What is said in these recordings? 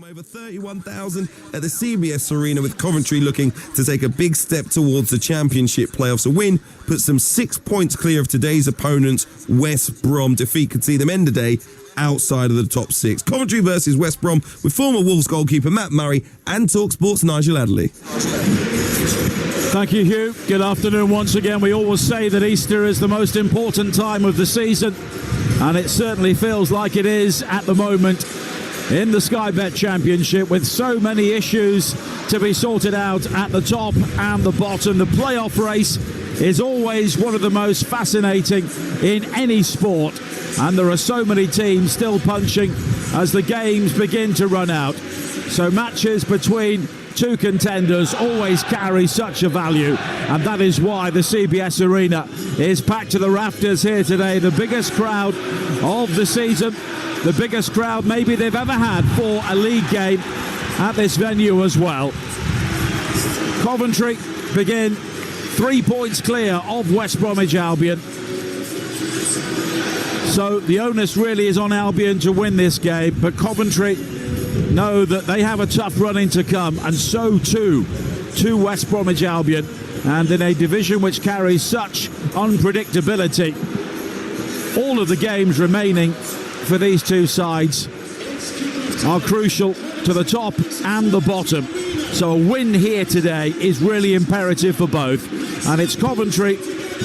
Over 31,000 at the CBS Arena, with Coventry looking to take a big step towards the Championship playoffs. A win puts them 6 points clear of today's opponents, West Brom. Defeat could see them end the day outside of the top six. Coventry versus West Brom with former Wolves goalkeeper Matt Murray and Talksport's Nigel Adderley. Thank you, Hugh. Good afternoon once again. We always say that Easter is the most important time of the season, and it certainly feels like it is at the moment in the Sky Bet Championship, with so many issues to be sorted out at the top and the bottom. The playoff race is always one of the most fascinating in any sport, and there are so many teams still punching as the games begin to run out. So matches between two contenders always carry such a value, and that is why the CBS Arena is packed to the rafters here today. The biggest crowd of the season, the biggest crowd maybe they've ever had for a league game at this venue as well. Coventry begin 3 points clear of West Bromwich Albion. So the onus really is on Albion to win this game, but Coventry know that they have a tough running to come, and so too to West Bromwich Albion. And in a division which carries such unpredictability, all of the games remaining for these two sides are crucial to the top and the bottom. So a win here today is really imperative for both. And it's Coventry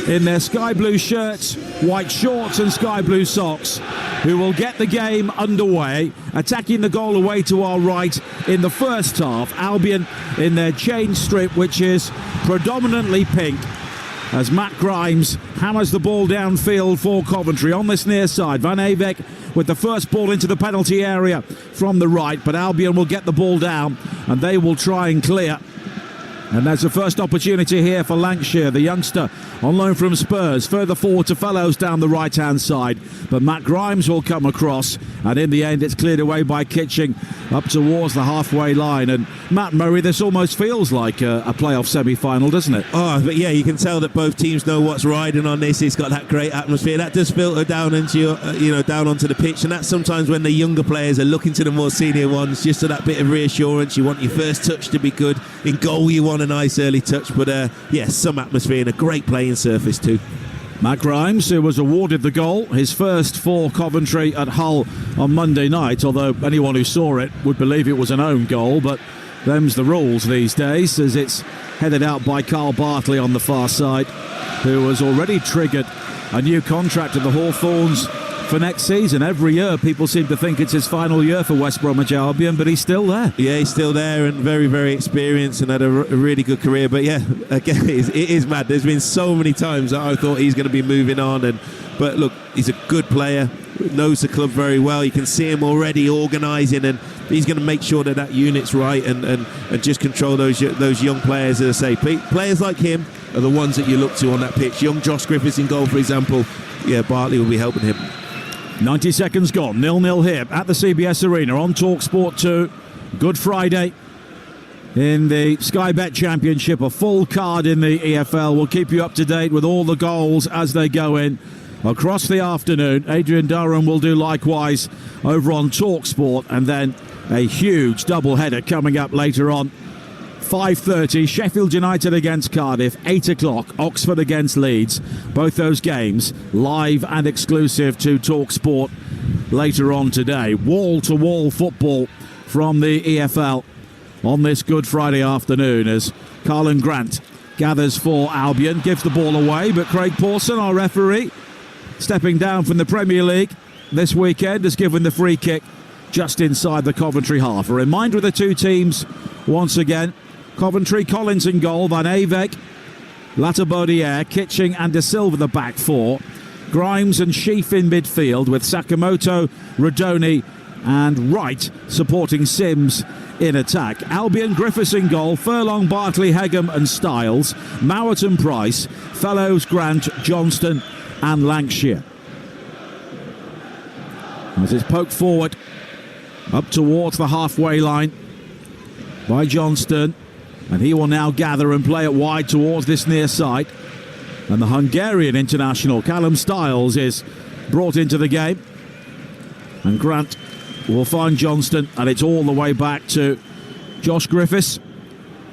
in their sky blue shirts, white shorts and sky blue socks who will get the game underway, attacking the goal away to our right in the first half. Albion in their change strip, which is predominantly pink, as Matt Grimes hammers the ball downfield for Coventry on this near side. Van Avek with the first ball into the penalty area from the right, but Albion will get the ball down and they will try and clear. And there's the first opportunity here for Lancashire, the youngster on loan from Spurs. Further forward to Fellows down the right-hand side. But Matt Grimes will come across, and in the end it's cleared away by Kitching up towards the halfway line. And Matt Murray, this almost feels like a playoff semi-final, doesn't it? Oh, but yeah, you can tell that both teams know what's riding on this. It's got that great atmosphere. That does filter down into down onto the pitch, and that's sometimes when the younger players are looking to the more senior ones, just for that bit of reassurance. You want your first touch to be good. In goal, you want a nice early touch, but some atmosphere and a great playing surface too. Matt Grimes, who was awarded the goal, his first for Coventry at Hull on Monday night, although anyone who saw it would believe it was an own goal, but them's the rules these days, as it's headed out by Carl Bartley on the far side, who has already triggered a new contract at the Hawthorns for next season. Every year people seem to think it's his final year for West Bromwich Albion, but he's still there. Yeah, he's still there, and very, very experienced, and had a really good career. But yeah, again, it is mad. There's been so many times that I thought he's going to be moving on, but look, he's a good player, knows the club very well. You can see him already organising, and he's going to make sure that unit's right and just control those young players. As I say, players like him are the ones that you look to on that pitch. Young Josh Griffiths in goal, for example. Yeah, Bartley will be helping him. 90 seconds gone, 0-0 here at the CBS Arena on Talksport 2. Good Friday in the Sky Bet Championship. A full card in the EFL. We'll keep you up to date with all the goals as they go in across the afternoon. Adrian Durham will do likewise over on Talksport, and then a huge double header coming up later on. 5:30, Sheffield United against Cardiff. 8 o'clock, Oxford against Leeds. Both those games live and exclusive to Talksport later on today. Wall-to-wall football from the EFL on this Good Friday afternoon, as Carlin Grant gathers for Albion, gives the ball away, but Craig Pawson, our referee, stepping down from the Premier League this weekend, has given the free kick just inside the Coventry half. A reminder of the two teams once again. Coventry, Collins in goal, Van Avek, Latabodiere, Kitching and De Silva the back four. Grimes and Sheaf in midfield, with Sakamoto, Rodoni and Wright supporting Sims in attack. Albion, Griffiths in goal, Furlong, Bartley, Hegum and Styles, Mowat and Price, Fellows, Grant, Johnston and Lancashire. As it's poked forward up towards the halfway line by Johnston, and he will now gather and play it wide towards this near side. And the Hungarian international Callum Styles is brought into the game, and Grant will find Johnston, and it's all the way back to Josh Griffiths,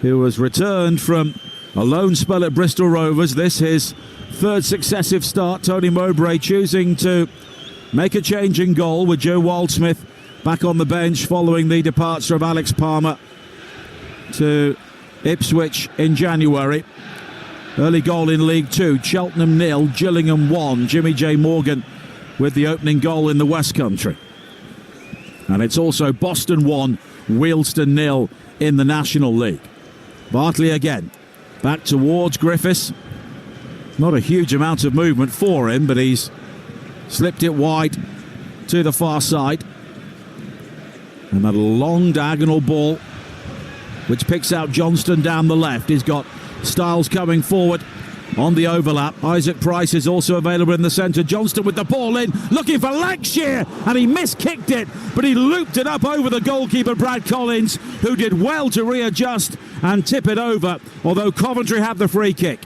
who has returned from a loan spell at Bristol Rovers. This his third successive start. Tony Mowbray choosing to make a change in goal with Joe Wildsmith back on the bench following the departure of Alex Palmer to Ipswich in January. Early goal in League Two, Cheltenham 0, Gillingham 1. Jimmy J. Morgan with the opening goal in the West Country. And it's also Boston 1, Wealdstone 0 in the National League. Bartley again, back towards Griffiths. Not a huge amount of movement for him, but he's slipped it wide to the far side. And that long diagonal ball, which picks out Johnston down the left. He's got Styles coming forward on the overlap. Isaac Price is also available in the centre. Johnston with the ball in, looking for Lancashire, and he miskicked it, but he looped it up over the goalkeeper, Brad Collins, who did well to readjust and tip it over, although Coventry had the free kick.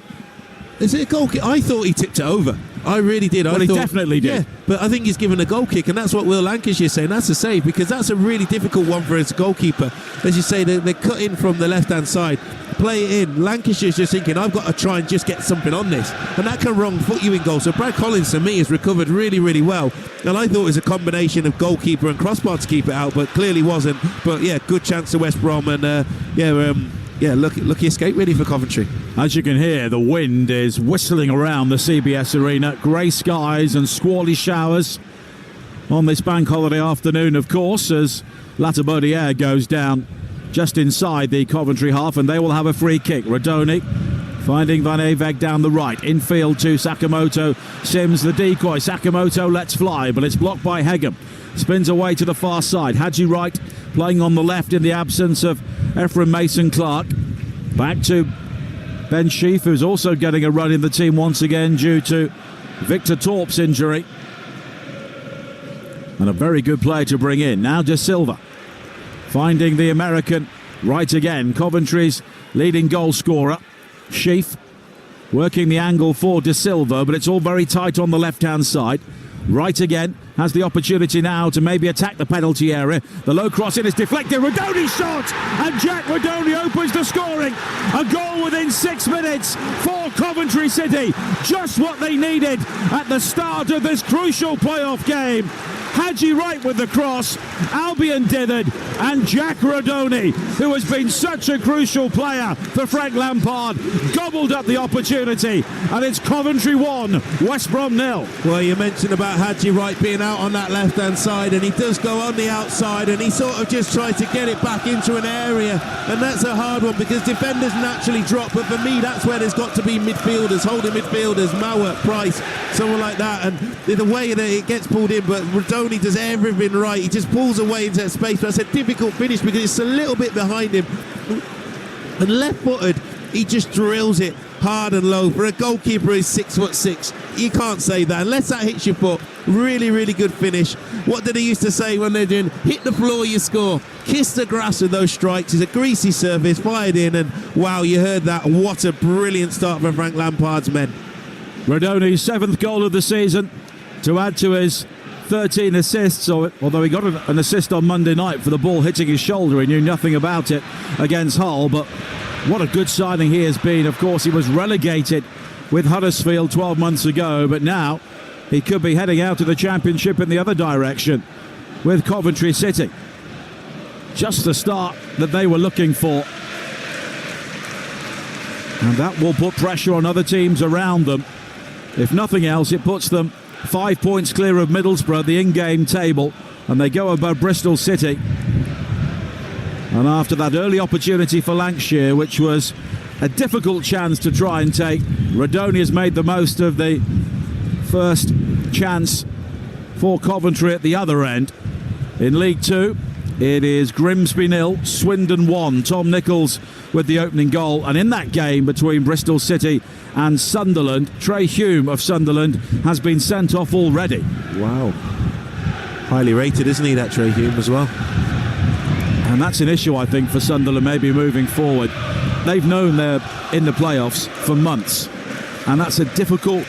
Is it a goal kick? I thought he tipped it over. I really did. Well, he definitely did. Yeah, but I think he's given a goal kick, and that's what Will Lancashire's saying. That's a save, because that's a really difficult one for his goalkeeper. As you say, they cut in from the left-hand side, play it in. Lancashire's just thinking, I've got to try and just get something on this, and that can wrong foot you in goal. So Brad Collins, to me, has recovered really, really well. And I thought it was a combination of goalkeeper and crossbar to keep it out, but clearly wasn't. But yeah, good chance to West Brom, and lucky escape really for Coventry. As you can hear, the wind is whistling around the CBS Arena. Grey skies and squally showers on this bank holiday afternoon, of course, as Latterberdiere goes down just inside the Coventry half, and they will have a free kick. Radoni finding Van Evek down the right. Infield to Sakamoto. Sims the decoy. Sakamoto lets fly, but it's blocked by Hegem. Spins away to the far side. Hadji Wright playing on the left in the absence of Ephraim Mason-Clark. Back to Ben Sheaf, who's also getting a run in the team once again due to Victor Torp's injury. And a very good player to bring in. Now De Silva finding the American right again. Coventry's leading goal scorer. Sheaf working the angle for De Silva, but it's all very tight on the left-hand side. Right again, has the opportunity now to maybe attack the penalty area. The low cross in is deflected. Radoni shot, and Jack Radoni opens the scoring. A goal within 6 minutes for Coventry City. Just what they needed at the start of this crucial playoff game. Hadji Wright with the cross, Albion dithered, and Jack Radoni, who has been such a crucial player for Frank Lampard, gobbled up the opportunity, and it's Coventry 1, West Brom 0. Well, you mentioned about Hadji Wright being out on that left-hand side, and he does go on the outside, and he sort of just tried to get it back into an area, and that's a hard one because defenders naturally drop, but for me that's where there's got to be midfielders, holding midfielders, Mauer, Price, someone like that, and the way that it gets pulled in, but Radoni does everything right. He just pulls away into that space, but it's a difficult finish because it's a little bit behind him, and left-footed he just drills it hard and low. For a goalkeeper who's 6'6", you can't say that unless that hits your foot. Really, really good finish. What did he used to say when they're doing hit the floor, you score? Kiss the grass with those strikes. It's a greasy surface, fired in, and wow, you heard that. What a brilliant start for Frank Lampard's men. Radoni's 7th goal of the season to add to his 13 assists, although he got an assist on Monday night for the ball hitting his shoulder. He knew nothing about it against Hull, but what a good signing he has been. Of course, he was relegated with Huddersfield 12 months ago, but now he could be heading out to the Championship in the other direction with Coventry City. Just the start that they were looking for. And that will put pressure on other teams around them. If nothing else, it puts them 5 points clear of Middlesbrough, the in-game table, and they go above Bristol City. And after that early opportunity for Lancashire, which was a difficult chance to try and take, Radoni has made the most of the first chance for Coventry at the other end. In League Two, it is Grimsby 0, Swindon 1. Tom Nichols with the opening goal. And in that game between Bristol City and Sunderland, Trey Hume of Sunderland has been sent off already. Wow. Highly rated, isn't he, that Trey Hume as well? And that's an issue, I think, for Sunderland maybe moving forward. They've known they're in the playoffs for months, and that's a difficult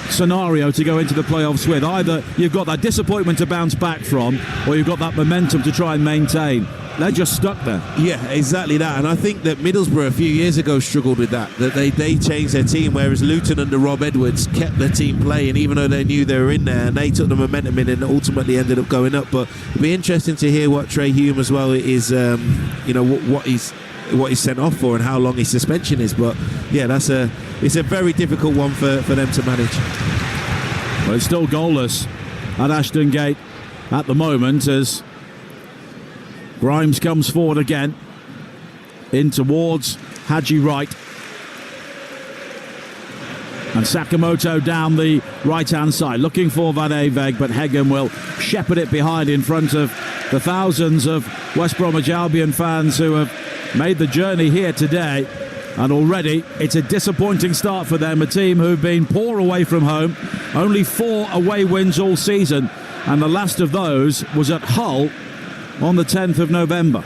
scenario to go into the playoffs with. Either you've got that disappointment to bounce back from, or you've got that momentum to try and maintain. They're just stuck there. Yeah, exactly that. And I think that Middlesbrough a few years ago struggled with that they changed their team, whereas Luton under Rob Edwards kept their team playing even though they knew they were in there, and they took the momentum in and ultimately ended up going up. But it'll be interesting to hear what Trey Hume as well is, what he's sent off for and how long his suspension is. But yeah, it's a very difficult one for them to manage. Well, it's still goalless at Ashton Gate at the moment as Grimes comes forward again in towards Haji Wright, and Sakamoto down the right hand side looking for Van Aveg, but Heggen will shepherd it behind in front of the thousands of West Bromwich Albion fans who have made the journey here today. And already it's a disappointing start for them, a team who've been poor away from home, only 4 away wins all season, and the last of those was at Hull on the 10th of November.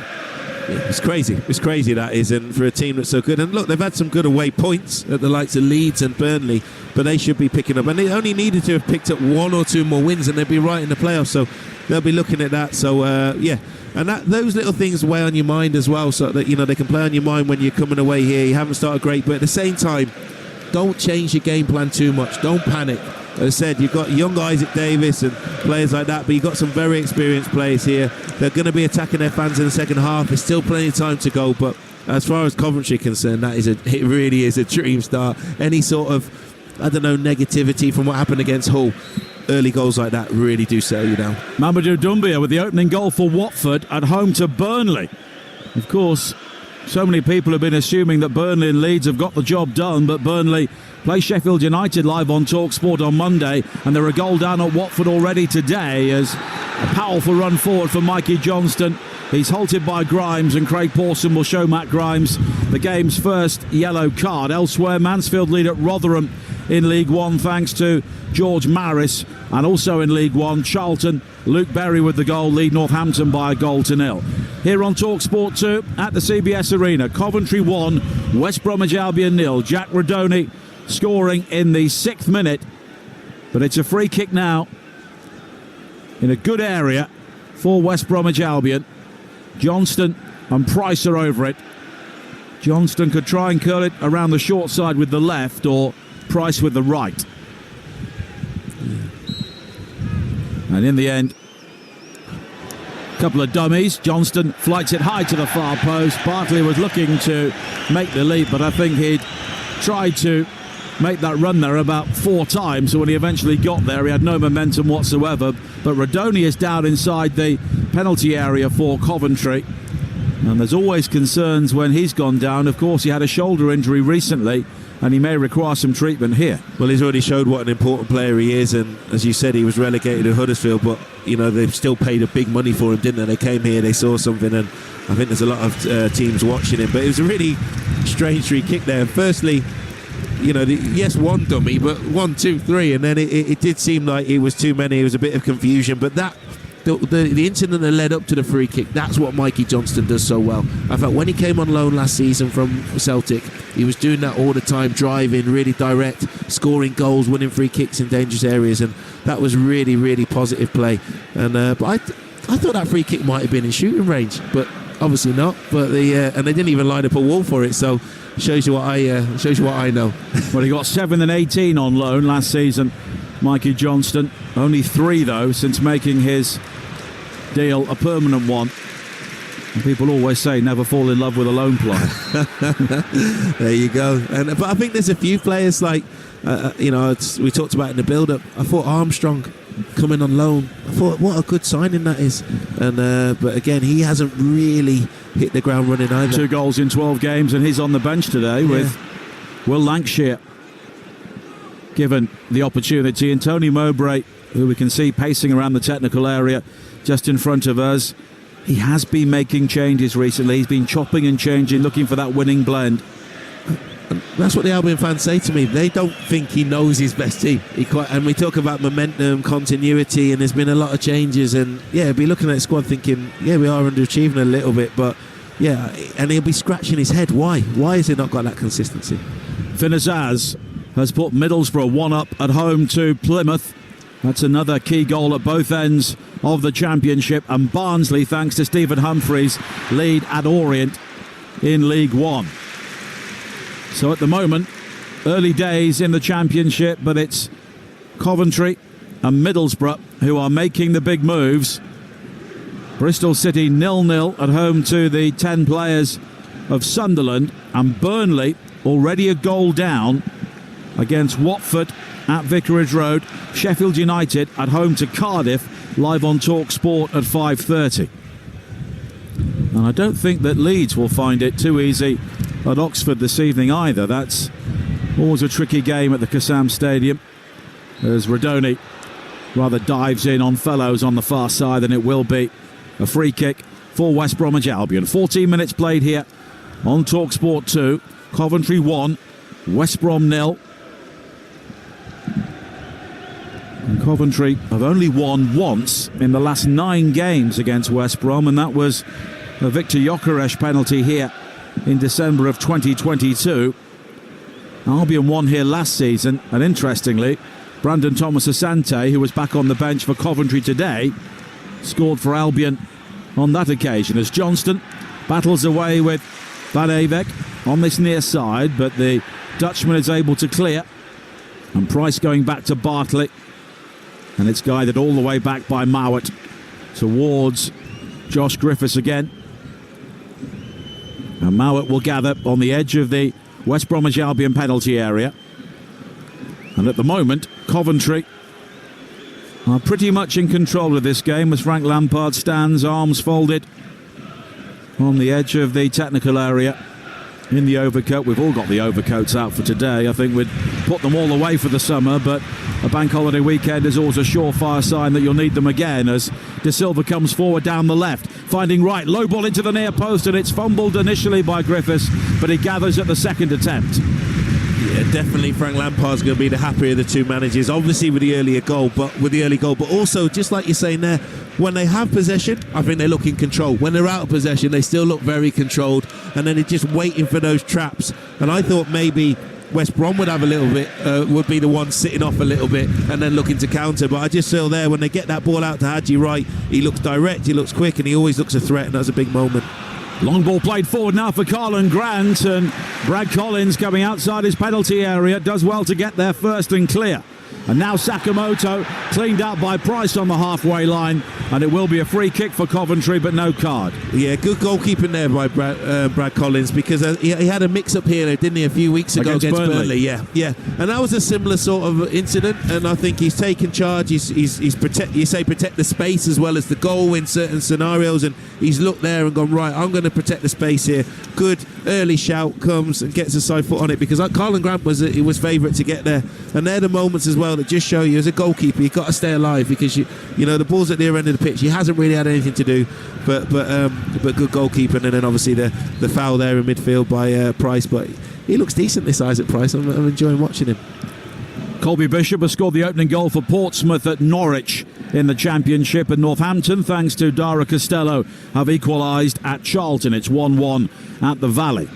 It's crazy. It's crazy, that is, and for a team that's so good. And look, they've had some good away points at the likes of Leeds and Burnley, but they should be picking up. And they only needed to have picked up 1 or 2 more wins and they'd be right in the playoffs. So they'll be looking at that. So, and those little things weigh on your mind as well, so that, they can play on your mind when you're coming away here. You haven't started great, but at the same time, don't change your game plan too much. Don't panic. As I said, you've got young Isaac Davis and players like that, but you've got some very experienced players here. They're going to be attacking their fans in the second half. There's still plenty of time to go, but as far as Coventry are concerned, it really is a dream start. Any sort of, negativity from what happened against Hull, early goals like that really do settle you down. Mamadou Doumbia with the opening goal for Watford at home to Burnley. Of course, so many people have been assuming that Burnley and Leeds have got the job done, but Burnley play Sheffield United live on Talksport on Monday, and they're a goal down at Watford already today as a powerful run forward for Mikey Johnston. He's halted by Grimes, and Craig Pawson will show Matt Grimes the game's first yellow card. Elsewhere, Mansfield lead at Rotherham in League One thanks to George Maris, and also in League One, Charlton, Luke Berry with the goal, lead Northampton by 1-0. Here on Talksport 2 at the CBS Arena, Coventry 1, West Bromwich Albion 0. Jack Rodoni scoring in the 6th minute, but it's a free kick now in a good area for West Bromwich Albion. Johnston and Price are over it. Johnston could try and curl it around the short side with the left, or Price with the right. And in the end, a couple of dummies. Johnston flights it high to the far post. Bartley was looking to make the leap, but I think he'd tried to make that run there about 4 times, so when he eventually got there he had no momentum whatsoever. But Rodoni is down inside the penalty area for Coventry, and there's always concerns when he's gone down. Of course, he had a shoulder injury recently and he may require some treatment here. Well, he's already showed what an important player he is, and as you said, he was relegated to Huddersfield, but they've still paid a big money for him, didn't they? They came here, they saw something, and I think there's a lot of teams watching him. But it was a really strange free kick there. Firstly, yes, 1 dummy, but 1, 2, 3, and then it did seem like it was too many. It was a bit of confusion, but the incident that led up to the free kick, that's what Mikey Johnston does so well. I felt when he came on loan last season from Celtic, he was doing that all the time, driving, really direct, scoring goals, winning free kicks in dangerous areas, and that was really, really positive play. And but I thought that free kick might have been in shooting range, but obviously not. But and they didn't even line up a wall for it, so shows you what I know. Well, he got 7 and 18 on loan last season, Mikey Johnston. Only 3 though since making his deal a permanent one. And people always say never fall in love with a loan player. There you go. But I think there's a few players like we talked about in the build-up. I thought Armstrong coming on loan, I thought what a good signing that is. And but again, he hasn't really hit the ground running either. 2 goals in 12 games, and he's on the bench today with Will Lancashire given the opportunity, and Tony Mowbray, who we can see pacing around the technical area just in front of us. He has been making changes recently. He's been chopping and changing, looking for that winning blend. And that's what the Albion fans say to me. They don't think he knows his best team. And we talk about momentum, continuity, and there's been a lot of changes. And he'll be looking at the squad thinking, we are underachieving a little bit, but and he'll be scratching his head. Why? Why has he not got that consistency? Finn Azaz has put Middlesbrough 1-up at home to Plymouth. That's another key goal at both ends of the Championship. And Barnsley, thanks to Stephen Humphreys, lead at Orient in League One. So at the moment, early days in the Championship, but it's Coventry and Middlesbrough who are making the big moves. Bristol City 0-0 at home to the 10 players of Sunderland, and Burnley already a goal down against Watford at Vicarage Road. Sheffield United at home to Cardiff, live on Talksport at 5:30. And I don't think that Leeds will find it too easy at Oxford this evening either. That's always a tricky game at the Kassam Stadium, as Radoni rather dives in on Fellows on the far side, and it will be a free kick for West Bromwich Albion. 14 minutes played here on Talksport 2. Coventry 1, West Brom 0. And Coventry have only won once in the last 9 games against West Brom, and that was a Victor Gyökeres penalty here in December of 2022. Albion won here last season, and interestingly, Brandon Thomas Asante, who was back on the bench for Coventry today, scored for Albion on that occasion, as Johnston battles away with Van Eyck on this near side, but the Dutchman is able to clear, and Price going back to Bartley, and it's guided all the way back by Mowat towards Josh Griffiths again, and Mowat will gather on the edge of the West Bromwich Albion penalty area. And at the moment, Coventry are pretty much in control of this game as Frank Lampard stands, arms folded, on the edge of the technical area in the overcoat. We've all got the overcoats out for today. I think we'd put them all away for the summer, but a bank holiday weekend is always a surefire sign that you'll need them again, as De Silva comes forward down the left, finding right, low ball into the near post, and it's fumbled initially by Griffiths, but he gathers at the second attempt. Yeah, definitely Frank Lampard's going to be the happier of the two managers, obviously with the early goal, but also, just like you're saying there, when they have possession, I think they look in control. When they're out of possession, they still look very controlled, and then they're just waiting for those traps. And I thought maybe West Brom would have a little bit, would be the one sitting off a little bit and then looking to counter. But I just feel there, when they get that ball out to Hadji Wright, he looks direct, he looks quick, and he always looks a threat, and that's a big moment. Long ball played forward now for Carlin Grant, and Brad Collins coming outside his penalty area does well to get there first and clear. And now Sakamoto cleaned out by Price on the halfway line, and it will be a free kick for Coventry, but no card. Yeah, good goalkeeping there by Brad Collins, because he had a mix-up here, didn't he, a few weeks ago against Burnley. Yeah. And that was a similar sort of incident, and I think he's taken charge. He's protect the space as well as the goal in certain scenarios, and he's looked there and gone, right, I'm going to protect the space here. Good early shout comes and gets a side foot on it, because Carlin Grant was favourite to get there, and they're the moments as well that just show you, as a goalkeeper, you've got to stay alive, because you know the ball's at the other end of the pitch. He hasn't really had anything to do, but good goalkeeping, and then obviously the foul there in midfield by Price. But he looks decent, this Isaac Price. I'm enjoying watching him. Colby Bishop has scored the opening goal for Portsmouth at Norwich in the Championship, and Northampton, thanks to Dara Costello, have equalised at Charlton. It's 1-1 at the Valley.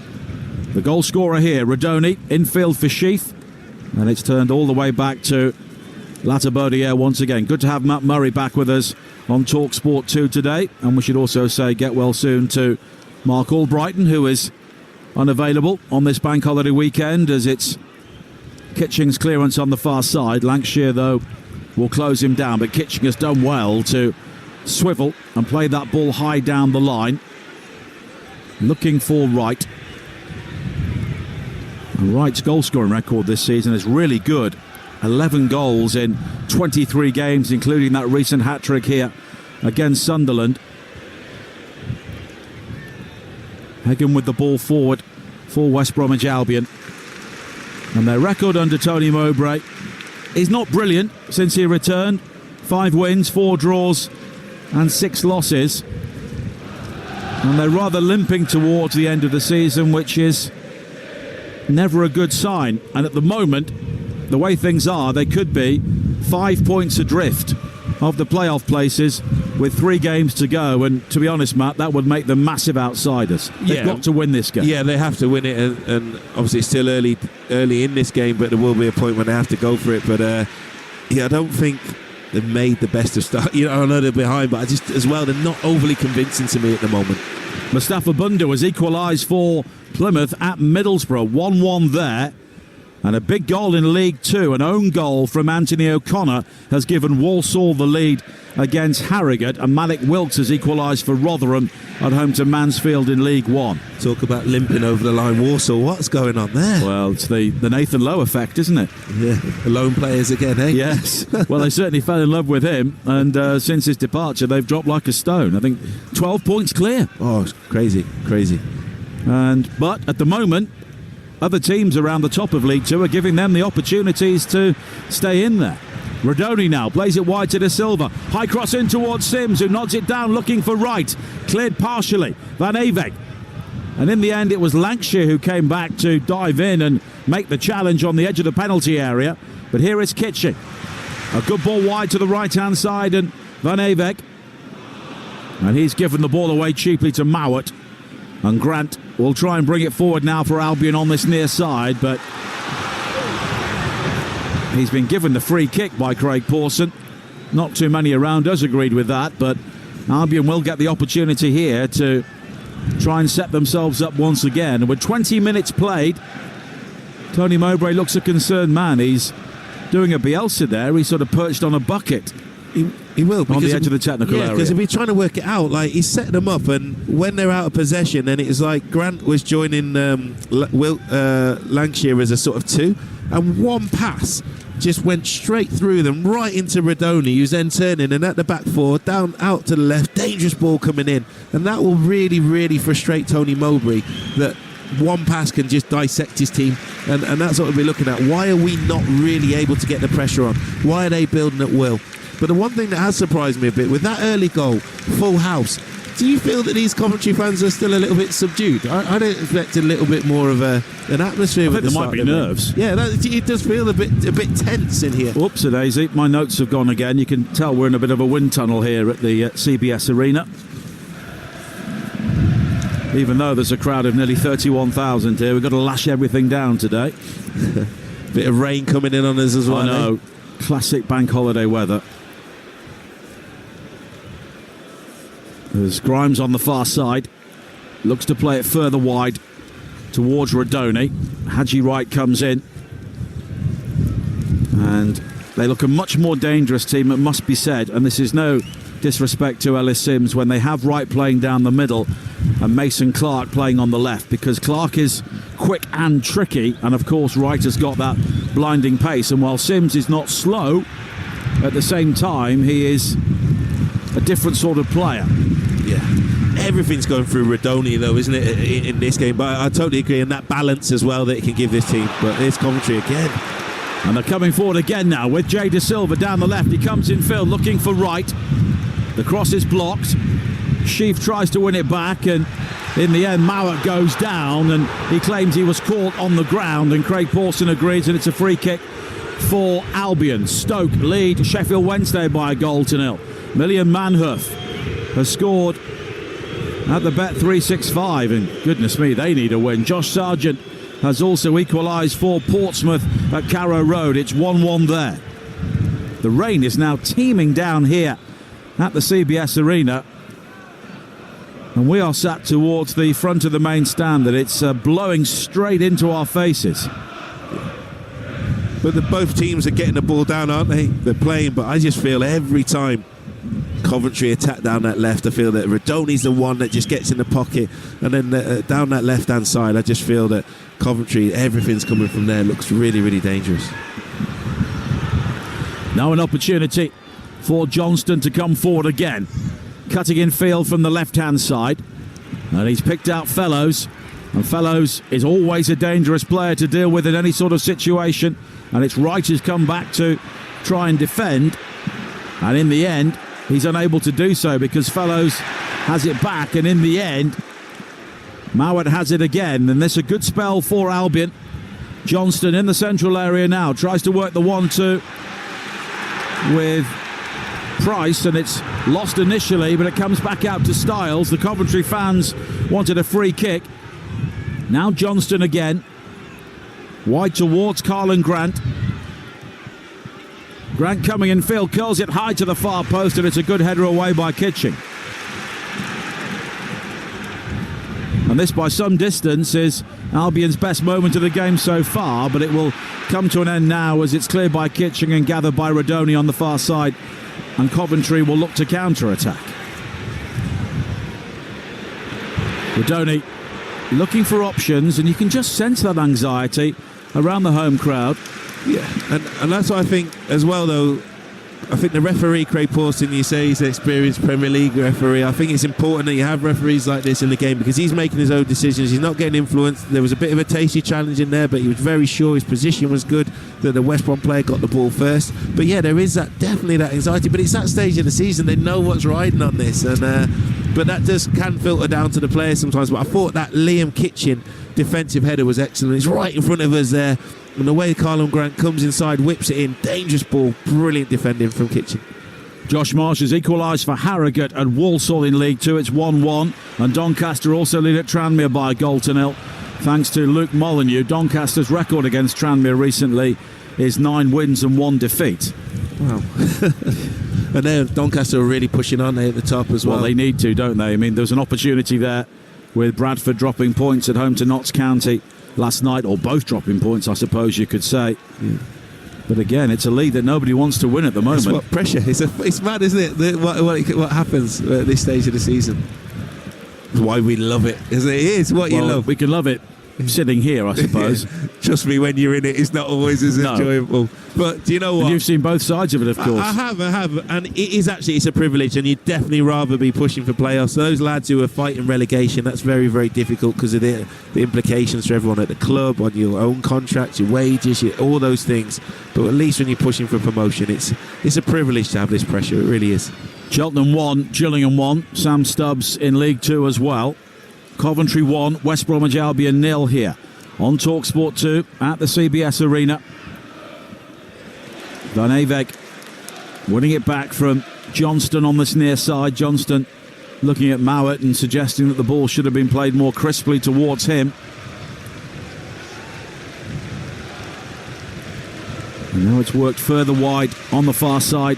The goal scorer here, Radoni, infield for Sheath, and it's turned all the way back to Latabodiere once again. Good to have Matt Murray back with us on Talksport 2 today, and we should also say get well soon to Mark Albrighton, who is unavailable on this bank holiday weekend, as it's Kitching's clearance on the far side. Lancashire, though, will close him down, but Kitching has done well to swivel and play that ball high down the line, looking for Wright. And Wright's goal-scoring record this season is really good. 11 goals in 23 games, including that recent hat-trick here against Sunderland. Hagen with the ball forward for West Bromwich Albion. And their record under Tony Mowbray is not brilliant since he returned. 5 wins, 4 draws and 6 losses. And they're rather limping towards the end of the season, which is never a good sign. And at the moment, the way things are, they could be 5 points adrift of the playoff places with 3 games to go. And to be honest, Matt, that would make them massive outsiders. They've got to win this game. Yeah, they have to win it, and obviously it's still early in this game, but there will be a point when they have to go for it. But I don't think they've made the best of start. I know they're behind, but they're not overly convincing to me at the moment. Mustafa Bunda was equalised for Plymouth at Middlesbrough, 1-1 there. And a big goal in League Two, an own goal from Anthony O'Connor, has given Walsall the lead against Harrogate, and Malik Wilkes has equalised for Rotherham at home to Mansfield in League One. Talk about limping over the line, Walsall. What's going on there? Well, it's the Nathan Lowe effect, isn't it? Yeah, the lone players again, eh? Yes. Well, they certainly fell in love with him, and since his departure, they've dropped like a stone. I think 12 points clear. Oh, it's crazy. But at the moment, other teams around the top of League Two are giving them the opportunities to stay in there. Rodoni now plays it wide to De Silva. High cross in towards Sims, who nods it down looking for Wright. Cleared partially. Van Avek. And in the end, it was Lancashire who came back to dive in and make the challenge on the edge of the penalty area. But here is Kitching. A good ball wide to the right-hand side, and Van Avek. And he's given the ball away cheaply to Mowat. And Grant will try and bring it forward now for Albion on this near side, but he's been given the free kick by Craig Pawson. Not too many around us agreed with that, but Albion will get the opportunity here to try and set themselves up once again. And with 20 minutes played, Tony Mowbray looks a concerned man. He's doing a Bielsa there. He's sort of perched on a bucket. He will, on the edge of the technical area. Because he'll be trying to work it out. Like, he's setting them up, and when they're out of possession, then it's like Grant was joining Lancashire as a sort of 2, and one pass just went straight through them, right into Rodoni, who's then turning, and at the back 4, down out to the left, dangerous ball coming in, and that will really, really frustrate Tony Mowbray, that one pass can just dissect his team, and that's what we'll be looking at. Why are we not really able to get the pressure on? Why are they building at will? But the one thing that has surprised me a bit, with that early goal, full house, do you feel that these Coventry fans are still a little bit subdued? I don't expect a little bit more of an atmosphere. I think there might be nerves. Yeah, it does feel a bit tense in here. Whoops, Daisy, my notes have gone again. You can tell we're in a bit of a wind tunnel here at the CBS Arena. Even though there's a crowd of nearly 31,000 here, we've got to lash everything down today. Bit of rain coming in on us as well. I know. Classic bank holiday weather. There's Grimes on the far side. Looks to play it further wide towards Rodoni. Haji Wright comes in. And they look a much more dangerous team, it must be said. And this is no disrespect to Ellis Sims when they have Wright playing down the middle and Mason Clark playing on the left, because Clark is quick and tricky, and of course Wright has got that blinding pace. And while Sims is not slow, at the same time he is a different sort of player. Yeah, everything's going through Rodoni though, isn't it, in this game? But I totally agree, and that balance as well that it can give this team. But it's Coventry again. And they're coming forward again now with Jay De Silva down the left. He comes in field looking for Wright. The cross is blocked. Sheaf tries to win it back, and in the end Mowat goes down, and he claims he was caught on the ground, and Craig Pawson agrees, and it's a free kick for Albion. Stoke lead Sheffield Wednesday by 1-0. Million Manhoof has scored at the Bet365, and goodness me, they need a win. Josh Sargent has also equalised for Portsmouth at Carrow Road. It's 1-1 there. The rain is now teeming down here at the CBS Arena, and we are sat towards the front of the main stand, and it's blowing straight into our faces. But both teams are getting the ball down, aren't they? They're playing, but I just feel every time Coventry attack down that left, I feel that Rodoni's the one that just gets in the pocket, and then down that left-hand side, I just feel that Coventry, everything's coming from there, looks really, really dangerous. Now an opportunity for Johnston to come forward again. Cutting in field from the left-hand side, and he's picked out Fellows, and Fellows is always a dangerous player to deal with in any sort of situation, and it's Wright who's come back to try and defend, and in the end he's unable to do so because Fellows has it back, and in the end Mowat has it again, and this is a good spell for Albion. Johnston in the central area now, tries to work the 1-2 with Price, and it's lost initially, but it comes back out to Styles. The Coventry fans wanted a free kick. Now Johnston again. Wide towards Carlin Grant. Grant coming in field, curls it high to the far post, and it's a good header away by Kitching. And this, by some distance, is Albion's best moment of the game so far, but it will come to an end now as it's cleared by Kitching and gathered by Rodoni on the far side, and Coventry will look to counter-attack. Rodoni looking for options, and you can just sense that anxiety around the home crowd. Yeah, and that's what I think as well, though. I think the referee, Craig Pawson, you say he's an experienced Premier League referee. I think it's important that you have referees like this in the game because he's making his own decisions. He's not getting influenced. There was a bit of a tasty challenge in there, but he was very sure his position was good, that the West Brom player got the ball first. But yeah, there is definitely that anxiety. But it's that stage of the season, they know what's riding on this. And but that can filter down to the players sometimes. But I thought that Liam Kitchen defensive header was excellent. It's right in front of us there. And the way Carlin Grant comes inside, whips it in, dangerous ball, brilliant defending from Kitchen. Josh Marsh has equalised for Harrogate and Walsall in League 2. It's 1-1, and Doncaster also lead at Tranmere by a goal to nil, thanks to Luke Molyneux. Doncaster's record against Tranmere recently is 9 wins and 1 defeat. Wow. And then Doncaster are really pushing on there at the top as well. Well, they need to, don't they? I mean, there's an opportunity there with Bradford dropping points at home to Notts County last night, or both dropping points, I suppose you could say. Yeah. But again, it's a league that nobody wants to win at the moment. It's what pressure. It's mad, isn't it? What happens at this stage of the season? It's why we love it. It is what you love. We can love it sitting here, I suppose. Yeah. Trust me, when you're in it, it's not always as enjoyable. But do you know what? And you've seen both sides of it, of course. I have. And it is actually, it's a privilege, and you'd definitely rather be pushing for playoffs. So those lads who are fighting relegation, that's very, very difficult because of the implications for everyone at the club, on your own contracts, your wages, all those things. But at least when you're pushing for promotion, it's a privilege to have this pressure. It really is. Cheltenham 1, Gillingham 1. Sam Stubbs in League 2 as well. Coventry 1, West Bromwich Albion 0 here on Talksport 2 at the CBS Arena. Van Avek winning it back from Johnston on this near side. Johnston looking at Mowat and suggesting that the ball should have been played more crisply towards him. And now it's worked further wide on the far side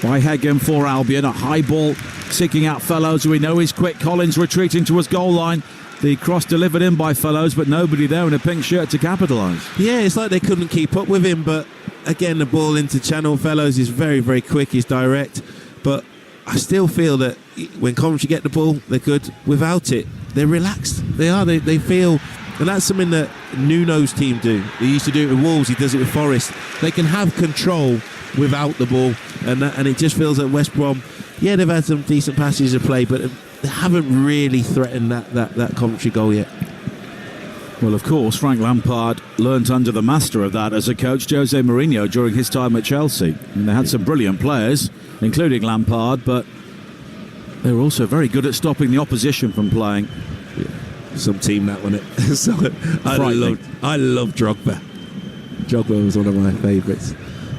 by Hegham for Albion. A high ball seeking out Fellows. We know he's quick. Collins retreating to his goal line. The cross delivered in by Fellows, but nobody there in a pink shirt to capitalise. Yeah, it's like they couldn't keep up with him, but again, the ball into channel. Fellows is very, very quick. He's direct. But I still feel that when Coventry get the ball, they're good. Without it, they're relaxed. They are. They feel... And that's something that Nuno's team do. He used to do it with Wolves. He does it with Forest. They can have control without the ball. And it just feels that West Brom, yeah, they've had some decent passages of play, but they haven't really threatened that Coventry goal yet. Well, of course, Frank Lampard learnt under the master of that as a coach, Jose Mourinho, during his time at Chelsea. And they had some brilliant players, including Lampard, but they were also very good at stopping the opposition from playing. Yeah. Some team that won it. So I love Drogba. Drogba was one of my favourites.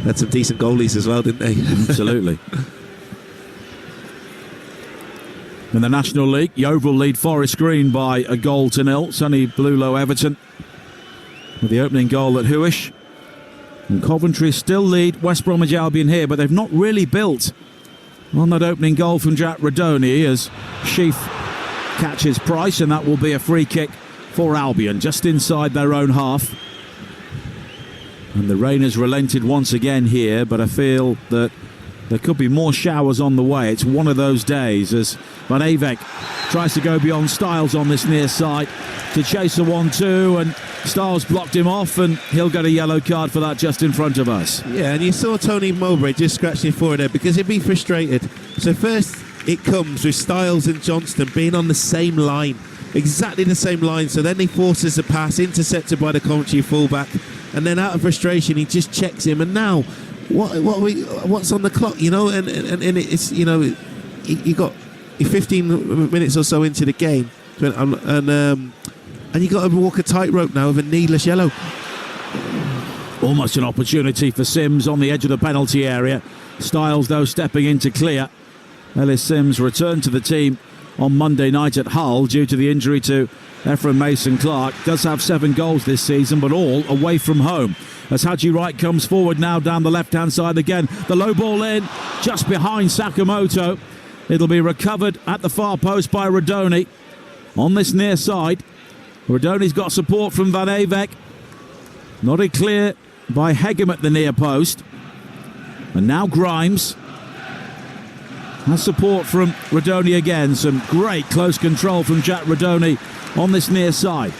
Had some decent goalies as well, didn't they? Absolutely. In the National League, Yeovil lead Forest Green by a goal to nil. Sonny Blulow Everton with the opening goal at Huish. And Coventry still lead West Bromwich Albion here, but they've not really built on that opening goal from Jack Rodoni as Sheaf catches Price, and that will be a free kick for Albion just inside their own half. And the rain has relented once again here, but I feel that there could be more showers on the way. It's one of those days as Van Avek tries to go beyond Styles on this near side to chase a 1-2, and Styles blocked him off, and he'll get a yellow card for that just in front of us. Yeah, and you saw Tony Mowbray just scratching his forehead there because he'd be frustrated. So first it comes with Styles and Johnston being on the same line, exactly the same line. So then he forces a pass, intercepted by the Coventry fullback, and then out of frustration he just checks him. And now, what's on the clock? You know, and it's, you know, you got 15 minutes or so into the game, and you got to walk a tightrope now with a needless yellow. Almost an opportunity for Sims on the edge of the penalty area. Styles, though, stepping in to clear. Ellis Sims returned to the team on Monday night at Hull due to the injury to Ephraim Mason-Clark. Does have 7 goals this season, but all away from home. As Haji Wright comes forward now down the left-hand side again. The low ball in, just behind Sakamoto. It'll be recovered at the far post by Rodoni. On this near side, Rodoni's got support from Van Avek. Nodded clear by Hegem at the near post. And now Grimes has support from Rodoni again. Some great close control from Jack Rodoni on this near side.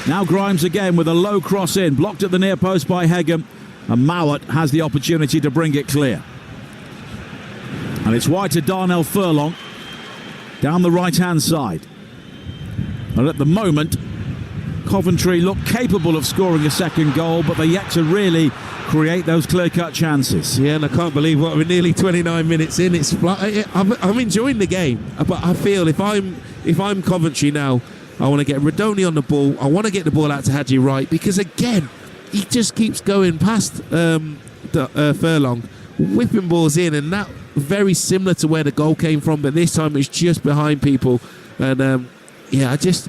Now Grimes again with a low cross in, blocked at the near post by Hegem. And Mowat has the opportunity to bring it clear. And it's wide to Darnell Furlong down the right-hand side. And at the moment, Coventry look capable of scoring a second goal, but they're yet to really create those clear-cut chances. Yeah, and I can't believe what we're nearly 29 minutes in. I'm enjoying the game, but I feel if I'm Coventry now, I want to get Rodoni on the ball. I want to get the ball out to Haji Wright, because again, he just keeps going past Furlong, whipping balls in, and that very similar to where the goal came from, but this time it's just behind people. And I just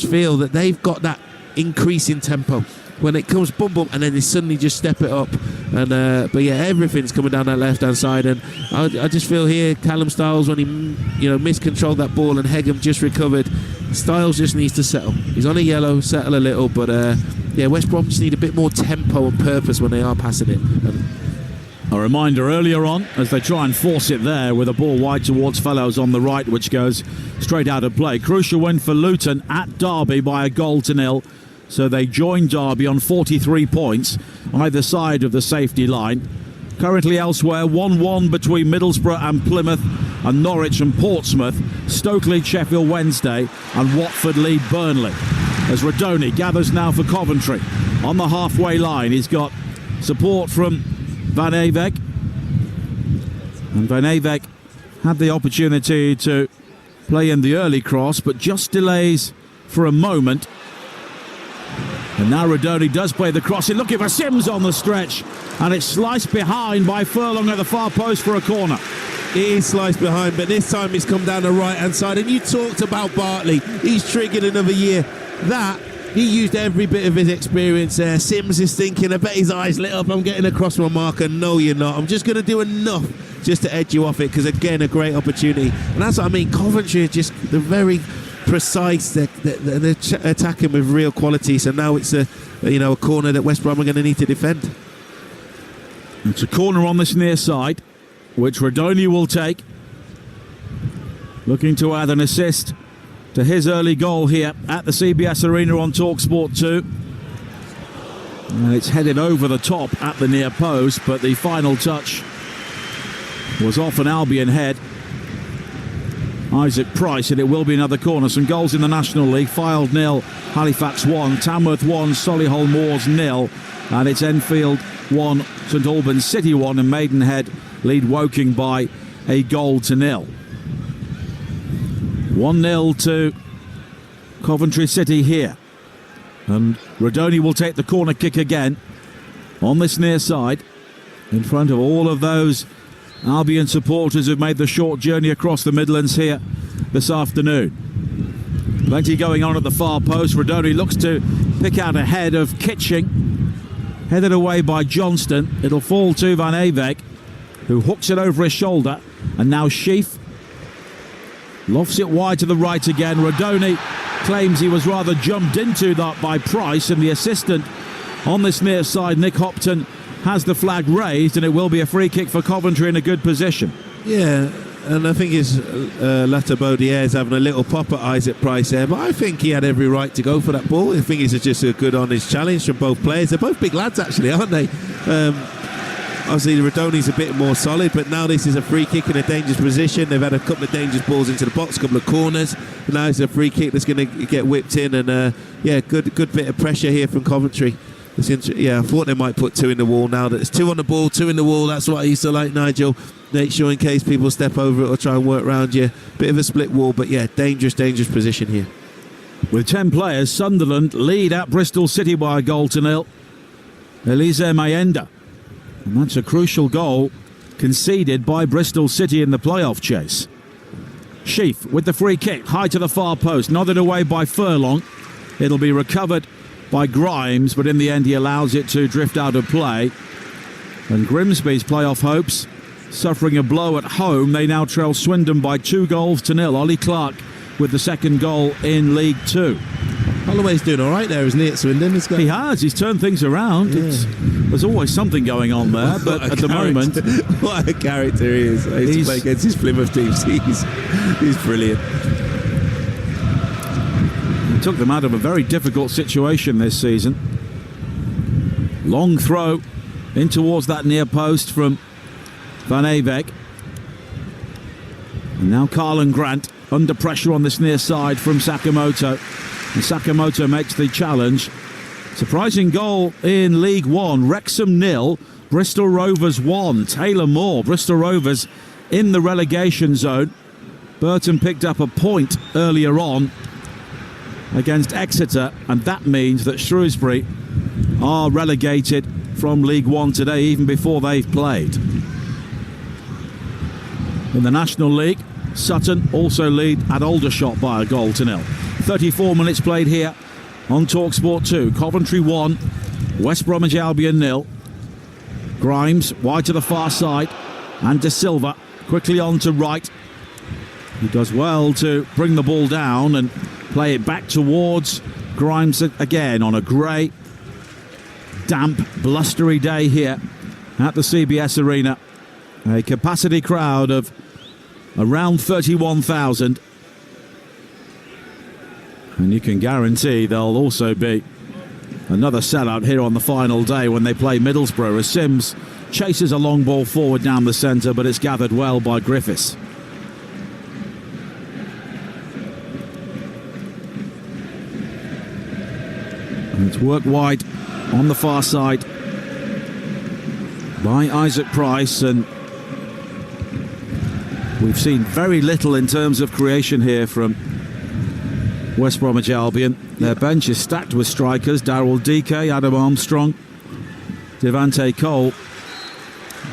feel that they've got that increase in tempo when it comes boom boom, and then they suddenly just step it up. And but yeah, everything's coming down that left hand side, and I just feel here Callum Styles, when he miscontrolled that ball and Hegem just recovered, Styles just needs to settle. He's on a yellow, settle a little, but West Brom just need a bit more tempo and purpose when they are passing it. A reminder earlier on, as they try and force it there with a ball wide towards Fellows on the right, which goes straight out of play. Crucial win for Luton at Derby by 1-0. So they join Derby on 43 points, either side of the safety line. Currently elsewhere, 1-1 between Middlesbrough and Plymouth, and Norwich and Portsmouth. Stoke lead Sheffield Wednesday, and Watford lead Burnley. As Rodoni gathers now for Coventry on the halfway line. He's got support from Van Avek, and Van Avek had the opportunity to play in the early cross, but just delays for a moment. And now Rodoni does play the cross in, looking for Sims on the stretch, and it's sliced behind by Furlong at the far post for a corner. It is sliced behind, but this time he's come down the right hand side. And you talked about Bartley, he's triggered another year. He used every bit of his experience there. Sims is thinking, I bet his eyes lit up, I'm getting across my marker. No, you're not. I'm just going to do enough just to edge you off it, because, again, a great opportunity. And that's what I mean. Coventry are just very precise. They're attacking with real quality. So now it's a corner that West Brom are going to need to defend. It's a corner on this near side, which Rodoni will take. Looking to add an assist to his early goal here at the CBS Arena on Talksport 2. And it's headed over the top at the near post, but the final touch was off an Albion head. Isaac Price, and it will be another corner. Some goals in the National League. Fylde 0, Halifax 1, Tamworth 1, Solihull Moors 0, and it's Enfield 1, St Albans City 1, and Maidenhead lead Woking by 1-0. 1-0 to Coventry City here. And Rodoni will take the corner kick again on this near side, in front of all of those Albion supporters who've made the short journey across the Midlands here this afternoon. Plenty going on at the far post. Rodoni looks to pick out a head of Kitching, headed away by Johnston. It'll fall to Van Avek, who hooks it over his shoulder, and now Sheaf lofts it wide to the right again. Rodoni claims he was rather jumped into that by Price, and the assistant on this near side, Nick Hopton, has the flag raised, and it will be a free kick for Coventry in a good position. Yeah, and I think his Lata Baudier is having a little pop at Isaac Price there, but I think he had every right to go for that ball. I think it's just a good honest challenge from both players. They're both big lads, actually, aren't they? Obviously, Rodoni's a bit more solid, but now this is a free kick in a dangerous position. They've had a couple of dangerous balls into the box, a couple of corners. And now it's a free kick that's going to get whipped in, and good bit of pressure here from Coventry. I thought they might put 2 in the wall now. That it's 2 on the ball, 2 in the wall. That's what I used to like, Nigel. Make sure in case people step over it or try and work around you. Bit of a split wall, but yeah, dangerous position here. With 10 players, Sunderland lead at Bristol City by 1-0. Elise Mayenda. And that's a crucial goal conceded by Bristol City in the playoff chase. Sheaf with the free kick, high to the far post, nodded away by Furlong. It'll be recovered by Grimes, but in the end he allows it to drift out of play. And Grimsby's playoff hopes suffering a blow at home. They now trail Swindon by 2-0. Ollie Clark with the second goal in League Two. Holloway's doing all right there, isn't he, at Swindon? He's turned things around. Yeah. There's always something going on there, but at the moment... What a character he is. I used to play against his Plymouth teams. He's brilliant. He took them out of a very difficult situation this season. Long throw in towards that near post from Van Avek. And now Carlin Grant under pressure on this near side from Sakamoto. And Sakamoto makes the challenge. Surprising goal in League One. Wrexham 0, Bristol Rovers 1. Taylor Moore, Bristol Rovers in the relegation zone. Burton picked up a point earlier on against Exeter, and that means that Shrewsbury are relegated from League One today, even before they've played. In the National League, Sutton also lead at Aldershot by a 0-0. 34 minutes played here on Talksport 2. Coventry 1, West Bromwich Albion 0. Grimes wide to the far side, and De Silva quickly on to right. He does well to bring the ball down and play it back towards Grimes again on a grey, damp, blustery day here at the CBS Arena. A capacity crowd of around 31,000. And you can guarantee there'll also be another sellout here on the final day when they play Middlesbrough, as Sims chases a long ball forward down the centre, but it's gathered well by Griffiths. And it's worked wide on the far side by Isaac Price, and we've seen very little in terms of creation here from West Bromwich Albion. Their bench is stacked with strikers: Daryl Dike, Adam Armstrong, Devante Cole.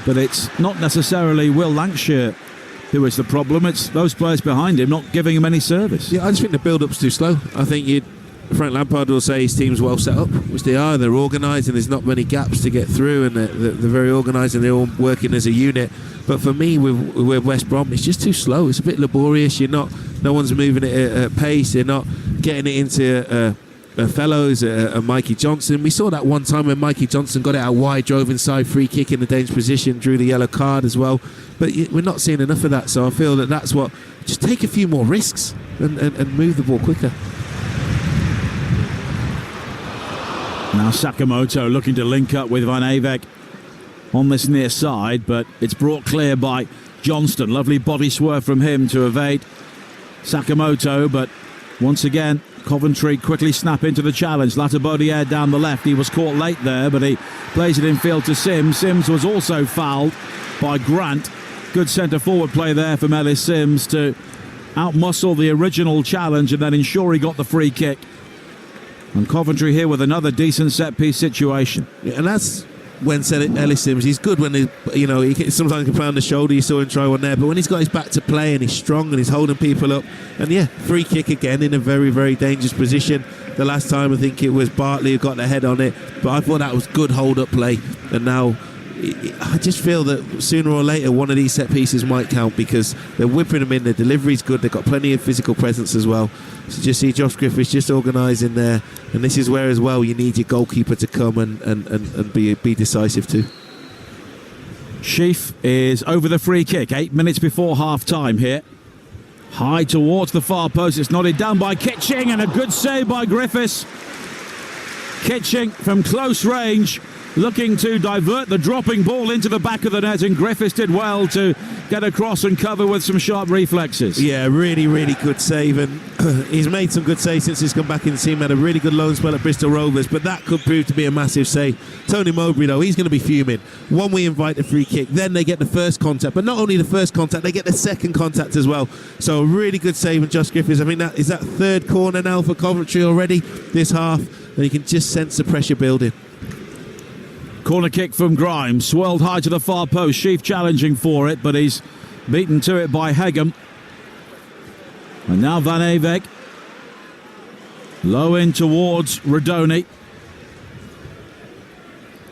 But it's not necessarily Will Lancashire who is the problem. It's those players behind him not giving him any service. Yeah, I just think the build-up's too slow. I think Frank Lampard will say his team's well set up, which they are. They're organised and there's not many gaps to get through, and they're very organised and they're all working as a unit. But for me, with West Brom, it's just too slow. It's a bit laborious. No one's moving it at pace. They're not getting it into fellows, Mikey Johnson. We saw that one time when Mikey Johnson got it out wide, drove inside, free kick in the dangerous position, drew the yellow card as well. But we're not seeing enough of that. So I feel that's what. Just take a few more risks and move the ball quicker. Now Sakamoto looking to link up with Van Avek on this near side, but it's brought clear by Johnston. Lovely body swerve from him to evade Sakamoto, but once again Coventry quickly snap into the challenge. Latabodiere down the left. He was caught late there, but he plays it in field to Sims. Sims was also fouled by Grant. Good centre forward play there from Ellis Sims to outmuscle the original challenge and then ensure he got the free kick. And Coventry here with another decent set-piece situation. Yeah, and that's when Ellis Sims, he's good when he sometimes can play on the shoulder. You saw him try one there, but when he's got his back to play and he's strong and he's holding people up, and yeah, free kick again in a very, very dangerous position. The last time I think it was Bartley who got the head on it, but I thought that was good hold-up play. And now I just feel that sooner or later one of these set pieces might count, because they're whipping them in. The delivery's good. They've got plenty of physical presence as well. So just see Josh Griffiths just organising there, and this is where as well you need your goalkeeper to come and be decisive too. Sheaf is over the free kick 8 minutes before half time here. High towards the far post. It's nodded down by Kitching, and a good save by Griffiths. Kitching from close range, looking to divert the dropping ball into the back of the net, and Griffiths did well to get across and cover with some sharp reflexes. Yeah, really, really good save, and he's made some good saves since he's come back in the team. Had a really good loan spell at Bristol Rovers, but that could prove to be a massive save. Tony Mowbray, though, he's going to be fuming. One, we invite the free kick, then they get the first contact, but not only the first contact, they get the second contact as well. So a really good save, and Josh Griffiths, I mean, that is that third corner now for Coventry already this half, and you can just sense the pressure building. Corner kick from Grimes, swirled high to the far post. Sheaf challenging for it, but he's beaten to it by Hegem. And now Van Evek. Low in towards Radoni.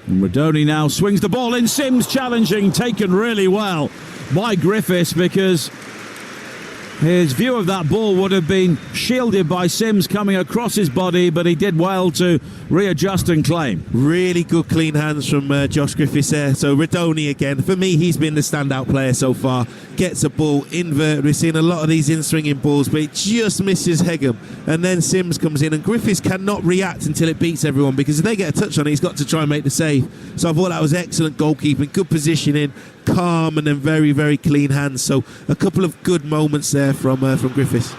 And Radoni now swings the ball in. Sims challenging, taken really well by Griffiths, because his view of that ball would have been shielded by Sims coming across his body, but he did well to readjust and claim. Really good clean hands from Josh Griffiths there. So Radoni again, for me, he's been the standout player so far. Gets a ball inverted. We've seen a lot of these in-swinging balls, but it just misses Hegem. And then Sims comes in, and Griffiths cannot react until it beats everyone, because if they get a touch on it, he's got to try and make the save. So I thought that was excellent goalkeeping, good positioning, calm, and then very, very clean hands. So a couple of good moments there from Griffiths.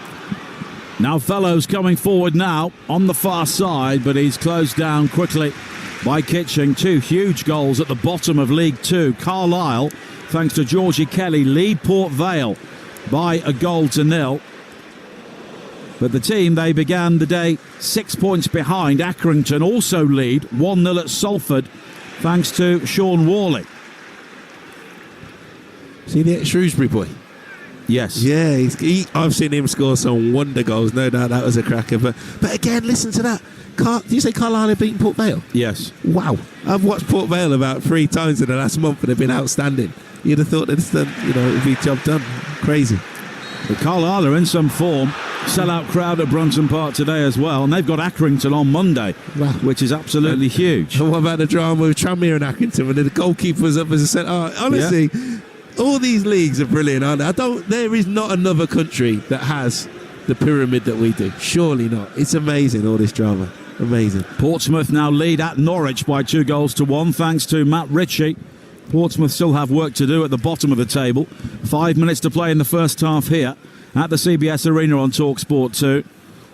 Now Fellows coming forward now on the far side, but he's closed down quickly by Kitching. 2 huge goals at the bottom of League 2. Carlisle, thanks to Georgie Kelly, lead Port Vale by 1-0. But the team, they began the day 6 points behind. Accrington also lead 1-0 at Salford, thanks to Sean Worley. See the Shrewsbury boy? Yes. Yeah, I've seen him score some wonder goals. No doubt that was a cracker. But again, listen to that. Did you say Carlisle had beaten Port Vale? Yes. Wow. I've watched Port Vale about 3 times in the last month, and they've been outstanding. You'd have thought that it'd be job done. Crazy. The Carlisle are in some form. Sellout crowd at Brunton Park today as well, and they've got Accrington on Monday, wow, which is absolutely huge. And what about the drama with Tranmere and Accrington when the goalkeeper was up as a centre? Honestly, all these leagues are brilliant, aren't they? There is not another country that has the pyramid that we do. Surely not. It's amazing, all this drama. Amazing. Portsmouth now lead at Norwich by 2-1, thanks to Matt Ritchie. Portsmouth still have work to do at the bottom of the table. 5 minutes to play in the first half here at the CBS Arena on Talksport 2.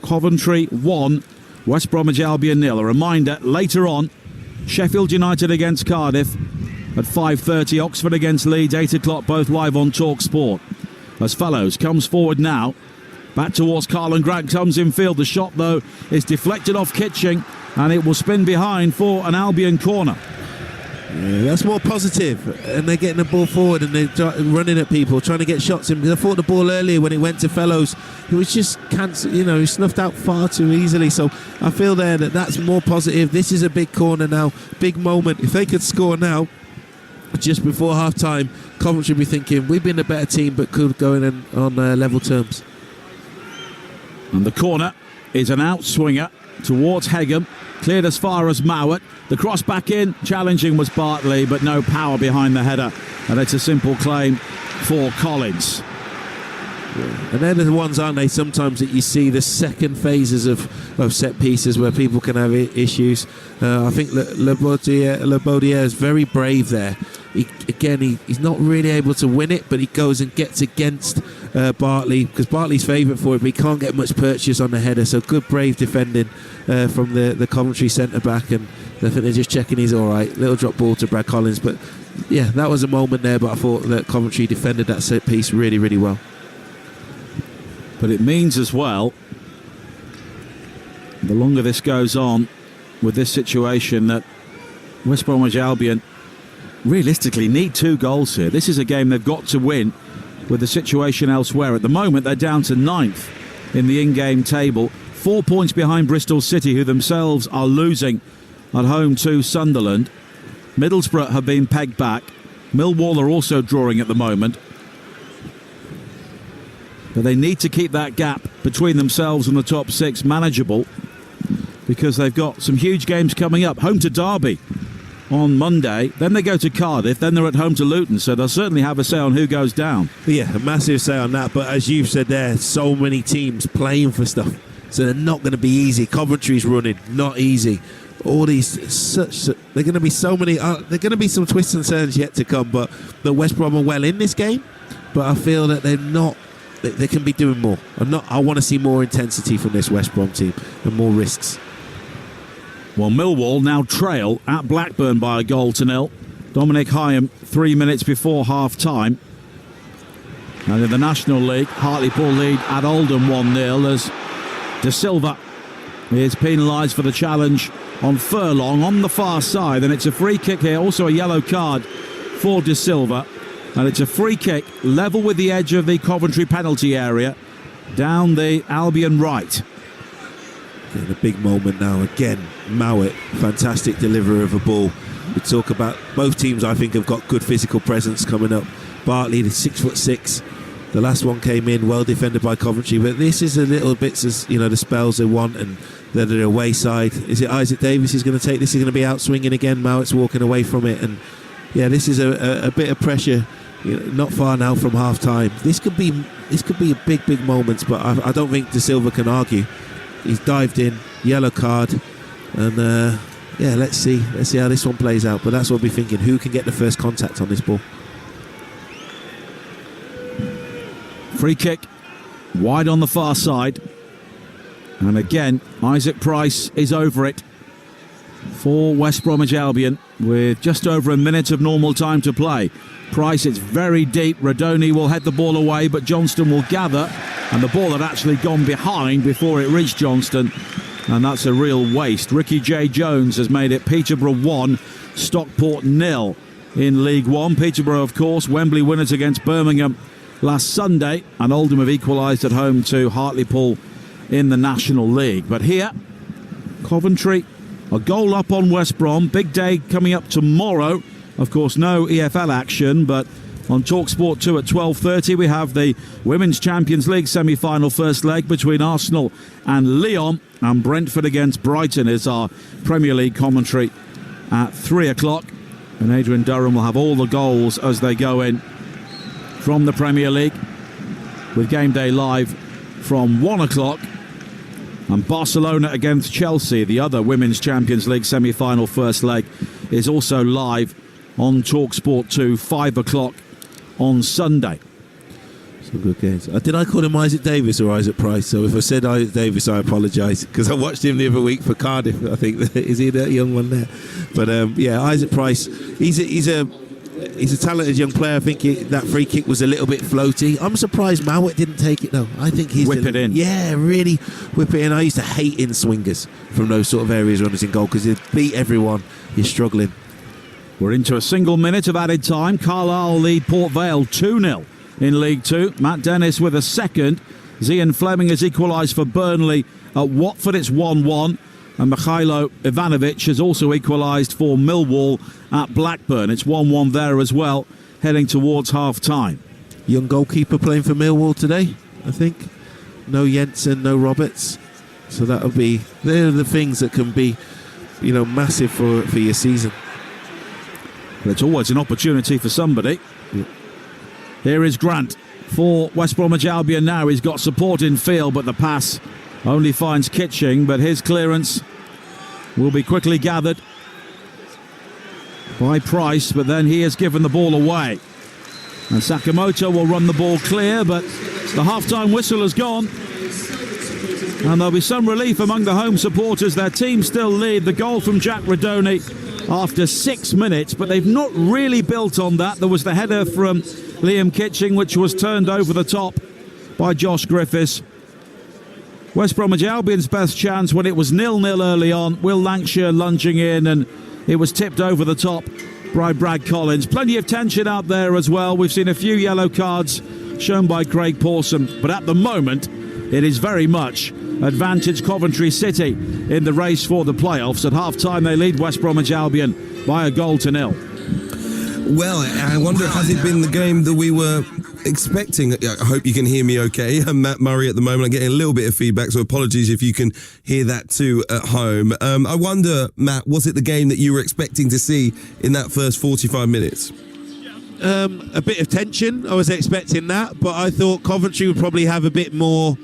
Coventry 1, West Bromwich Albion 0. A reminder, later on, Sheffield United against Cardiff at 5:30, Oxford against Leeds, 8 o'clock, both live on Talksport. As Fellows comes forward now, back towards Carlin Grant, comes in field. The shot, though, is deflected off Kitching, and it will spin behind for an Albion corner. Yeah, that's more positive, and they're getting the ball forward and they're running at people, trying to get shots in. Because I thought the ball earlier when it went to Fellows, it was just cancelled. He snuffed out far too easily. So I feel there that's more positive. This is a big corner now, big moment. If they could score now, just before half time, Coventry would be thinking we've been a better team, but could go in on level terms. And the corner is an outswinger towards Hegem, cleared as far as Mowat. The cross back in, challenging was Bartley, but no power behind the header, and it's a simple claim for Collins. Yeah. And they're the ones, aren't they, sometimes that you see the second phases of set pieces where people can have issues. I think Le Baudier is very brave there. He's not really able to win it, but he goes and gets against Bartley, because Bartley's favourite for it, but he can't get much purchase on the header. So good, brave defending from the Coventry centre-back, and I think they're just checking he's all right. Little drop ball to Brad Collins, but yeah, that was a moment there, but I thought that Coventry defended that set piece really, really well. But it means as well, the longer this goes on with this situation, that West Bromwich Albion realistically need 2 goals here. This is a game they've got to win with the situation elsewhere. At the moment, they're down to 9th in the in-game table, 4 points behind Bristol City, who themselves are losing at home to Sunderland. Middlesbrough have been pegged back. Millwall are also drawing at the moment. But they need to keep that gap between themselves and the top 6 manageable, because they've got some huge games coming up. Home to Derby on Monday, then they go to Cardiff, then they're at home to Luton, so they'll certainly have a say on who goes down. Yeah, a massive say on that, but as you've said there, so many teams playing for stuff, so they're not going to be easy. Coventry's running, not easy. All these, they're going to be so many, there are going to be some twists and turns yet to come, but the West Brom are well in this game, but I feel that they're not, they can be doing more. I want to see more intensity from this West Brom team and more risks. Well, Millwall now trail at Blackburn by 1-0. Dominic Hyam 3 minutes before half-time. And in the National League, Hartlepool lead at Oldham 1-0 as De Silva is penalised for the challenge on Furlong on the far side, and it's a free kick here, also a yellow card for De Silva, and it's a free kick level with the edge of the Coventry penalty area down the Albion right. In a big moment now again. Mowat, fantastic deliverer of a ball. We talk about both teams. I think have got good physical presence coming up. Bartley, the 6'6". The last one came in well defended by Coventry, but this is a little bits as the spells they want, and they're away side. Is it Isaac Davis who's going to take this? Is going to be out swinging again? Mowat's walking away from it, and yeah, this is a bit of pressure. Not far now from half time. This could be a big moment, but I don't think De Silva can argue. He's dived in, yellow card, and let's see how this one plays out. But that's what we're thinking. Who can get the first contact on this ball? Free kick, wide on the far side. And again, Isaac Price is over it for West Bromwich Albion with just over a minute of normal time to play. Price, it's very deep. Radoni will head the ball away, but Johnston will gather. And the ball had actually gone behind before it reached Johnston. And that's a real waste. Ricky J. Jones has made it Peterborough 1, Stockport 0 in League One. Peterborough, of course, Wembley winners against Birmingham last Sunday, and Oldham have equalised at home to Hartlepool in the National League. But here, Coventry, a goal up on West Brom. Big day coming up tomorrow. Of course, no EFL action, but on Talksport 2 at 12:30 we have the Women's Champions League semi-final first leg between Arsenal and Lyon, and Brentford against Brighton is our Premier League commentary at 3 o'clock. And Adrian Durham will have all the goals as they go in from the Premier League, with Game Day live from 1 o'clock. And Barcelona against Chelsea, the other Women's Champions League semi-final first leg, is also live on Talksport 2, 5 o'clock on Sunday. Some good games. Did I call him Isaac Davis or Isaac Price? So if I said Isaac Davis, I apologise, because I watched him the other week for Cardiff. I think is he that young one there? But Isaac Price, he's a talented young player. I think that free kick was a little bit floaty. I'm surprised Mowat didn't take it though. I think he's whip it in. Yeah, really whip it in. I used to hate in swingers from those sort of areas runners in goal, because they beat everyone. You're struggling. We're into a single minute of added time. Carlisle lead Port Vale 2-0 in League Two. Matt Dennis with a second. Zian Fleming has equalised for Burnley. At Watford it's 1-1. And Mikhailo Ivanovic has also equalised for Millwall at Blackburn. It's 1-1 there as well, heading towards half-time. Young goalkeeper playing for Millwall today, I think. No Jensen, no Roberts. So they're the things that can be, massive for your season. But it's always an opportunity for somebody. Yeah. Here is Grant for West Bromwich Albion now. He's got support in field, but the pass only finds Kitching, but his clearance will be quickly gathered by Price, but then he has given the ball away. And Sakamoto will run the ball clear, but the half-time whistle has gone. And there'll be some relief among the home supporters. Their team still lead. The goal from Jack Radoni after 6 minutes, but they've not really built on that. There was the header from Liam Kitching, which was turned over the top by Josh Griffiths. West Bromwich Albion's best chance when it was 0-0 early on. Will Lancashire lunging in, and it was tipped over the top by Brad Collins. Plenty of tension out there as well. We've seen a few yellow cards shown by Craig Pawson, but at the moment it is very much advantage Coventry City in the race for the playoffs. At half-time they lead West Bromwich Albion by 1-0. Well, I wonder, has it been the game that we were expecting? I hope you can hear me okay. I'm Matt Murray at the moment. I'm getting a little bit of feedback, so apologies if you can hear that too at home. I wonder, Matt, was it the game that you were expecting to see in that first 45 minutes? A bit of tension. I was expecting that, but I thought Coventry would probably have a bit more,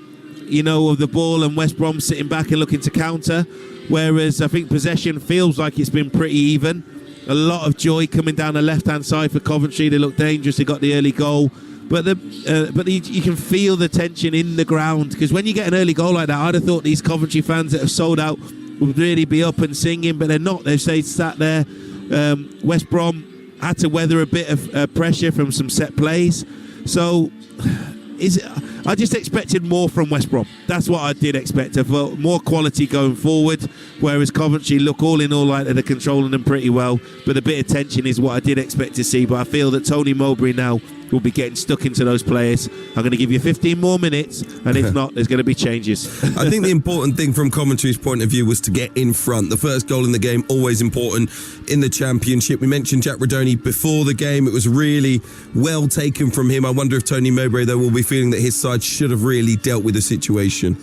of the ball, and West Brom sitting back and looking to counter. Whereas I think possession feels like it's been pretty even. A lot of joy coming down the left-hand side for Coventry. They look dangerous. They got the early goal. But you can feel the tension in the ground, because when you get an early goal like that, I'd have thought these Coventry fans that have sold out would really be up and singing, but they're not. They've stayed sat there. West Brom had to weather a bit of pressure from some set plays. So I just expected more from West Brom. That's what I did expect. I felt more quality going forward, whereas Coventry look all in all like they're controlling them pretty well. But a bit of tension is what I did expect to see. But I feel that Tony Mowbray now will be getting stuck into those players. I'm going to give you 15 more minutes, and if not, there's going to be changes. I think the important thing from Coventry's point of view was to get in front. The first goal in the game, always important in the Championship. We mentioned Jack Redoni before the game. It was really well taken from him. I wonder if Tony Mowbray, though, will be feeling that his side should have really dealt with the situation.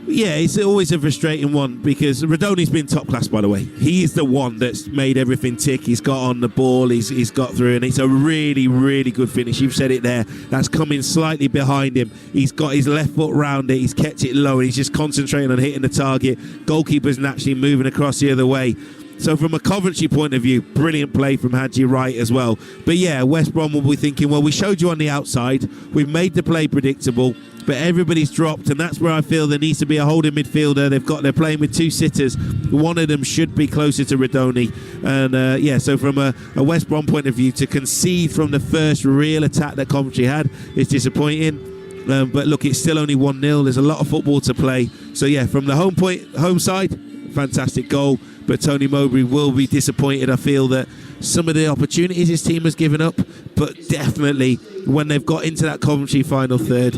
Yeah, it's always a frustrating one because Redoni's been top class, by the way. He is the one that's made everything tick. He's got on the ball, he's got through, and it's a really, really good finish. You've said it there. That's coming slightly behind him. He's got his left foot round it. He's kept it low, and he's just concentrating on hitting the target. Goalkeeper's naturally moving across the other way. So from a Coventry point of view, brilliant play from Hadji Wright as well. But yeah, West Brom will be thinking, well, we showed you on the outside. We've made the play predictable, but everybody's dropped, and that's where I feel there needs to be a holding midfielder. They're playing with two sitters. One of them should be closer to Redoni. And so from a West Brom point of view, to concede from the first real attack that Coventry had is disappointing. But look, it's still only 1-0. There's a lot of football to play. So yeah, from the home side, fantastic goal. But Tony Mowbray will be disappointed. I feel that some of the opportunities his team has given up, but definitely when they've got into that Coventry final third,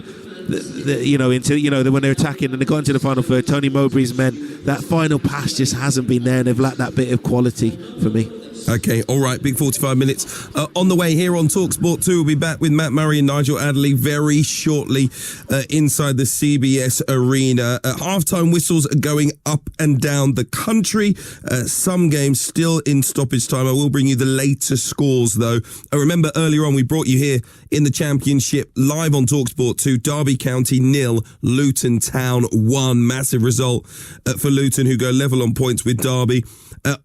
when they're attacking and they got into the final third, Tony Mowbray's men, that final pass just hasn't been there, and they've lacked that bit of quality for me. Okay, all right, big 45 minutes. On the way here on Talksport 2, we'll be back with Matt Murray and Nigel Adderley very shortly inside the CBS Arena. Halftime whistles are going up and down the country. Some games still in stoppage time. I will bring you the latest scores, though. Remember, earlier on, we brought you here in the Championship live on Talksport 2. Derby County 0, Luton Town 1. Massive result for Luton, who go level on points with Derby.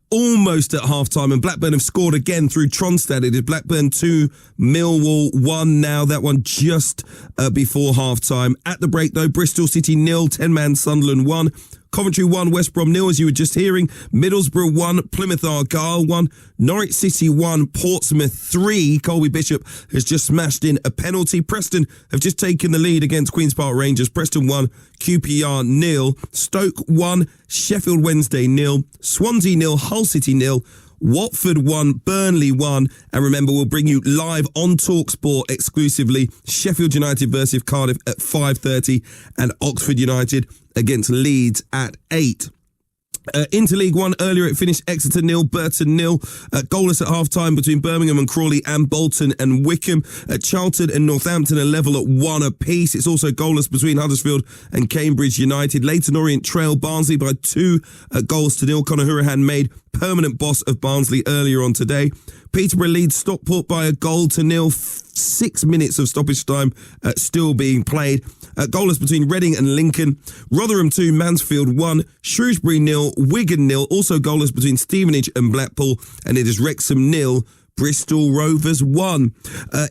Almost at half-time, and Blackburn have scored again through Tronstad. It is Blackburn 2, Millwall 1 now. That one just before half-time. At the break, though, Bristol City 0, 10-man Sunderland 1. Coventry 1, West Brom 0, as you were just hearing. Middlesbrough 1, Plymouth Argyle 1. Norwich City 1, Portsmouth 3. Colby Bishop has just smashed in a penalty. Preston have just taken the lead against Queen's Park Rangers. Preston 1, QPR 0. Stoke 1, Sheffield Wednesday 0. Swansea 0, Hull City 0. Watford 1, Burnley 1. And remember, we'll bring you live on Talksport exclusively Sheffield United versus Cardiff at 5:30 and Oxford United against Leeds at 8. Into League One, earlier it finished Exeter 0, Burton 0. Goalless at half-time between Birmingham and Crawley and Bolton and Wickham. Charlton and Northampton are level at 1 apiece. It's also goalless between Huddersfield and Cambridge United. Leyton Orient trail Barnsley by 2 goals to 0. Conor Hourihane made permanent boss of Barnsley earlier on today. Peterborough leads Stockport by a goal to 0. 6 minutes of stoppage time still being played. Goalless between Reading and Lincoln. Rotherham 2, Mansfield 1. Shrewsbury 0, Wigan 0. Also goalless between Stevenage and Blackpool. And it is Wrexham 0, Bristol Rovers 1.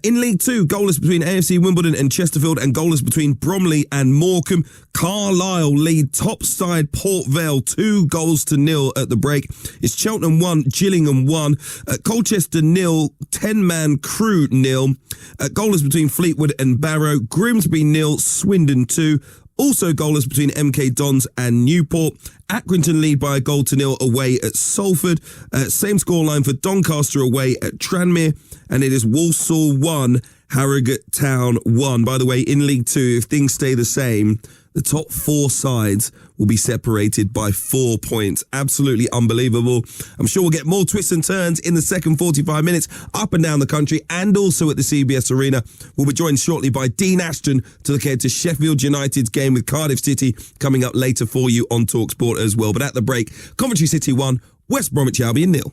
In League 2, goalless between AFC Wimbledon and Chesterfield, and goalless between Bromley and Morecambe. Carlisle lead top side Port Vale 2 goals to 0 at the break. It's Cheltenham 1, Gillingham 1. Colchester 0, 10-man Crewe 0. Goalless between Fleetwood and Barrow. Grimsby 0, Swindon 2. Also goalless between MK Dons and Newport. Accrington lead by a goal to 0 away at Salford. Same scoreline for Doncaster away at Tranmere. And it is Walsall 1, Harrogate Town 1. By the way, in League 2, if things stay the same, the top 4 sides will be separated by 4 points. Absolutely unbelievable. I'm sure we'll get more twists and turns in the second 45 minutes up and down the country, and also at the CBS Arena. We'll be joined shortly by Dean Ashton to look ahead to Sheffield United's game with Cardiff City coming up later for you on Talksport as well. But at the break, Coventry City 1, West Bromwich Albion 0.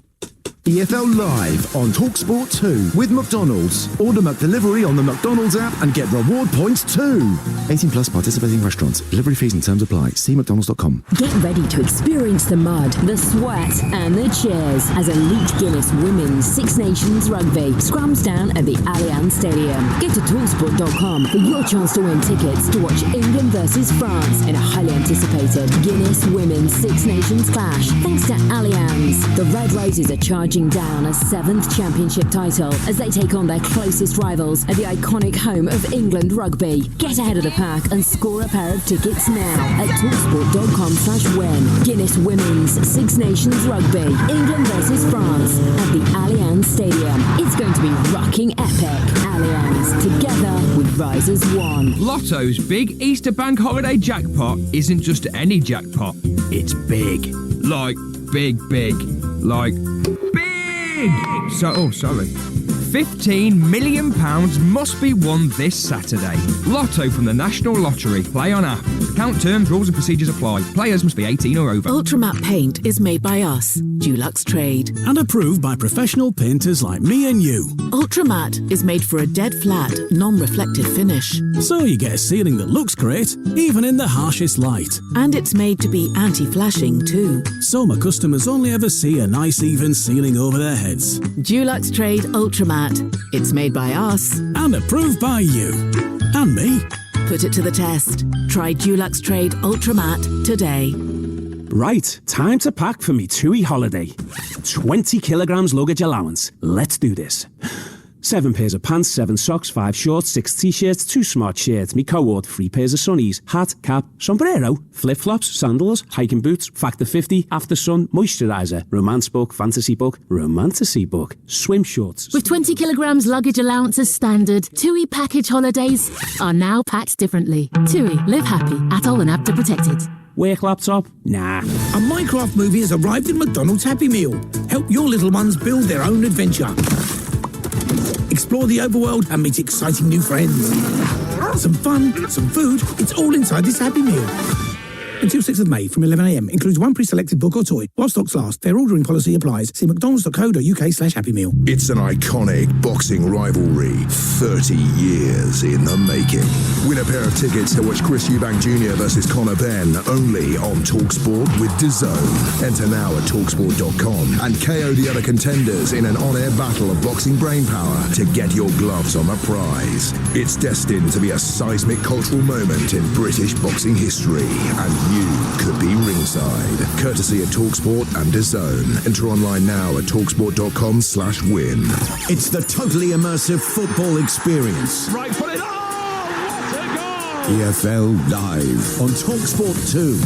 EFL Live on Talksport 2 with McDonald's. Order McDelivery on the McDonald's app and get reward points too. 18 plus participating restaurants. Delivery fees and terms apply. See mcdonalds.com. Get ready to experience the mud, the sweat and the cheers as Elite Guinness Women's Six Nations Rugby scrums down at the Allianz Stadium. Get to Talksport.com for your chance to win tickets to watch England versus France in a highly anticipated Guinness Women's Six Nations clash. Thanks to Allianz. The Red Roses are charging forging down a 7th championship title as they take on their closest rivals at the iconic home of England rugby. Get ahead of the pack and score a pair of tickets now at talksport.com/win. Guinness Women's Six Nations Rugby, England versus France at the Allianz Stadium. It's going to be rocking epic. Allianz, together we rise as one. Lotto's big Easter bank holiday jackpot isn't just any jackpot. It's big. Like big. Like big! Sorry. £15 million must be won this Saturday. Lotto from the National Lottery. Play on app. Account terms, rules and procedures apply. Players must be 18 or over. Ultramat paint is made by us, Dulux Trade. And approved by professional painters like me and you. Ultramat is made for a dead flat, non-reflective finish. So you get a ceiling that looks great, even in the harshest light. And it's made to be anti-flashing too. So my customers only ever see a nice even ceiling over their heads. Dulux Trade Ultramat. It's made by us. And approved by you. And me. Put it to the test. Try Dulux Trade Ultramat today. Right, time to pack for me TUI holiday. 20 kilograms luggage allowance. Let's do this. 7 pairs of pants, 7 socks, 5 shorts, 6 t-shirts, 2 smart shirts, me coat, 3 pairs of sunnies, hat, cap, sombrero, flip-flops, sandals, hiking boots, Factor 50, After Sun, moisturiser, romance book, fantasy book, romantasy book, swim shorts. With 20 kilograms luggage allowance as standard, TUI package holidays are now packed differently. TUI, live happy, atoll and app to protect it. Work laptop? Nah. A Minecraft movie has arrived in McDonald's Happy Meal. Help your little ones build their own adventure. Explore the overworld and meet exciting new friends. Some fun, some food, it's all inside this Happy Meal. Until 6th of May from 11 a.m. Includes one pre-selected book or toy. While stocks last, fair ordering policy applies. See mcdonalds.co.uk/Happy Meal. It's an iconic boxing rivalry. 30 years in the making. Win a pair of tickets to watch Chris Eubank Jr. versus Conor Benn only on Talksport with DAZN. Enter now at talksport.com and KO the other contenders in an on-air battle of boxing brainpower to get your gloves on the prize. It's destined to be a seismic cultural moment in British boxing history, and you could be ringside. Courtesy of Talksport and DAZN. Enter online now at talksport.com/win. It's the totally immersive football experience. Right foot it. Oh, what a goal! EFL Live on Talksport 2.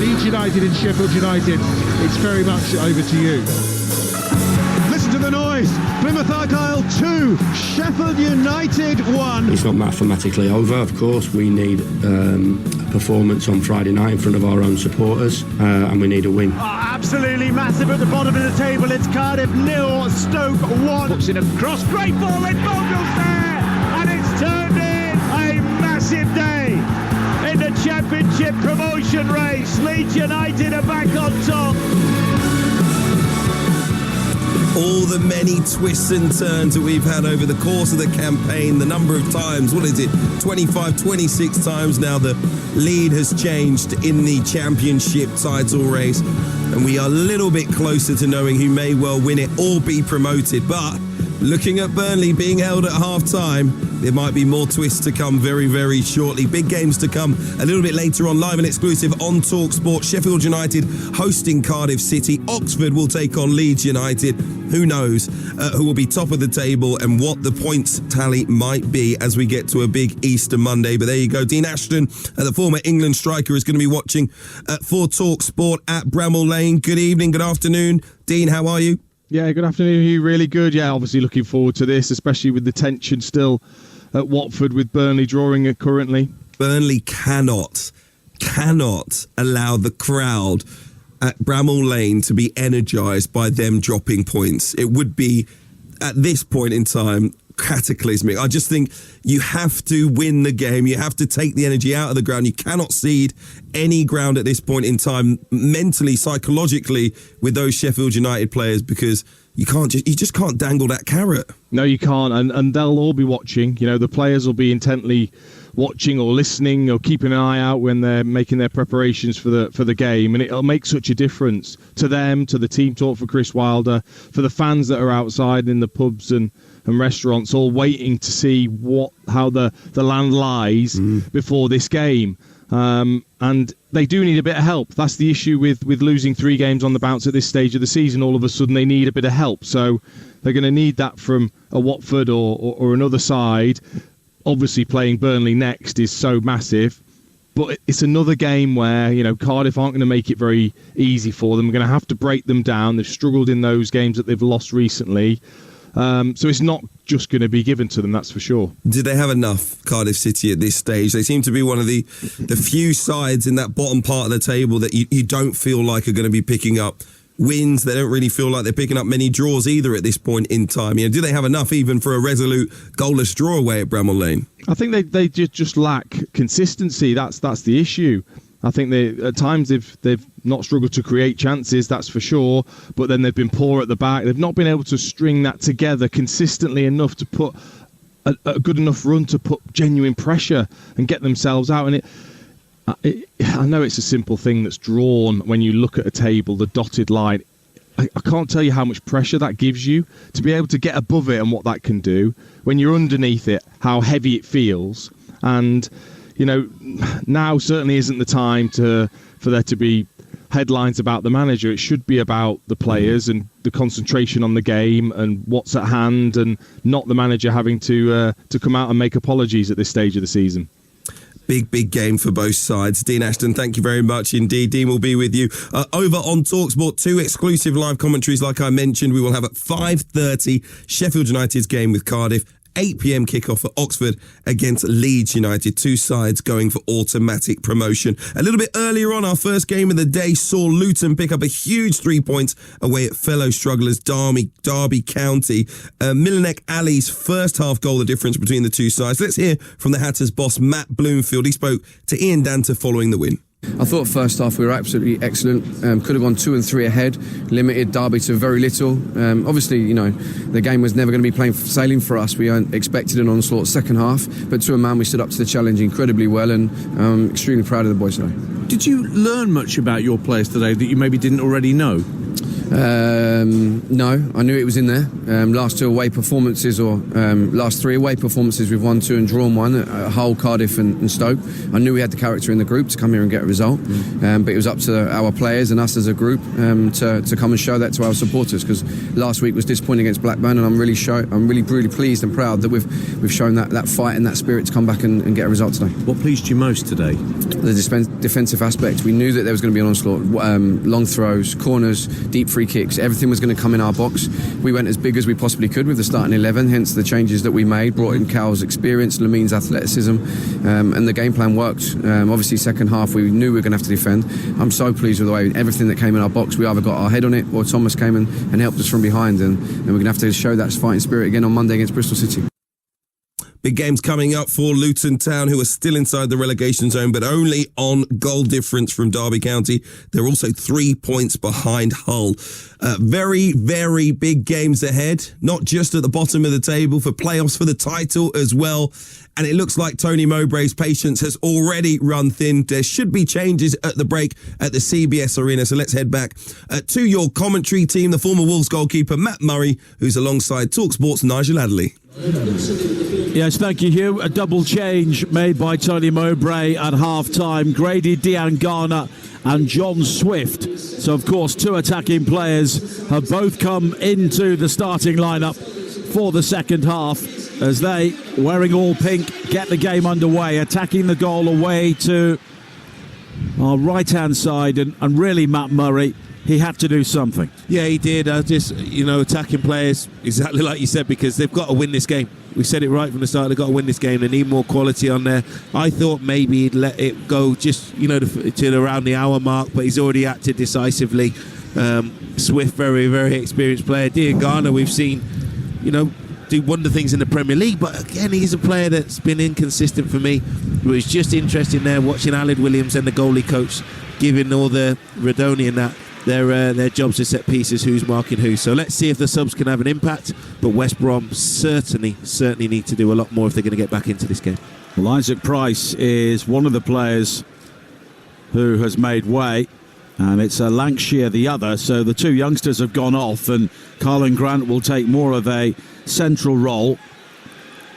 Leeds United and Sheffield United. It's very much over to you. Listen to the noise. Plymouth Argyle 2, Sheffield United 1. It's not mathematically over, of course. We need a performance on Friday night in front of our own supporters, and we need a win. Oh, absolutely massive at the bottom of the table. It's Cardiff 0, Stoke 1. Puts in a cross, great ball, it bogles there, and it's turned in. A massive day in the Championship promotion race. Leeds United are back on top. All the many twists and turns that we've had over the course of the campaign, the number of times, 25, 26 times now the lead has changed in the Championship title race, and we are a little bit closer to knowing who may well win it or be promoted. But looking at Burnley being held at half-time, there might be more twists to come very, very shortly. Big games to come a little bit later on, live and exclusive on Talksport. Sheffield United hosting Cardiff City. Oxford will take on Leeds United. Who knows who will be top of the table and what the points tally might be as we get to a big Easter Monday. But there you go. Dean Ashton, the former England striker, is going to be watching for Talksport at Bramall Lane. Good evening, good afternoon. Dean, how are you? Yeah, good afternoon. You really good. Yeah, obviously looking forward to this, especially with the tension still at Watford with Burnley drawing it currently. Burnley cannot allow the crowd at Bramall Lane to be energised by them dropping points. It would be, at this point in time, cataclysmic. I just think you have to win the game. You have to take the energy out of the ground. You cannot cede any ground at this point in time, mentally, psychologically, with those Sheffield United players, because you just can't dangle that carrot. No, you can't, and they'll all be watching. You know, the players will be intently watching or listening or keeping an eye out when they're making their preparations for the game, and it'll make such a difference to them, to the team talk for Chris Wilder, for the fans that are outside in the pubs and restaurants, all waiting to see how the land lies before this game. And they do need a bit of help. That's the issue with losing 3 games on the bounce at this stage of the season. All of a sudden they need a bit of help. So they're going to need that from a Watford or another side. Obviously playing Burnley next is so massive. But it's another game where, Cardiff aren't going to make it very easy for them. We're going to have to break them down. They've struggled in those games that they've lost recently. So it's not just going to be given to them, that's for sure. Did they have enough, Cardiff City, at this stage? They seem to be one of the few sides in that bottom part of the table that you don't feel like are going to be picking up wins. They don't really feel like they're picking up many draws either at this point in time. Do they have enough even for a resolute goalless draw away at Bramall Lane? I think they just lack consistency. That's the issue. I think at times they've not struggled to create chances, that's for sure, but then they've been poor at the back. They've not been able to string that together consistently enough to put a good enough run to put genuine pressure and get themselves out. And I know it's a simple thing that's drawn when you look at a table, the dotted line. I can't tell you how much pressure that gives you to be able to get above it and what that can do. When you're underneath it, how heavy it feels. And now certainly isn't the time for there to be headlines about the manager. It should be about the players and the concentration on the game and what's at hand, and not the manager having to come out and make apologies at this stage of the season. Big game for both sides. Dean Ashton, thank you very much indeed. Dean will be with you over on Talksport. 2 exclusive live commentaries, like I mentioned. We will have at 5:30 Sheffield United's game with Cardiff. 8 p.m. kickoff for Oxford against Leeds United. 2 sides going for automatic promotion. A little bit earlier on, our first game of the day saw Luton pick up a huge 3 points away at fellow strugglers Derby County. Milanek Ali's first half goal, the difference between the 2 sides. Let's hear from the Hatters boss, Matt Bloomfield. He spoke to Ian Danter following the win. I thought first half we were absolutely excellent. Could have gone 2 and 3 ahead, limited Derby to very little. Obviously, the game was never going to be plain sailing for us. We expected an onslaught second half, but to a man we stood up to the challenge incredibly well, and I'm extremely proud of the boys today. Did you learn much about your players today that you maybe didn't already know? No, I knew it was in there. Last 2 away performances, or last 3 away performances, we've won 2 and drawn 1 at Hull, Cardiff and Stoke. I knew we had the character in the group to come here and get a result, but it was up to our players and us as a group to come and show that to our supporters, because last week was disappointing against Blackburn, and I'm really pleased and proud that we've shown that fight and that spirit to come back and get a result today. What pleased you most today? The defensive aspect. We knew that there was going to be an onslaught, long throws, corners, deep free kicks, everything was going to come in our box. We went as big as we possibly could with the starting 11, hence the changes that we made, brought in Cal's experience, Lamin's athleticism, and the game plan worked. Obviously second half we knew we were going to have to defend. I'm so pleased with the way everything that came in our box, we either got our head on it or Thomas came and helped us from behind, and we're going to have to show that fighting spirit again on Monday against Bristol City. Big games coming up for Luton Town, who are still inside the relegation zone, but only on goal difference from Derby County. They're also 3 points behind Hull. Very, very big games ahead, not just at the bottom of the table, for playoffs for the title as well. And it looks like Tony Mowbray's patience has already run thin. There should be changes at the break at the CBS Arena. So let's head back to your commentary team, the former Wolves goalkeeper, Matt Murray, who's alongside Talksport's Nigel Adderley. Yes, thank you, Hugh. A double change made by Tony Mowbray at half-time. Grady Diangana and John Swift. So, of course, 2 attacking players have both come into the starting lineup for the second half as they, wearing all pink, get the game underway, attacking the goal away to our right-hand side. And really, Matt Murray, he had to do something. Yeah, he did. Attacking players, exactly like you said, because they've got to win this game. We said it right from the start. They've got to win this game. They need more quality on there. I thought maybe he'd let it go just, to around the hour mark, but he's already acted decisively. Swift, very, very experienced player. Diangana, we've seen, do wonder things in the Premier League, but again, he's a player that's been inconsistent for me. It was just interesting there watching Aled Williams and the goalie coach giving all the Radoni and that their jobs are set pieces, who's marking who. So let's see if the subs can have an impact. But West Brom certainly need to do a lot more if they're going to get back into this game. Well, Isaac Price is one of the players who has made way, and it's Lancashire the other. So the two youngsters have gone off, and Carlin Grant will take more of a central role,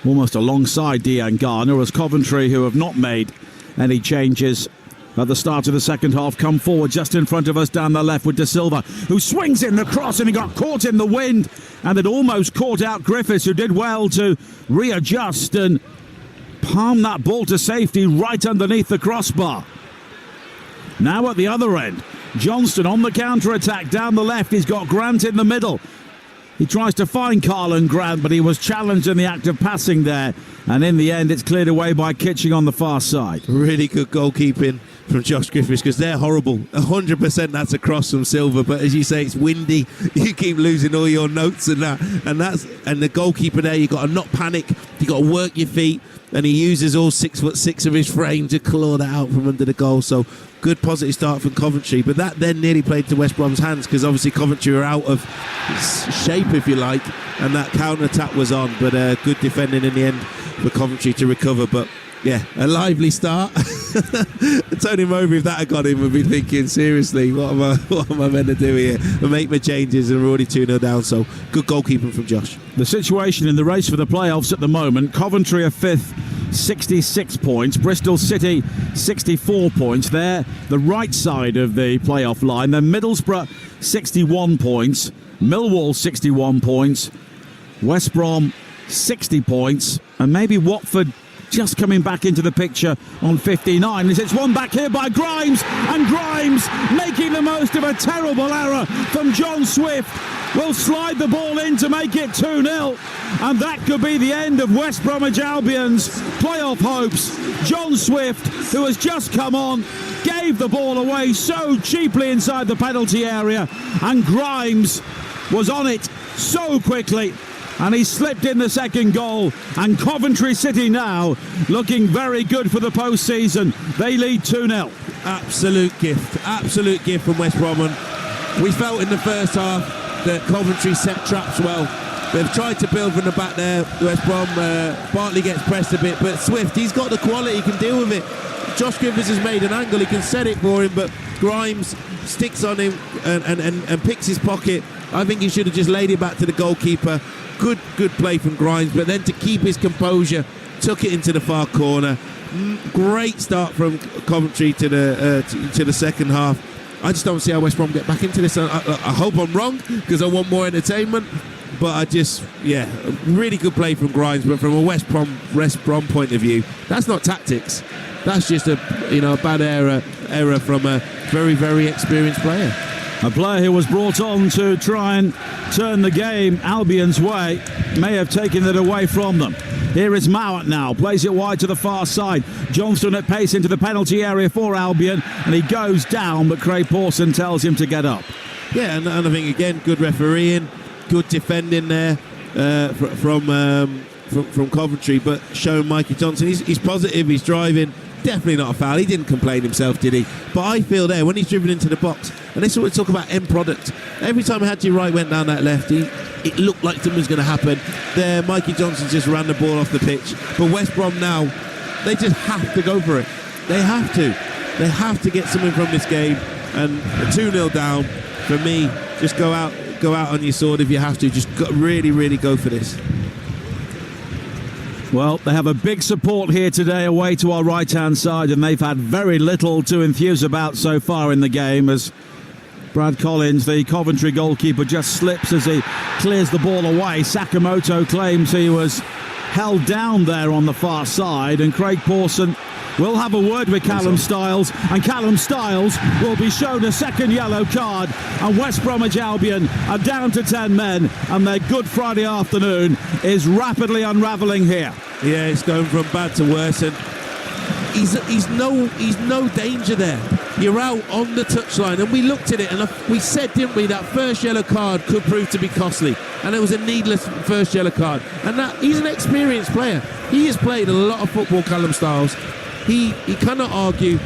almost alongside Dean Garner, as Coventry, who have not made any changes at the start of the second half, come forward just in front of us down the left with De Silva, who swings in the cross, and he got caught in the wind, and it almost caught out Griffiths, who did well to readjust and palm that ball to safety right underneath the crossbar. Now at the other end, Johnston on the counter-attack down the left. He's got Grant in the middle. He tries to find Carlin Grant, but he was challenged in the act of passing there. And in the end, it's cleared away by Kitching on the far side. Really good goalkeeping from Josh Griffiths, because they're horrible. 100% that's a cross from Silva, but as you say, it's windy. You keep losing all your notes and that. And the goalkeeper there, you've got to not panic. You've got to work your feet. And he uses all 6'6" of his frame to claw that out from under the goal. So good positive start from Coventry. But that then nearly played to West Brom's hands, because obviously Coventry were out of shape, if you like, and that counter-attack was on. But good defending in the end for Coventry to recover. But yeah, a lively start. Tony Mowbray, if that had got him, would be thinking, seriously, what am I meant to do here? I make my changes and we're already 2-0 down. So good goalkeeping from Josh. The situation in the race for the playoffs at the moment: Coventry are 5th, 66 points. Bristol City, 64 points. They're the right side of the playoff line. Then Middlesbrough, 61 points. Millwall, 61 points. West Brom, 60 points. And maybe Watford just coming back into the picture on 59. It's one back here by Grimes, and Grimes, making the most of a terrible error from John Swift, will slide the ball in to make it 2-0, and that could be the end of West Bromwich Albion's playoff hopes. John Swift, who has just come on, gave the ball away so cheaply inside the penalty area, and Grimes was on it so quickly, and he slipped in the second goal. And Coventry City now looking very good for the postseason. They lead 2-0. Absolute gift from West Brom. And we felt in the first half that Coventry set traps well. They've tried to build from the back there. West Brom, Bartley gets pressed a bit, but Swift, he's got the quality, he can deal with it. Josh Griffiths has made an angle, he can set it for him, but Grimes sticks on him and picks his pocket. I think he should have just laid it back to the goalkeeper. Good play from Grimes, but then to keep his composure, took it into the far corner. Great start from Coventry to the second half. I just don't see how West Brom get back into this. I hope I'm wrong, because I want more entertainment. But really good play from Grimes. But from a West Brom point of view, that's not tactics. That's just a bad error from a very, very experienced player. A player who was brought on to try and turn the game Albion's way may have taken it away from them. Here is Mowat now, plays it wide to the far side. Johnston at pace into the penalty area for Albion, and he goes down, but Craig Pawson tells him to get up. Yeah, and I think again, good refereeing, good defending there from Coventry, but showing Mikey Johnson, he's positive, he's driving. Definitely not a foul. He didn't complain himself, did he? But I feel there, when he's driven into the box, and this is what we talk about, end product. Every time Hadji Wright went down that left, it looked like something was going to happen. There, Mikey Johnson just ran the ball off the pitch. But West Brom now, they just have to go for it. They have to. They have to get something from this game. And 2-0 down, for me, just go out on your sword if you have to. Just really, really go for this. Well, they have a big support here today away to our right-hand side, and they've had very little to enthuse about so far in the game, as Brad Collins, the Coventry goalkeeper, just slips as he clears the ball away. Sakamoto claims he was held down there on the far side, and Craig Pawson will have a word with Callum Stiles, and Callum Stiles will be shown a second yellow card, and West Bromwich Albion are down to 10 men, and their Good Friday afternoon is rapidly unravelling here. Yeah, it's going from bad to worse, and he's no danger there. You're out on the touchline, and we looked at it and we said, didn't we, that first yellow card could prove to be costly, and it was a needless first yellow card. And that he's an experienced player. He has played a lot of football, Callum Stiles. He cannot argue.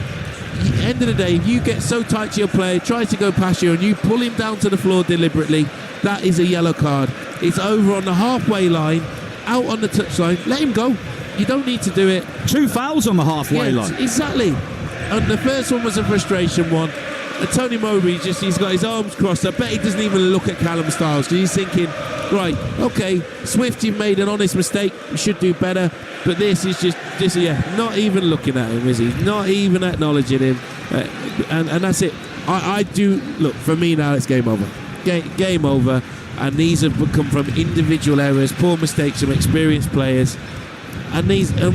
end of the day, if you get so tight to your player, tries to go past you, and you pull him down to the floor deliberately, that is a yellow card. It's over on the halfway line, out on the touchline. Let him go. You don't need to do it. 2 fouls on the halfway line. Exactly. And the first one was a frustration one. And Tony Mowbray, he's got his arms crossed. I bet he doesn't even look at Callum Styles, because he's thinking, right, okay, Swift, you've made an honest mistake. You should do better. But this is not even looking at him, is he? Not even acknowledging him. And that's it. I do, look, for me now, it's game over. Game over. And these have come from individual errors, poor mistakes from experienced players. And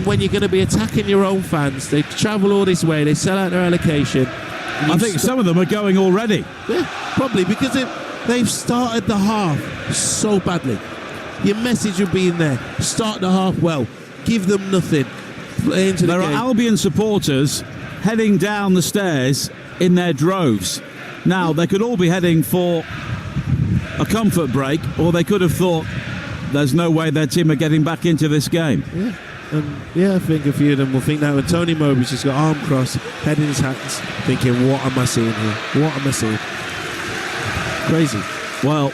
when you're going to be attacking your own fans, they travel all this way, they sell out their allocation. I think some of them are going already. Yeah, probably, because they've started the half so badly. Your message would be in there. Start the half well. Give them nothing. There are Albion supporters heading down the stairs in their droves. Now, they could all be heading for a comfort break, or they could have thought there's no way their team are getting back into this game. Yeah, I think a few of them will think that. When Tony Mowbray's just got arm crossed, head in his hands, thinking, what am I seeing here? What am I seeing? Crazy. Well,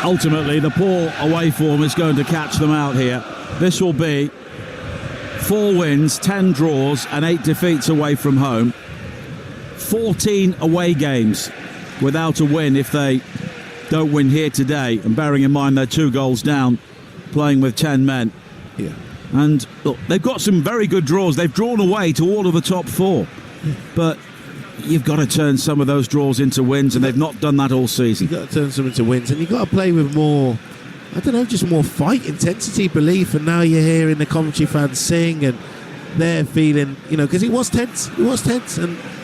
ultimately, the poor away form is going to catch them out here. This will be 4 wins, 10 draws, and 8 defeats away from home. 14 away games without a win if they don't win here today. And bearing in mind they're 2 goals down, playing with 10 men. Yeah. And look, they've got some very good draws. They've drawn away to all of the top 4. But you've got to turn some of those draws into wins, and they've not done that all season. You've got to turn some into wins, and you've got to play with more, I don't know, just more fight, intensity, belief. And now you're hearing the Coventry fans sing, and they're feeling, because it was tense.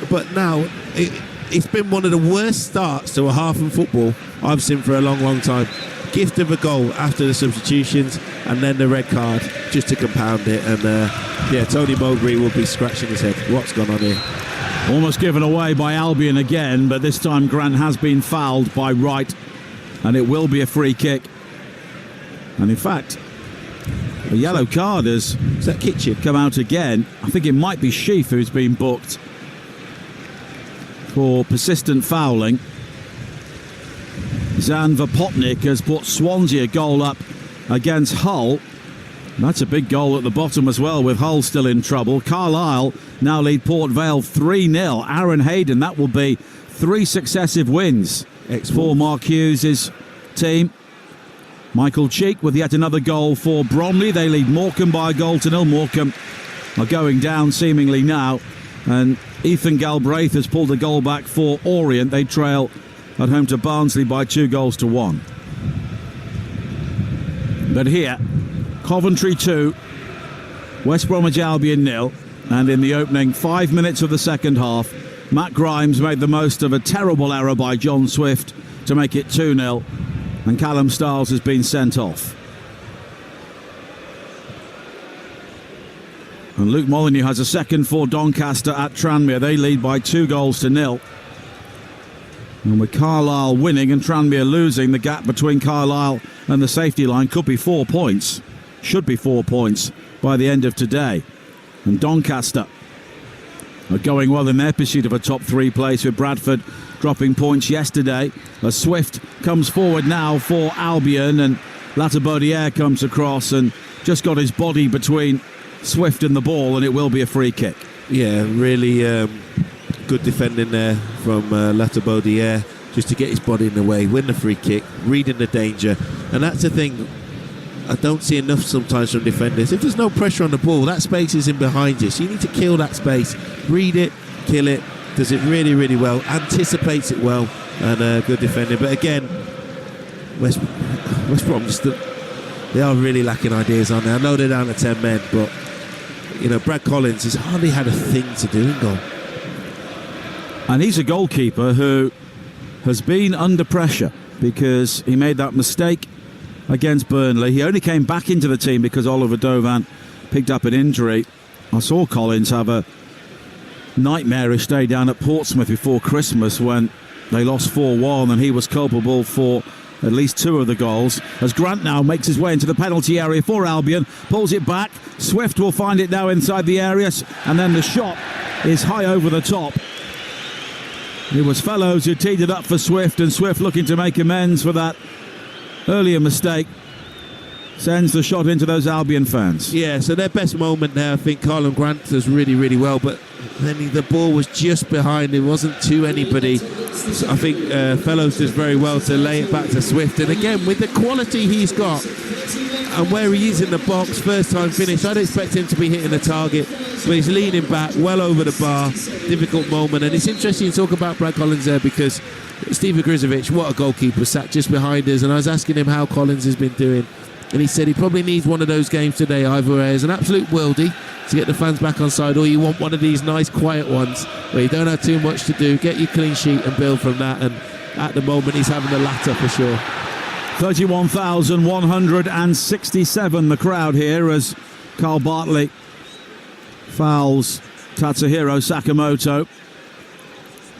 But now it's been one of the worst starts to a half in football I've seen for a long, long time. Gift of a goal after the substitutions, and then the red card just to compound it. And Tony Mowbray will be scratching his head. What's gone on here? Almost given away by Albion again, but this time Grant has been fouled by Wright, and it will be a free kick. And in fact, a yellow card has come out again. I think it might be Sheaf who's been booked for persistent fouling. Zan Vapotnik has put Swansea a goal up against Hull. That's a big goal at the bottom as well, with Hull still in trouble. Carlisle now lead Port Vale 3-0. Aaron Hayden, that will be 3 successive wins for Mark Hughes' team. Michael Cheek with yet another goal for Bromley. They lead Morecambe by a goal to 0. Morecambe are going down seemingly now. And Ethan Galbraith has pulled a goal back for Orient. They trail at home to Barnsley by 2 goals to 1. But here, Coventry 2, West Bromwich Albion 0. And in the opening 5 minutes of the second half, Matt Grimes made the most of a terrible error by John Swift to make it 2-0. And Callum Styles has been sent off. And Luke Molyneux has a second for Doncaster at Tranmere. They lead by 2 goals to 0. And with Carlisle winning and Tranmere losing, the gap between Carlisle and the safety line could be 4 points. Should be 4 points by the end of today. And Doncaster are going well in their pursuit of a top 3 place, with Bradford dropping points yesterday. As Swift comes forward now for Albion, and Latabodiere comes across and just got his body between Swift and the ball, and it will be a free kick. Yeah, really good defending there from Latabodiere, just to get his body in the way, win the free kick, reading the danger. And that's the thing I don't see enough sometimes from defenders. If there's no pressure on the ball, that space is in behind you, so you need to kill that space, read it, kill it. Does it really, really well, anticipates it well, and good defending. But again, West Brom they are really lacking ideas on there. I know they're down to 10 men, but Brad Collins has hardly had a thing to do in goal. And he's a goalkeeper who has been under pressure because he made that mistake against Burnley. He only came back into the team because Oliver Dovan picked up an injury. I saw Collins have a nightmarish day down at Portsmouth before Christmas when they lost 4-1, and he was culpable for at least 2 of the goals. As Grant now makes his way into the penalty area for Albion, pulls it back. Swift will find it now inside the area, and then the shot is high over the top. It was Fellows who teed it up for Swift, and Swift looking to make amends for that earlier mistake. Sends the shot into those Albion fans. Yeah, so their best moment there, I think Colin Grant does really, really well, but then the ball was just behind him, wasn't to anybody. So I think Fellows does very well to lay it back to Swift, and again, with the quality he's got and where he is in the box, first time finish, I'd expect him to be hitting the target, but he's leaning back well over the bar. Difficult moment, and it's interesting to talk about Brad Collins there, because Steve Grizovic, what a goalkeeper, sat just behind us, and I was asking him how Collins has been doing, and he said he probably needs one of those games today, either as an absolute worldie to get the fans back on side, or you want one of these nice quiet ones where you don't have too much to do, get your clean sheet and build from that. And at the moment he's having the latter for sure. 31,167 the crowd here as Carl Bartley fouls Tatsuhiro Sakamoto.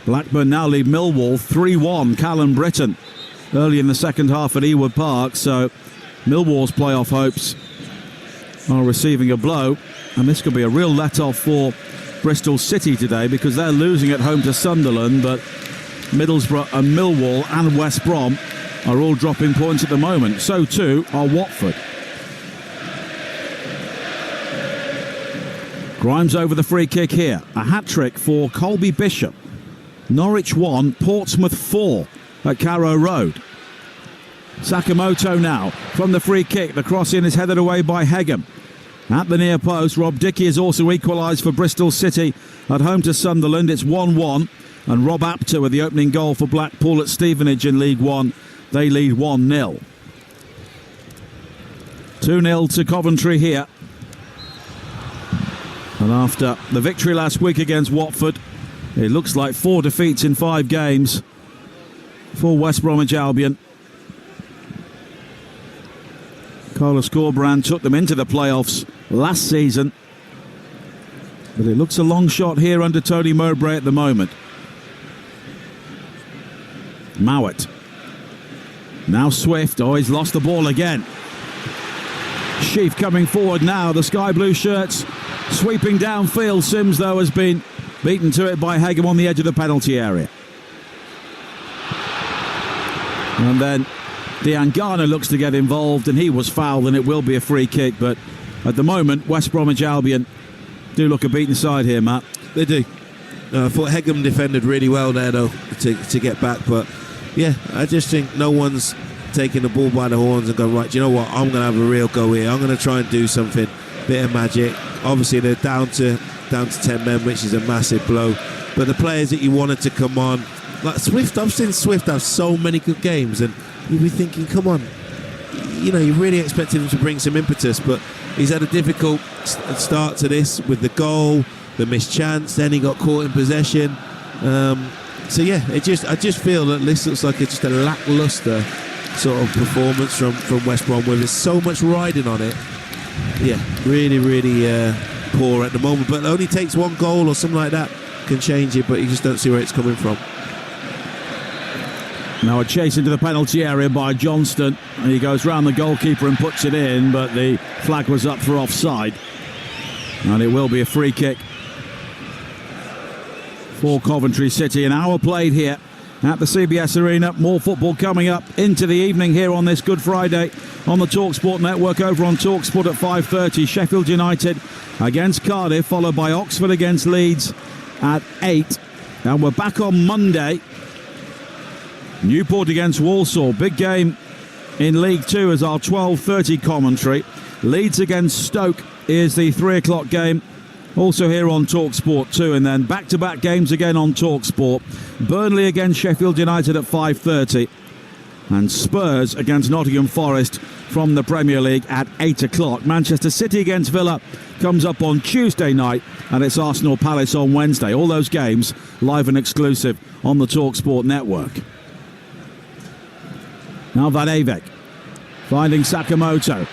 Blackburn now lead Millwall 3-1. Callum Britton early in the second half at Ewood Park, so Millwall's playoff hopes are receiving a blow, and this could be a real let-off for Bristol City today, because they're losing at home to Sunderland, but Middlesbrough and Millwall and West Brom are all dropping points at the moment. So too are Watford. Grimes over the free kick here. A hat-trick for Colby Bishop. Norwich 1, Portsmouth 4 at Carrow Road. Sakamoto now from the free kick. The cross in is headed away by Hegham. At the near post, Rob Dickey has also equalised for Bristol City at home to Sunderland. It's 1-1, and Rob Apter with the opening goal for Blackpool at Stevenage in League One. They lead 1-0. 2-0 to Coventry here. And after the victory last week against Watford, it looks like 4 defeats in 5 games for West Bromwich Albion. Carlos Corberán took them into the playoffs last season, but it looks a long shot here under Tony Mowbray at the moment. Mowat. Now Swift. Oh, he's lost the ball again. Sheaf coming forward now. The sky blue shirts sweeping downfield. Sims, though, has been beaten to it by Hegham on the edge of the penalty area. And then Diangana looks to get involved, and he was fouled, and it will be a free kick. But at the moment, West Bromwich Albion do look a beaten side here, Matt. They do. I thought Hegham defended really well there, though, to get back. But yeah, I just think no one's taking the ball by the horns and going, right, do you know what, I'm going to have a real go here. I'm going to try and do something, bit of magic. Obviously, they're down to 10 men, which is a massive blow. But the players that you wanted to come on, like Swift, I've seen Swift have so many good games, and you'll be thinking, come on, you know, you really expected him to bring some impetus, but he's had a difficult start to this with the goal, the missed chance, then he got caught in possession. So yeah, I just feel that this looks like it's just a lacklustre sort of performance from West Brom, where there's so much riding on it. Yeah, really, really poor at the moment, but it only takes one goal or something like that can change it, but you just don't see where it's coming from. Now a chase into the penalty area by Johnston. He goes round the goalkeeper and puts it in, but the flag was up for offside. And it will be a free kick for Coventry City. An hour played here at the CBS Arena. More football coming up into the evening here on this Good Friday on the Talksport network. Over on Talksport at 5:30, Sheffield United against Cardiff, followed by Oxford against Leeds at 8. And we're back on Monday. Newport against Walsall. Big game in League 2 as our 12:30 commentary. Leeds against Stoke is the 3 o'clock game. Also here on Talksport 2, and then back-to-back games again on Talksport. Burnley against Sheffield United at 5:30, and Spurs against Nottingham Forest from the Premier League at 8 o'clock. Manchester City against Villa comes up on Tuesday night, and it's Arsenal Palace on Wednesday. All those games live and exclusive on the Talksport network. Now Van Eyck finding Sakamoto,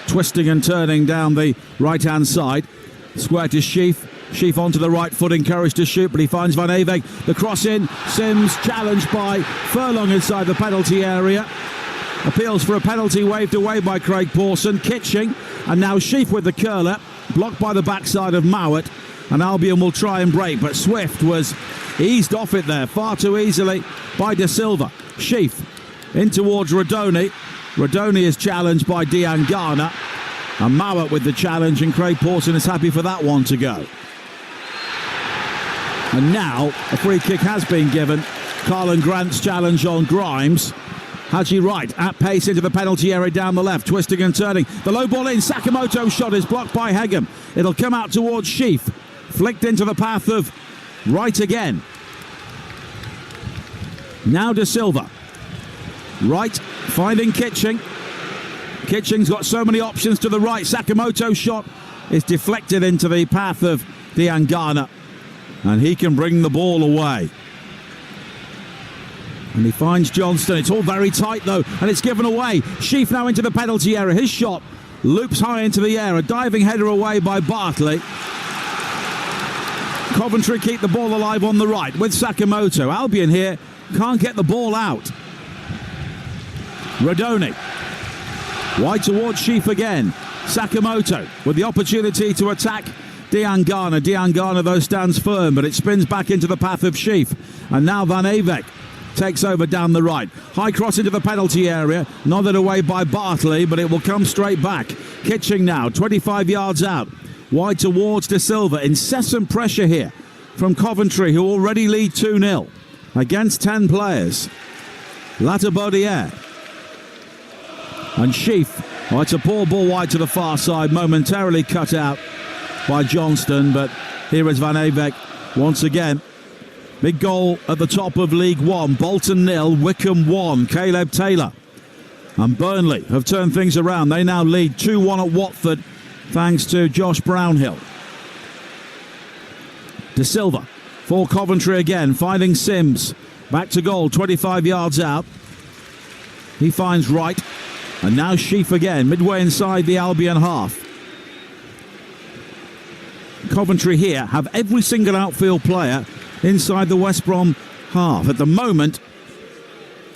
twisting and turning down the right-hand side. Square to Sheaf. Sheaf onto the right foot, encouraged to shoot, but he finds Van Eyck. The cross in. Sims challenged by Furlong inside the penalty area. Appeals for a penalty waved away by Craig Pawson. Kitching, and now Sheaf with the curler, blocked by the backside of Mowat. and Albion will try and break, but Swift was eased off it there far too easily by De Silva. Sheaf in towards Rodoni. Rodoni is challenged by Diangana, and Mowat with the challenge, and Craig Pawson is happy for that one to go. And now a free kick has been given. Carlin Grant's challenge on Grimes. Haji Wright at pace into the penalty area down the left, twisting and turning. The low ball in, Sakamoto's shot is blocked by Hegem. It'll come out towards Sheaf. Flicked into the path of Wright again. Now De Silva. Wright finding Kitching. Kitching's got so many options to the right. Sakamoto's shot is deflected into the path of Diangana, and he can bring the ball away. And he finds Johnston. It's all very tight though, and it's given away. Sheaf now into the penalty area. His shot loops high into the air. A diving header away by Bartley. Coventry keep the ball alive on the right with Sakamoto. Albion here can't get the ball out. Rodoni. Wide towards Sheaf again. Sakamoto with the opportunity to attack Diangana. Diangana though stands firm, but it spins back into the path of Sheaf. And now Van Avek takes over down the right. High cross into the penalty area. Nodded away by Bartley, but it will come straight back. Kitching now, 25 yards out. Wide towards De Silva. Incessant pressure here from Coventry, who already lead 2-0 against 10 players. Latabodiere. And Sheaf. Oh, it's a poor ball wide to the far side, momentarily cut out by Johnston, but here is Van Avek once again. Big goal at the top of League One. Bolton 0, Wickham 1. Caleb Taylor and Burnley have turned things around. They now lead 2-1 at Watford thanks to Josh Brownhill. De Silva for Coventry again, finding Sims. Back to goal, 25 yards out. He finds Wright. And now Sheaf again, midway inside the Albion half. Coventry here have every single outfield player inside the West Brom half. At the moment,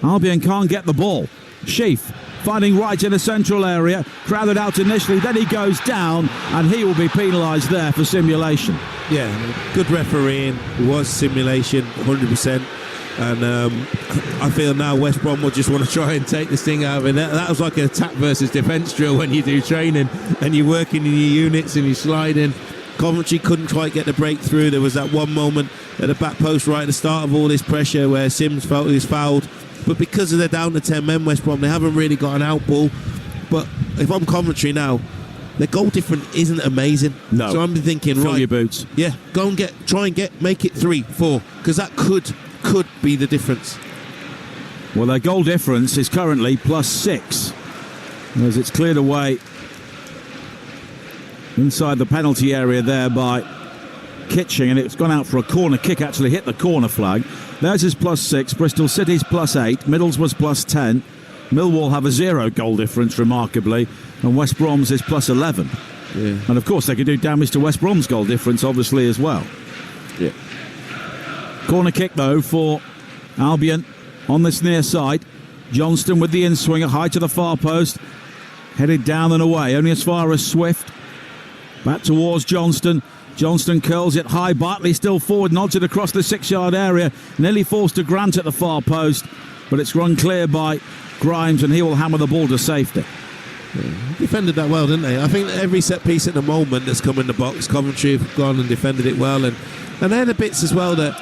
Albion can't get the ball. Sheaf finding Wright in the central area, crowded out initially, then he goes down, and he will be penalised there for simulation. Yeah, good refereeing. It was simulation, 100%. And I feel now West Brom will just want to try and take this thing out of it. That was like an attack versus defence drill when you do training and you're working in your units and you're sliding. Coventry couldn't quite get the breakthrough. There was that one moment at the back post right at the start of all this pressure where Sims felt he was fouled. But because of they're down to 10 men, West Brom, they haven't really got an out ball. But if I'm Coventry now, their goal difference isn't amazing. No. So I'm thinking, fill right, your boots. Yeah, go and make it 3, 4, because that could be the difference. Well, their goal difference is currently +6 as it's cleared away inside the penalty area there by Kitching, and it's gone out for a corner kick, actually hit the corner flag. Theirs is +6, Bristol City's +8, Middlesbrough's +10, Millwall have a 0 goal difference remarkably, and West Brom's is +11. Yeah. And of course they could do damage to West Brom's goal difference obviously as well. Yeah. Corner kick though for Albion on this near side. Johnston with the in-swinger, high to the far post, headed down and away, only as far as Swift. Back towards Johnston. Johnston curls it high. Bartley still forward, nods it across the 6-yard area. Nearly forced to Grant at the far post, but it's run clear by Grimes, and he will hammer the ball to safety. Yeah. Defended that well, didn't they? I think every set piece at the moment that's come in the box, Coventry have gone and defended it well, and they're the bits as well that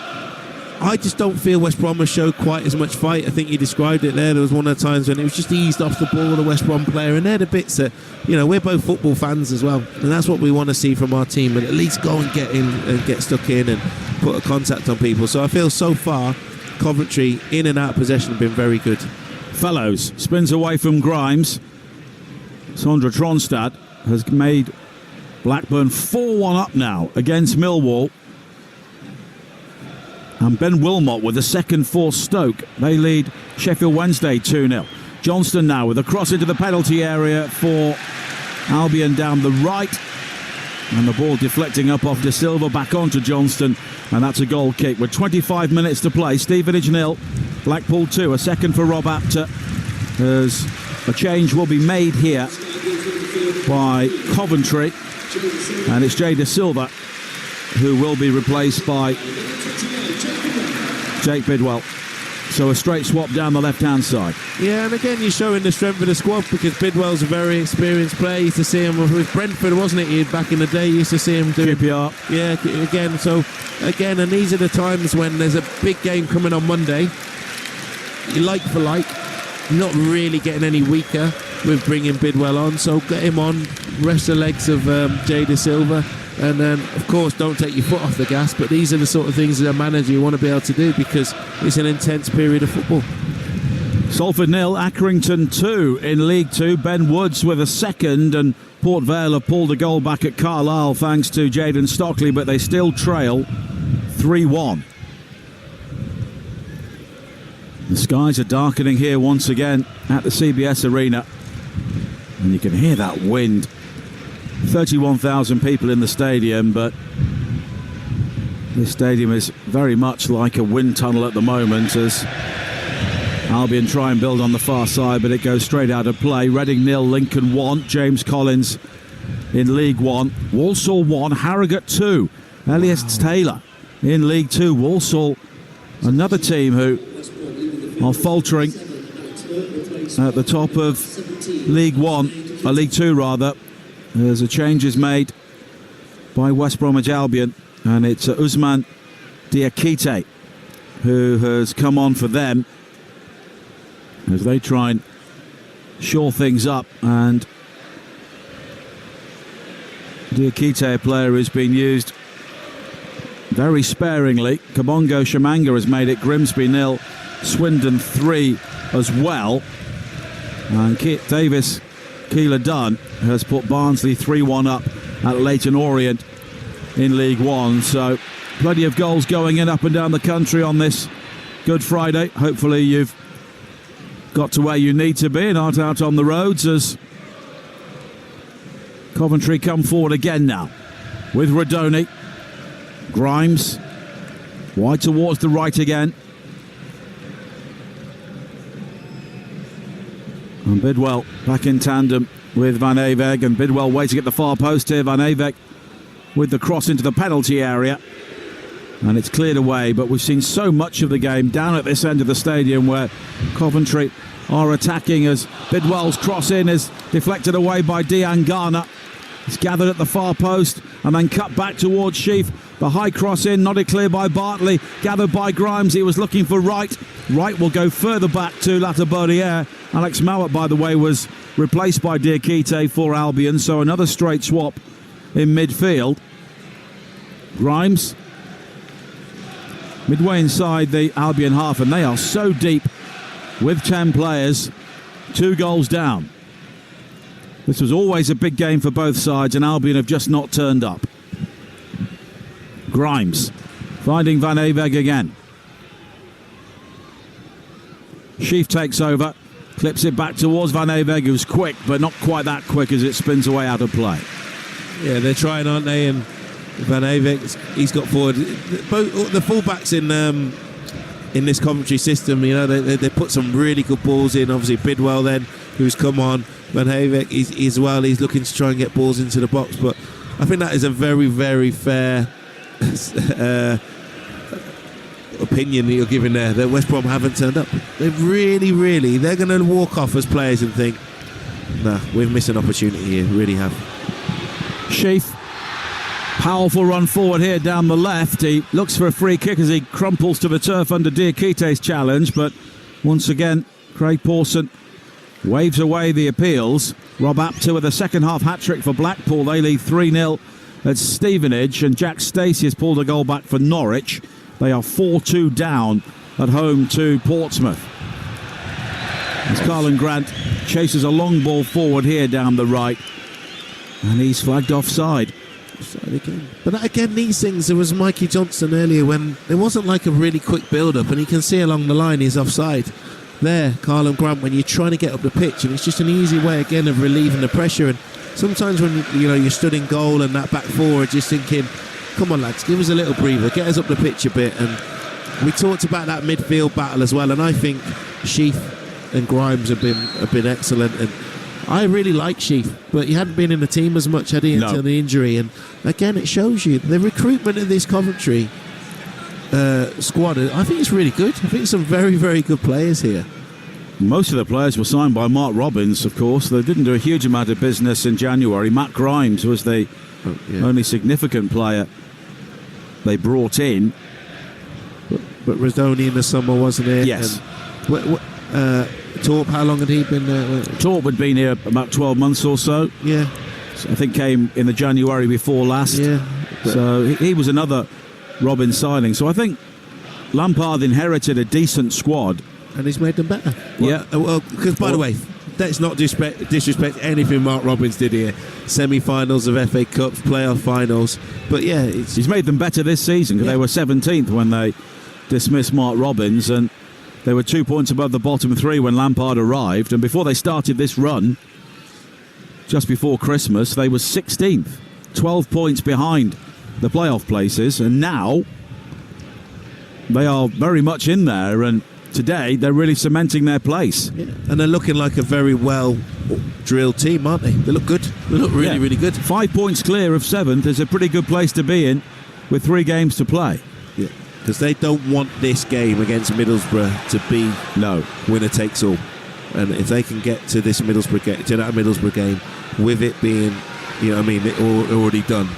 I just don't feel West Brom has showed quite as much fight. I think you described it there. There was one of the times when it was just eased off the ball, the West Brom player, and they're the bits that, we're both football fans as well, and that's what we want to see from our team, but at least go and get in and get stuck in and put a contact on people. So I feel so far Coventry in and out of possession have been very good. Fellows spins away from Grimes. Sondra Tronstad has made Blackburn 4-1 up now against Millwall. And Ben Wilmot with the second for Stoke. They lead Sheffield Wednesday 2-0. Johnston now with a cross into the penalty area for Albion down the right. And the ball deflecting up off De Silva, back onto Johnston. And that's a goal kick with 25 minutes to play. Stevenage 0, Blackpool 2. A second for Rob Apter, as a change will be made here by Coventry. And it's Jay De Silva who will be replaced by Jake Bidwell. So a straight swap down the left-hand side. Yeah, and again, you're showing the strength of the squad because Bidwell's a very experienced player. You used to see him with Brentford, wasn't it? Back in the day, you used to see him do QPR. Yeah, again. So, again, and these are the times when there's a big game coming on Monday. You like for like. You're not really getting any weaker with bringing Bidwell on. So get him on, rest the legs of Jay De Silva. And then, of course, don't take your foot off the gas. But these are the sort of things that a manager you want to be able to do because it's an intense period of football. Salford 0, Accrington 2 in League 2. Ben Woods with a second, and Port Vale have pulled a goal back at Carlisle thanks to Jayden Stockley, but they still trail 3-1. The skies are darkening here once again at the CBS Arena, and you can hear that wind. 31,000 people in the stadium, but this stadium is very much like a wind tunnel at the moment as Albion try and build on the far side, but it goes straight out of play. Reading 0, Lincoln 1. James Collins in League 1. Walsall 1, Harrogate 2. Elias Taylor in League 2. Walsall, another team who are faltering at the top of League 1, or League 2 rather. As a change is made by West Bromwich Albion, and it's Usman Diakite who has come on for them as they try and shore things up. And Diakite, a player who's been used very sparingly. Kabongo Shamanga has made it Grimsby 0, Swindon 3 as well. And Kit Davis Keeler Dunn has put Barnsley 3-1 up at Leyton Orient in League 1. So plenty of goals going in up and down the country on this Good Friday. Hopefully you've got to where you need to be and aren't out on the roads as Coventry come forward again now with Rodoni. Grimes wide towards the right again. And Bidwell back in tandem with Van Aveg, and Bidwell waiting at the far post here. Van Aveg with the cross into the penalty area, and it's cleared away. But we've seen so much of the game down at this end of the stadium where Coventry are attacking as Bidwell's cross in is deflected away by Dean Garner. It's gathered at the far post and then cut back towards Sheaf. The high cross in, nodded clear by Bartley, gathered by Grimes. He was looking for Wright. Wright will go further back to Latabodiere. Alex Mowat, by the way, was replaced by Diakite for Albion, so another straight swap in midfield. Grimes midway inside the Albion half, and they are so deep with 10 players, 2 goals down. This was always a big game for both sides, and Albion have just not turned up. Grimes finding Van Aveg again. Sheaf takes over, clips it back towards Van Aveg, who's quick, but not quite that quick as it spins away out of play. Yeah, they're trying, aren't they? And Van Aveg, he's got forward. Both the fullbacks in this Coventry system, you know, they put some really good balls in. Obviously, Bidwell then, who's come on. Van Aveg, he's looking to try and get balls into the box. But I think that is a very, very fair opinion that you're giving there, that West Brom haven't turned up. They're going to walk off as players and think, nah, we've missed an opportunity here, really have. Sheaf, powerful run forward here down the left. He looks for a free kick as he crumples to the turf under Diakite's challenge, but once again Craig Pawson waves away the appeals. Rob Apter with a second half hat-trick for Blackpool. They lead 3-0 at Stevenage, and Jack Stacey has pulled a goal back for Norwich. They are 4-2 down at home to Portsmouth. As Carlin Grant chases a long ball forward here down the right, and he's flagged offside. But again, these things, there was Mikey Johnson earlier when there wasn't like a really quick build-up, and you can see along the line he's offside. There, Carlin Grant, when you're trying to get up the pitch, and it's just an easy way again of relieving the pressure. And sometimes when you're stood in goal and that back forward, just thinking, come on lads, give us a little breather, get us up the pitch a bit. And we talked about that midfield battle as well, and I think Sheaf and Grimes have been excellent. And I really like Sheaf, but he hadn't been in the team as much, had he, until the injury. And again, it shows you the recruitment of this Coventry squad. I think it's really good. I think some very, very good players here. Most of the players were signed by Mark Robbins, of course. They didn't do a huge amount of business in January. Matt Grimes was the only significant player they brought in. But Radoni in the summer, wasn't it? Yes. And, Torp, how long had he been there? Torp had been here about 12 months or so. Yeah. So I think came in the January before last. Yeah. So he was another Robin signing. So I think Lampard inherited a decent squad. And he's made them better. Well, because, by the way, let's not disrespect anything Mark Robbins did here. Semi-finals of FA Cups, playoff finals. But, yeah. He's made them better this season because they were 17th when they dismissed Mark Robbins, and they were 2 points above the bottom three when Lampard arrived. And before they started this run, just before Christmas, they were 16th, 12 points behind the playoff places. And now they are very much in there. And today they're really cementing their place. Yeah. And they're looking like a very well-drilled team, aren't they? They look good. They look really, really good. 5 points clear of 7th is a pretty good place to be in with 3 games to play. Yeah. Because they don't want this game against Middlesbrough to be winner takes all. And if they can get to this Middlesbrough game with it being, already done,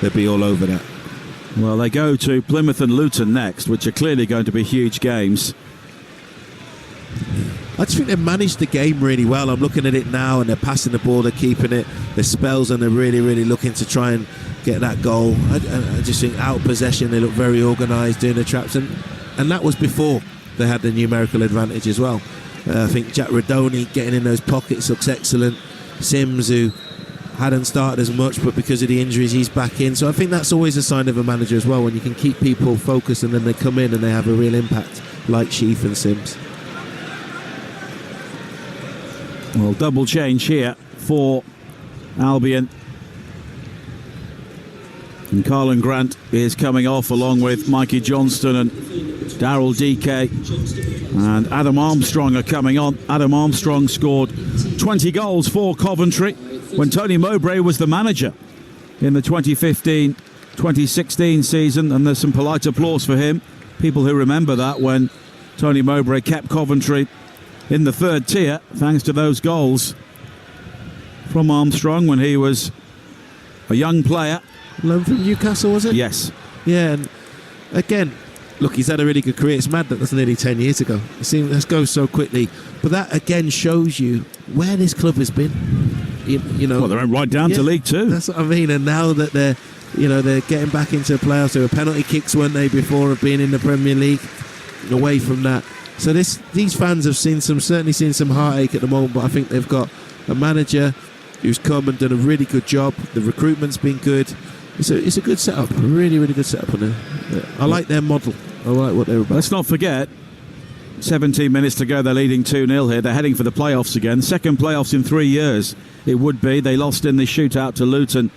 they'd be all over that. Well, they go to Plymouth and Luton next, which are clearly going to be huge games. I just think they've managed the game really well. I'm looking at it now, and they're passing the ball, they're keeping it, their spells, and they're really, really looking to try and get that goal. I just think out of possession, they look very organised, doing the traps, and that was before they had the numerical advantage as well. I think Jack Radoni getting in those pockets looks excellent. Sims, who hadn't started as much, but because of the injuries, he's back in. So I think that's always a sign of a manager as well, when you can keep people focused and then they come in and they have a real impact, like Sheaf and Sims. Well, double change here for Albion. And Carlin Grant is coming off along with Mikey Johnston and Daryl DK. And Adam Armstrong are coming on. Adam Armstrong scored 20 goals for Coventry when Tony Mowbray was the manager in the 2015-2016 season. And there's some polite applause for him. People who remember that, when Tony Mowbray kept Coventry in the 3rd tier thanks to those goals from Armstrong when he was a young player. Loan from Newcastle, was it? Yes. Yeah, and again, look, he's had a really good career. It's mad that that's nearly 10 years ago. It seems let's go so quickly. But that again shows you where this club has been. Well, they went right down to League Two. That's what I mean. And now that they're getting back into the playoffs. There were penalty kicks, weren't they, before of being in the Premier League? Away from that. So these fans have certainly seen some heartache at the moment, but I think they've got a manager who's come and done a really good job. The recruitment's been good. It's a good setup, a really, really good setup. I like their model. I like what they're about. Let's not forget, 17 minutes to go, they're leading 2-0 here. They're heading for the playoffs again. Second playoffs in 3 years, it would be. They lost in the shootout to Luton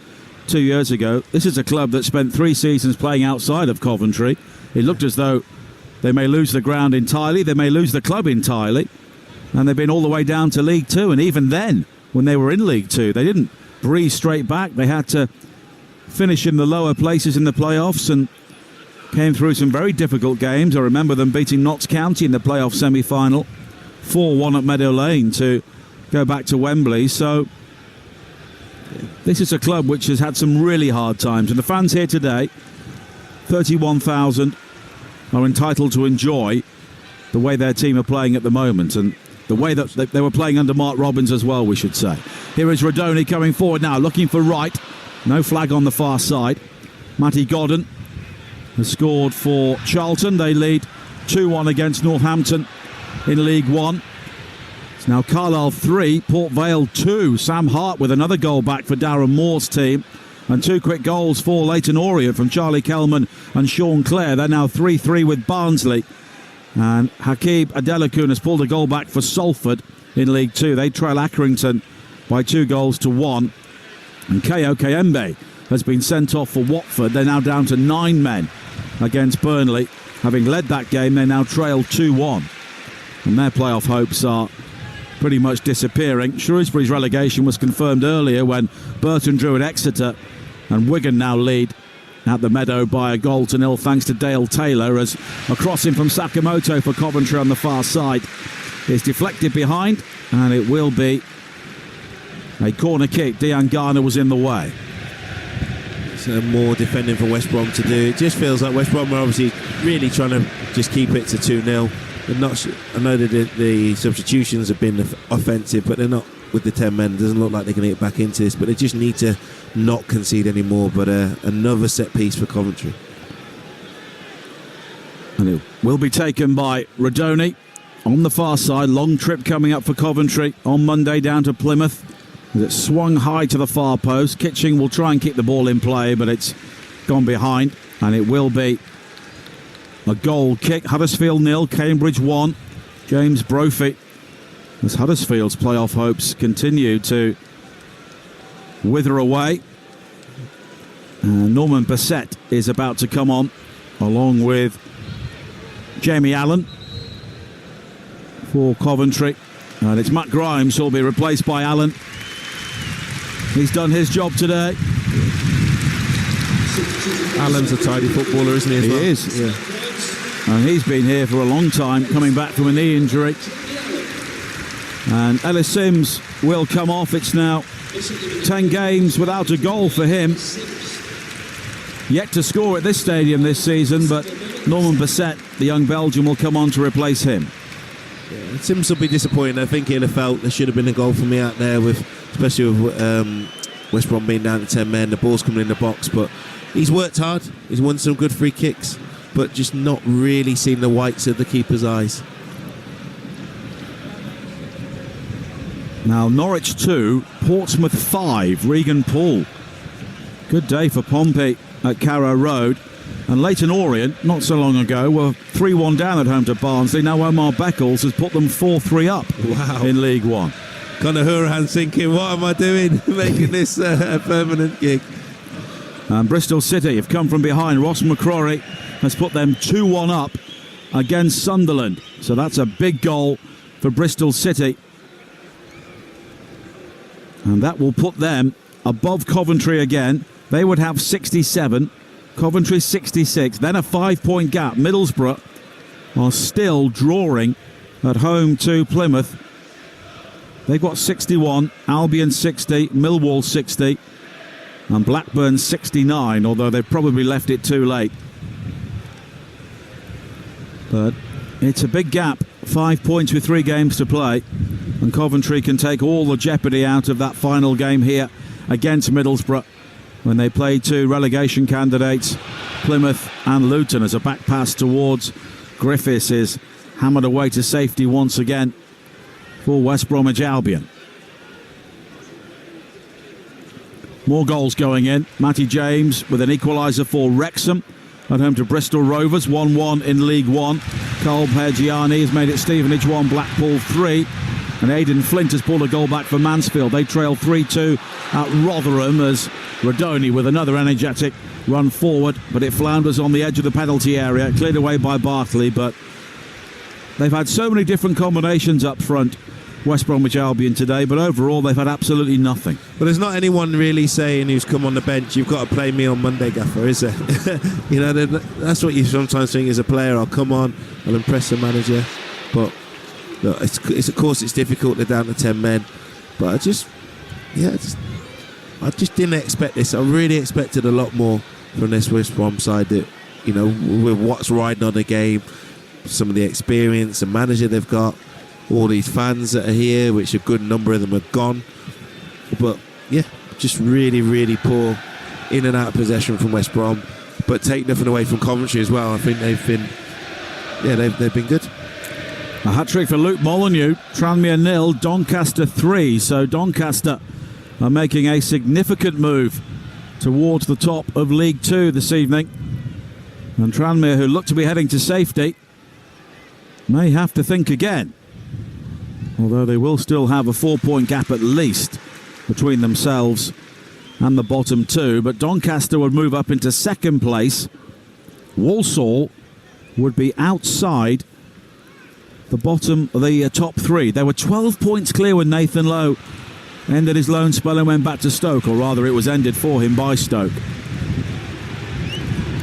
2 years ago. This is a club that spent 3 seasons playing outside of Coventry. It looked as though they may lose the ground entirely, they may lose the club entirely, and they've been all the way down to League Two. And even then, when they were in League Two, they didn't breeze straight back. They had to finish in the lower places in the playoffs and came through some very difficult games. I remember them beating Notts County in the playoff semi-final, 4-1 at Meadow Lane to go back to Wembley. So this is a club which has had some really hard times, and the fans here today, 31,000, are entitled to enjoy the way their team are playing at the moment, and the way that they were playing under Mark Robbins as well, we should say. Here is Radoni coming forward now, looking for Wright. No flag on the far side. Matty Godden has scored for Charlton. They lead 2-1 against Northampton in League One. It's now Carlisle 3, Port Vale 2. Sam Hart with another goal back for Darren Moore's team. And 2 quick goals for Leyton Orient from Charlie Kelman and Sean Clare. They're now 3-3 with Barnsley. And Hakeeb Adelakun has pulled a goal back for Salford in League Two. They trail Accrington by 2-1. And Ko Kayembe has been sent off for Watford. They're now down to 9 men against Burnley. Having led that game, they now trail 2-1. And their playoff hopes are pretty much disappearing. Shrewsbury's relegation was confirmed earlier when Burton drew at Exeter, and Wigan now lead at the Meadow by a 1-0 thanks to Dale Taylor, as a crossing from Sakamoto for Coventry on the far side is deflected behind, and it will be a corner kick. Dejan Garner was in the way. More defending for West Brom to do. It just feels like West Brom are obviously really trying to just keep it to 2-0. I know that the substitutions have been offensive, but they're not with the 10 men. It doesn't look like they can get back into this, but they just need to not concede anymore. But another set piece for Coventry. And it will be taken by Rodoni on the far side. Long trip coming up for Coventry on Monday down to Plymouth. It swung high to the far post. Kitching will try and keep the ball in play, but it's gone behind, and it will be a goal kick. Huddersfield 0, Cambridge 1. James Brophy, as Huddersfield's playoff hopes continue to wither away. Norman Bassett is about to come on, along with Jamie Allen for Coventry. And it's Matt Grimes who'll be replaced by Allen. He's done his job today. Allen's a tidy footballer, isn't he? He is. Yeah. And he's been here for a long time, coming back from a knee injury. And Ellis Sims will come off. It's now 10 games without a goal for him. Yet to score at this stadium this season, but Norman Bassett, the young Belgian, will come on to replace him. Yeah, Sims will be disappointed. I think he'll have felt there should have been a goal for me out there, especially with West Brom being down to 10 men. The ball's coming in the box, but he's worked hard. He's won some good free kicks, but just not really seen the whites of the keeper's eyes. Now Norwich 2, Portsmouth 5, Regan Poole. Good day for Pompey at Carrow Road. And Leyton Orient, not so long ago, were 3-1 down at home to Barnsley. Now Omar Beckles has put them 4-3 up in League One. Conor Hourihan's thinking, what am I doing making this a permanent gig? And Bristol City have come from behind. Ross McCrory has put them 2-1 up against Sunderland. So that's a big goal for Bristol City. And that will put them above Coventry again. They would have 67. Coventry 66. Then a 5-point gap. Middlesbrough are still drawing at home to Plymouth. They've got 61. Albion 60. Millwall 60. And Blackburn 69, although they've probably left it too late. But it's a big gap. 5 points with 3 games to play. And Coventry can take all the jeopardy out of that final game here against Middlesbrough when they play 2 relegation candidates, Plymouth and Luton, as a back pass towards Griffiths is hammered away to safety once again for West Bromwich Albion. More goals going in. Matty James with an equaliser for Wrexham at home to Bristol Rovers, 1-1 in League One. Carl Pergiani has made it Stevenage 1, Blackpool 3. And Aidan Flint has pulled a goal back for Mansfield. They trail 3-2 at Rotherham as Rodoni with another energetic run forward, but it flounders on the edge of the penalty area, cleared away by Bartley. But they've had so many different combinations up front, West Bromwich Albion today, but overall they've had absolutely nothing. But there's not anyone really saying who's come on the bench, you've got to play me on Monday, Gaffer, is there? You know, that's what you sometimes think as a player. I'll come on, I'll impress the manager. But look, it's of course it's difficult. They're down to 10 men, but I just didn't expect this. I really expected a lot more from this West Brom side. That, you know, with what's riding on the game, some of the experience, the manager they've got, all these fans that are here, which a good number of them are gone. But yeah, just really, really poor in and out of possession from West Brom, but take nothing away from Coventry as well. I think they've been good. A hat-trick for Luke Molyneux. Tranmere 0, Doncaster 3. So Doncaster are making a significant move towards the top of League 2 this evening. And Tranmere, who look to be heading to safety, may have to think again. Although they will still have a 4-point gap at least between themselves and the bottom 2. But Doncaster would move up into second place. Walsall would be outside the bottom of the top three. They were 12 points clear when Nathan Lowe ended his loan spell and went back to Stoke, or rather it was ended for him by Stoke.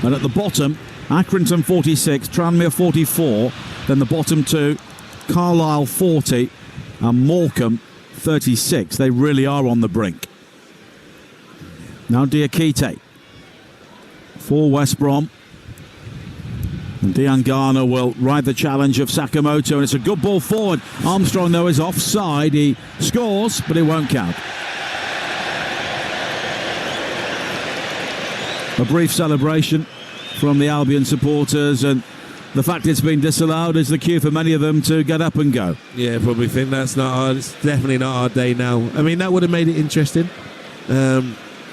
And at the bottom, Accrington 46, Tranmere 44, then the bottom two, Carlisle 40 and Morecambe 36. They really are on the brink. Now Diakite for West Brom. And Diangana will ride the challenge of Sakamoto, and it's a good ball forward. Armstrong, though, is offside. He scores, but it won't count. A brief celebration from the Albion supporters, and the fact it's been disallowed is the cue for many of them to get up and go. Yeah, probably think it's definitely not our day now. I mean, that would have made it interesting.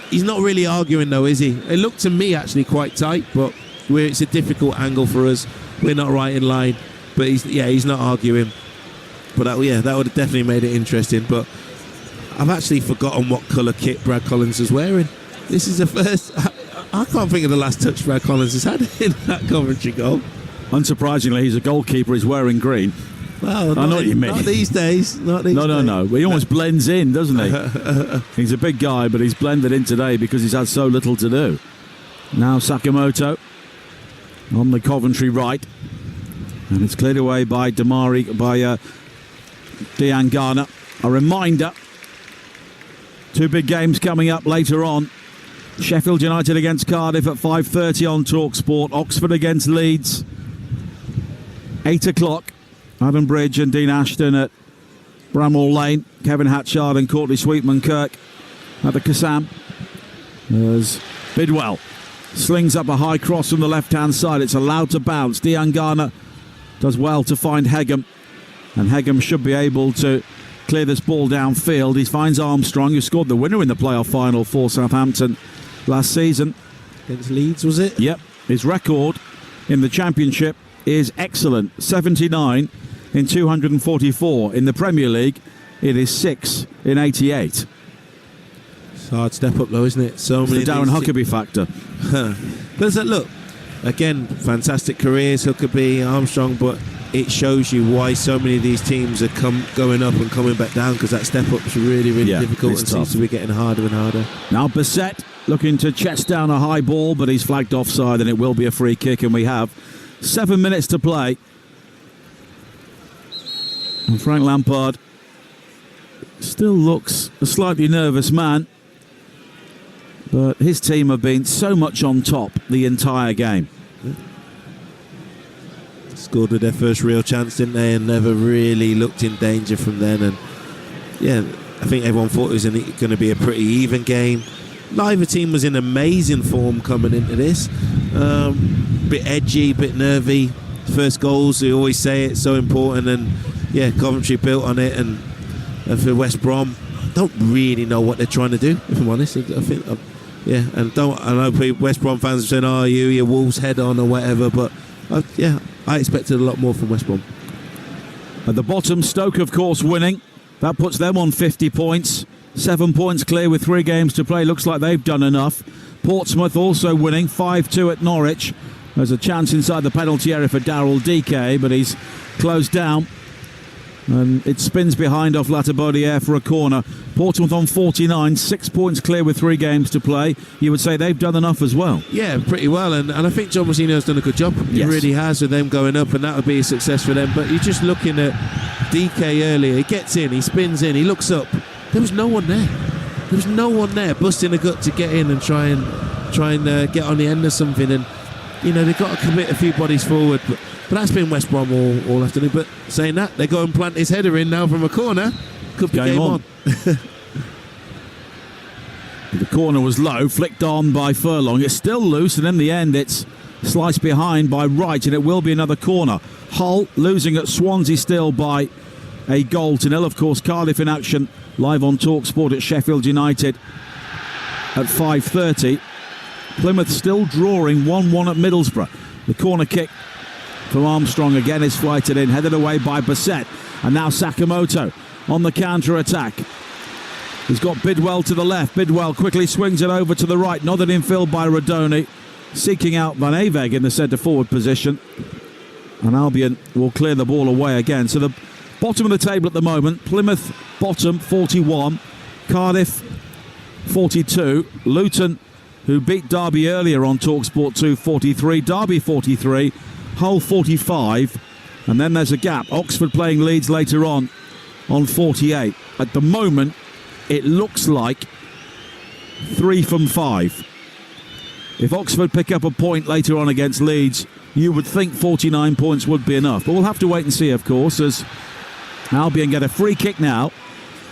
He's not really arguing, though, is he? It looked to me actually quite tight, but it's a difficult angle for us. We're not right in line, but he's not arguing. But that would have definitely made it interesting. But I've actually forgotten what colour kit Brad Collins is wearing. This is the first. I can't think of the last touch Brad Collins has had in that Coventry goal. Unsurprisingly, he's a goalkeeper. He's wearing green. Well, I know what you mean. Not these days. No. He almost blends in, doesn't he? He's a big guy, but he's blended in today because he's had so little to do. Now Sakamoto on the Coventry right, and it's cleared away by Diangana. A reminder, two big games coming up later on. Sheffield United against Cardiff at 5:30 on Talksport. Oxford against Leeds, 8 o'clock. Adam Bridge and Dean Ashton at Bramall Lane. Kevin Hatchard and Courtney Sweetman-Kirk at the Kassam. There's Bidwell. Slings up a high cross from the left-hand side. It's allowed to bounce. Diangana does well to find Hegham. And Hegham should be able to clear this ball downfield. He finds Armstrong, who scored the winner in the playoff final for Southampton last season. Against Leeds, was it? Yep. His record in the Championship is excellent. 79 in 244. In the Premier League, it is 6 in 88. It's a hard step up, though, isn't it? So it's many. The Darren Huckabee factor. There's that look. Again, fantastic careers, Huckabee, Armstrong, but it shows you why so many of these teams are going up and coming back down, because that step up is really, really difficult and seems to be getting harder and harder. Now Bissett looking to chest down a high ball, but he's flagged offside and it will be a free kick, and we have 7 minutes to play. And Frank Lampard still looks a slightly nervous man, but his team have been so much on top the entire game. Scored with their first real chance, didn't they, and never really looked in danger from then. And yeah, I think everyone thought it was going to be a pretty even game. Neither team was in amazing form coming into this. Bit edgy, bit nervy. First goals, they always say it's so important, and yeah, Coventry built on it. And for West Brom, I don't really know what they're trying to do, if I'm honest. I think, and I know West Brom fans are saying, "Oh, your Wolves head on" or whatever, but I expected a lot more from West Brom. At the bottom, Stoke, of course, winning. That puts them on 50 points. 7 points clear with 3 games to play. Looks like they've done enough. Portsmouth also winning 5-2 at Norwich. There's a chance inside the penalty area for Daryl DK, but he's closed down. And it spins behind off Latibodiere for a corner. Portsmouth on 49, 6 points clear with 3 games to play. You would say they've done enough as well. Yeah, pretty well. And I think John Mousinho's done a good job. He really has, with them going up, and that would be a success for them. But you're just looking at DK earlier. He gets in, he spins in, he looks up. There was no one there. There was no one there busting a gut to get in and try and get on the end of something. And they've got to commit a few bodies forward. But that's been West Brom all afternoon. But saying that, they go and plant his header in now from a corner. Could be game on. The corner was low, flicked on by Furlong. It's still loose, and in the end it's sliced behind by Wright, and it will be another corner. Hull losing at Swansea still by a goal to nil. Of course, Cardiff in action live on Talksport at Sheffield United at 5:30. Plymouth still drawing 1-1 at Middlesbrough. The corner kick from Armstrong again is flighted in, headed away by Bissett. And now Sakamoto on the counter-attack. He's got Bidwell to the left. Bidwell quickly swings it over to the right. Nodded in field by Radoni. Seeking out Van Aveg in the centre-forward position. And Albion will clear the ball away again. So the bottom of the table at the moment, Plymouth bottom 41, Cardiff 42, Luton, who beat Derby earlier on Talksport 2, 43, Derby 43, Hull 45, and then there's a gap. Oxford playing Leeds later on 48. At the moment, it looks like 3 from 5. If Oxford pick up a point later on against Leeds, you would think 49 points would be enough. But we'll have to wait and see, of course, as Albion get a free kick now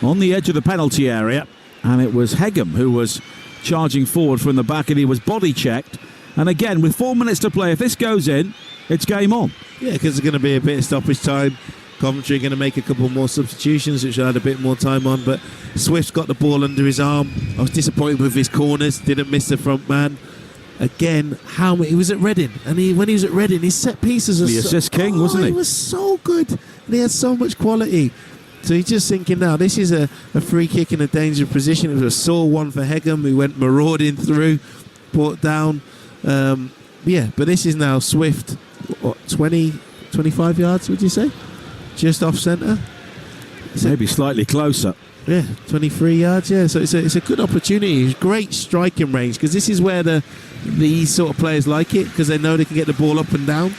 on the edge of the penalty area. And it was Hegem who was charging forward from the back, and he was body checked. And again, with 4 minutes to play, if this goes in, it's game on. Yeah, because there's going to be a bit of stoppage time. Coventry are going to make a couple more substitutions, which will add a bit more time on. But Swift's got the ball under his arm. I was disappointed with his corners. Didn't miss the front man. Again, he was at Reading, and when he was at Reading, his set pieces are the assist king, wasn't he? He was so good, and he had so much quality. So he's just thinking now, this is a free kick in a dangerous position. It was a sore one for Hegem, who went marauding through, brought down. But this is now Swift, 20, 25 yards, would you say? Just off centre? Maybe slightly closer. Yeah, 23 yards, yeah. So it's a good opportunity. It's great striking range, because this is where these sort of players like it, because they know they can get the ball up and down.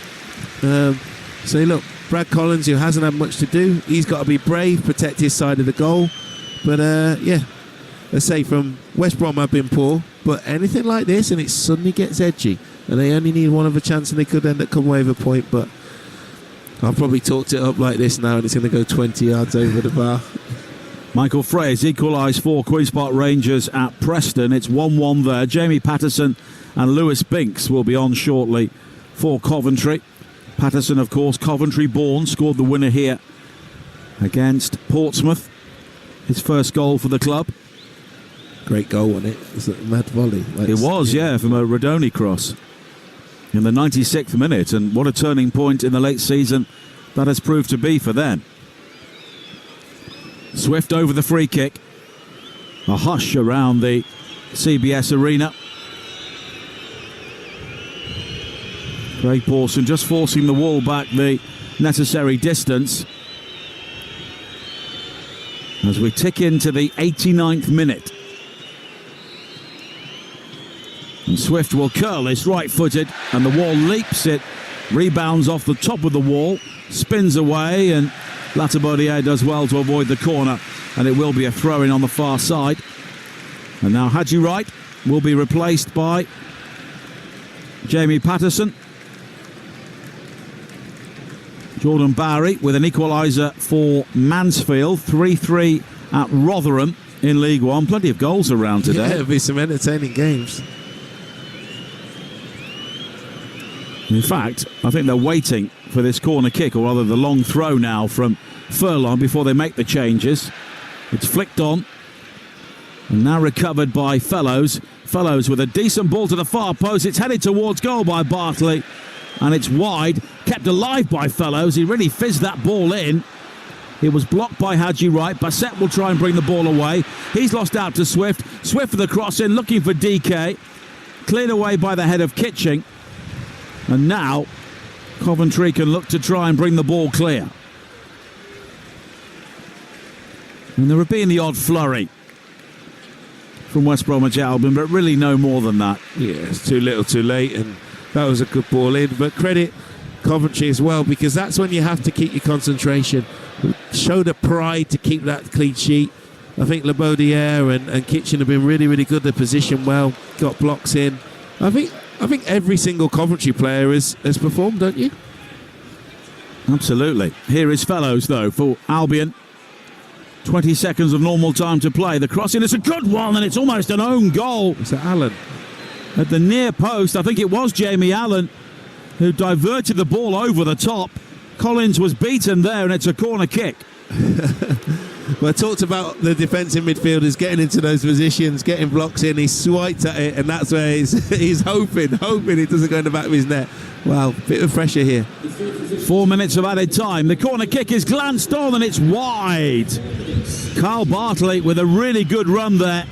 So look, Brad Collins, who hasn't had much to do, he's got to be brave, protect his side of the goal. But let's say from West Brom have been poor, but anything like this and it suddenly gets edgy, and they only need one of a chance and they could end up coming away with a point. But I've probably talked it up like this now, and it's going to go 20 yards over the bar. Michael Frey's equalised for Queen's Park Rangers at Preston. It's 1-1 there. Jamie Patterson and Lewis Binks will be on shortly for Coventry. Patterson, of course, Coventry born, scored the winner here against Portsmouth. His first goal for the club. Great goal, wasn't it? It was a mad volley. It was, yeah, from a Rodoni cross in the 96th minute. And what a turning point in the late season that has proved to be for them. Swift over the free kick. A hush around the CBS arena. Craig Pawson just forcing the wall back the necessary distance. As we tick into the 89th minute. And Swift will curl this right-footed, and the wall leaps. It rebounds off the top of the wall, spins away, and Latibaudier does well to avoid the corner, and it will be a throw-in on the far side. And now Haji Wright will be replaced by Jamie Patterson. Jordan Bowery with an equaliser for Mansfield. 3-3 at Rotherham in League One. Plenty of goals around today. Yeah, it'll be some entertaining games. In fact, I think they're waiting for this corner kick, or rather the long throw now from Furlong before they make the changes. It's flicked on and now recovered by Fellows. Fellows with a decent ball to the far post. It's headed towards goal by Bartley, and it's wide, kept alive by Fellows. He really fizzed that ball in. It was blocked by Haji Wright. Bassett will try and bring the ball away. He's lost out to Swift. Swift for the cross in, looking for DK. Cleared away by the head of Kitching. And now Coventry can look to try and bring the ball clear. And there have been the odd flurry from West Bromwich Albion, but really no more than that. Yeah, it's too little too late, and that was a good ball in. But credit Coventry as well, because that's when you have to keep your concentration. Show the pride to keep that clean sheet. I think Labaudiere and Kitchen have been really, really good. They're positioned well, got blocks in. I think every single Coventry player has performed, don't you? Absolutely. Here is Fellows, though, for Albion. 20 seconds of normal time to play. The crossing is a good one, and it's almost an own goal. It's Allen. At the near post, I think it was Jamie Allen who diverted the ball over the top. Collins was beaten there, and it's a corner kick. Well, I talked about the defensive midfielders getting into those positions, getting blocks in. He swiped at it, and that's where he's hoping it doesn't go in the back of his net. Wow, bit of pressure here. 4 minutes of added time. The corner kick is glanced on, and it's wide. Carl Bartley with a really good run there,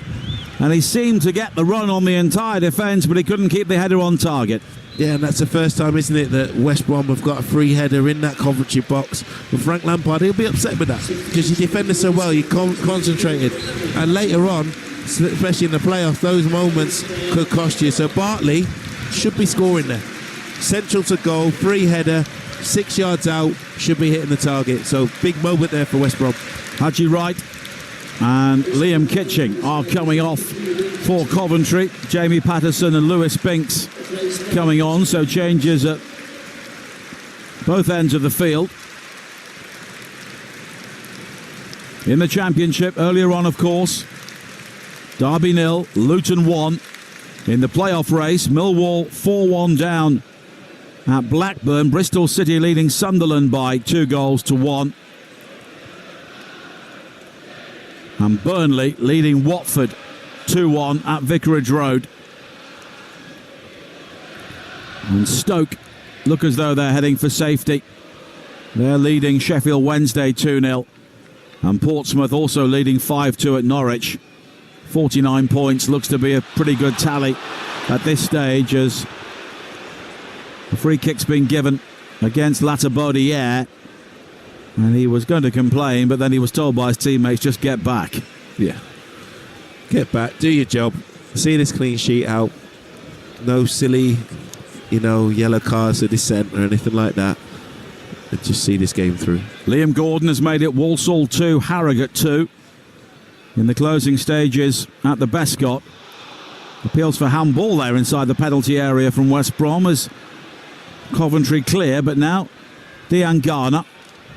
and he seemed to get the run on the entire defence, but he couldn't keep the header on target. Yeah, and that's the first time, isn't it, that West Brom have got a free header in that Coventry box. But Frank Lampard, he'll be upset with that because you defended so well, you concentrated. And later on, especially in the playoffs, those moments could cost you. So Bartley should be scoring there. Central to goal, free header, 6 yards out, should be hitting the target. So big moment there for West Brom. Haji Wright and Liam Kitching are coming off for Coventry. Jamie Patterson and Lewis Binks coming on, so changes at both ends of the field. In the Championship, earlier on, of course, Derby 0, Luton 1. In the playoff race, Millwall 4-1 down at Blackburn. Bristol City leading Sunderland by 2-1. And Burnley leading Watford 2-1 at Vicarage Road. And Stoke look as though they're heading for safety. They're leading Sheffield Wednesday 2-0. And Portsmouth also leading 5-2 at Norwich. 49 points looks to be a pretty good tally at this stage, as the free kick's been given against Latabodiere. And he was going to complain, but then he was told by his teammates, just get back. Yeah. Get back, do your job. See this clean sheet out. No silly, yellow cards to dissent or anything like that. And just see this game through. Liam Gordon has made it Walsall 2, Harrogate 2. In the closing stages at the Bescot. Appeals for handball there inside the penalty area from West Brom as Coventry clear, but now Dean Garner.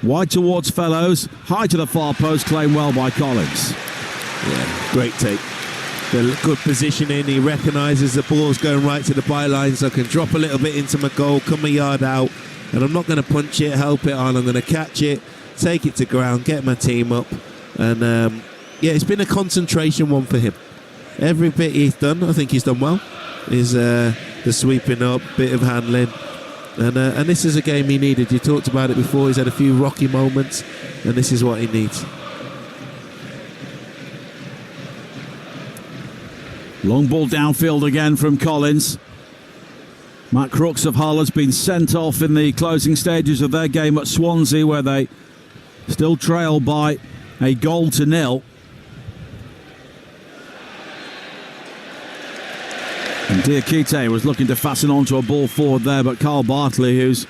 Wide towards Fellows, high to the far post, claimed well by Collins. Yeah, great take. The good positioning, he recognises the ball's going right to the byline, so I can drop a little bit into my goal, come a yard out, and I'm not going to punch it, help it on, I'm going to catch it, take it to ground, get my team up, and it's been a concentration one for him. Every bit he's done, I think he's done well, is the sweeping up, bit of handling. And this is a game he needed. You talked about it before. He's had a few rocky moments, and this is what he needs. Long ball downfield again from Collins. Matt Crooks of Hull has been sent off in the closing stages of their game at Swansea, where they still trail by a 0-0. And Diakite was looking to fasten onto a ball forward there, but Carl Bartley, who's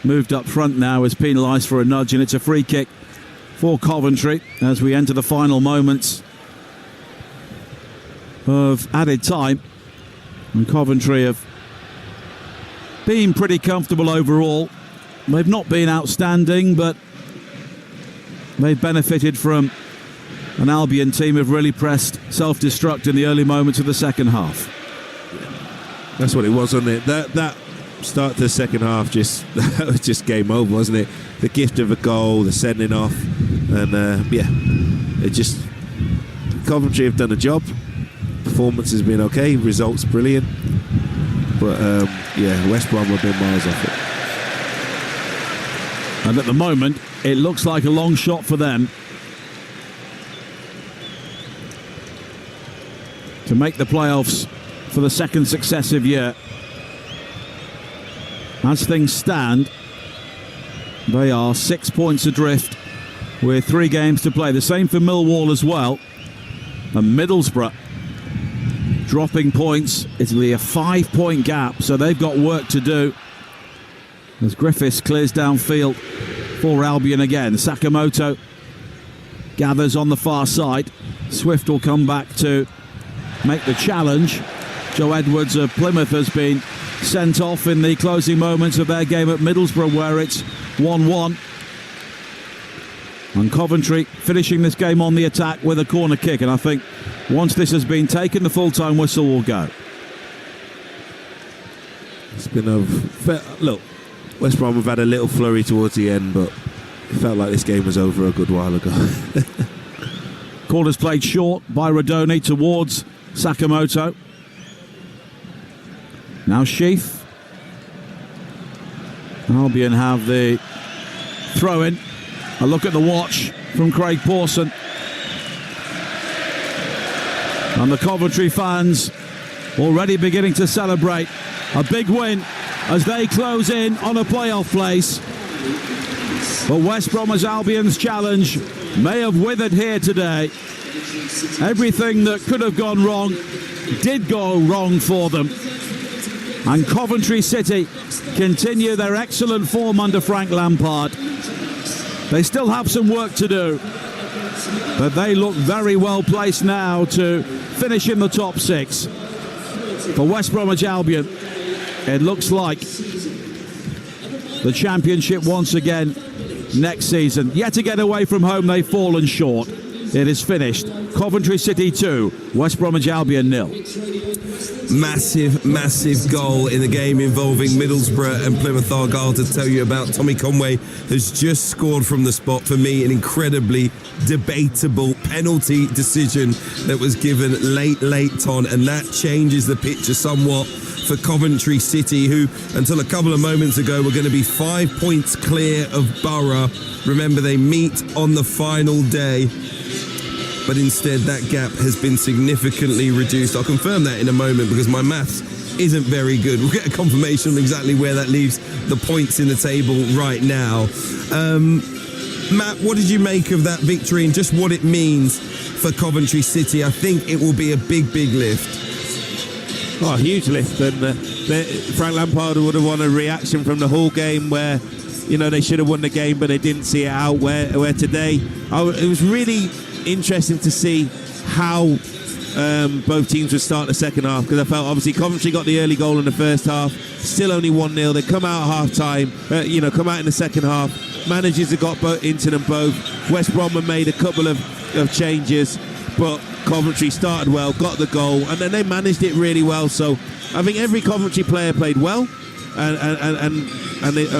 moved up front now, is penalised for a nudge, and it's a free kick for Coventry as we enter the final moments of added time. And Coventry have been pretty comfortable overall. They've not been outstanding, but they've benefited from an Albion team who've really pressed self-destruct in the early moments of the second half. That's what it was, wasn't it? That start to the second half, that was just game over, wasn't it? The gift of a goal, the sending off, and Coventry have done a job. Performance has been okay, results brilliant, but West Brom have been miles off it. And at the moment, it looks like a long shot for them to make the playoffs for the second successive year. As things stand, they are 6 points adrift with 3 games to play. The same for Millwall as well. And Middlesbrough dropping points. It'll be a 5-point gap, so they've got work to do. As Griffiths clears downfield for Albion again. Sakamoto gathers on the far side. Swift will come back to make the challenge. Joe Edwards of Plymouth has been sent off in the closing moments of their game at Middlesbrough, where it's 1-1. And Coventry finishing this game on the attack with a corner kick. And I think once this has been taken, the full-time whistle will go. It's been look, West Brom have had a little flurry towards the end, but it felt like this game was over a good while ago. Corner's played short by Rodoni towards Sakamoto. Now Sheaf. Albion have the throw-in. A look at the watch from Craig Pawson. And the Coventry fans already beginning to celebrate. A big win as they close in on a playoff place. But West Bromwich Albion's challenge may have withered here today. Everything that could have gone wrong did go wrong for them. And Coventry City continue their excellent form under Frank Lampard. They still have some work to do, but they look very well placed now to finish in the top 6. For West Bromwich Albion, it looks like the Championship once again next season. Yet again away from home, they've fallen short. It is finished. Coventry City 2, West Bromwich Albion 0. Massive goal in the game involving Middlesbrough and Plymouth Argyle to tell you about. Tommy Conway has just scored from the spot. For me, an incredibly debatable penalty decision that was given late on, and that changes the picture somewhat for Coventry City, who until a couple of moments ago were going to be 5 points clear of Borough. Remember, they meet on the final day, but instead that gap has been significantly reduced. I'll confirm that in a moment because my maths isn't very good. We'll get a confirmation on exactly where that leaves the points in the table right now. Matt, what did you make of that victory and just what it means for Coventry City? I think it will be a big lift. Oh, huge lift. And Frank Lampard would have won a reaction from the Hull game where, you know, they should have won the game, but they didn't see it out. Where today, it was really interesting to see how both teams would start the second half, because I felt obviously Coventry got the early goal in the first half, still only 1-0. They come out at half time, come out in the second half. Managers have got into them both. West Brom have made a couple of changes, but Coventry started well, got the goal, and then they managed it really well. So I think every Coventry player played well, and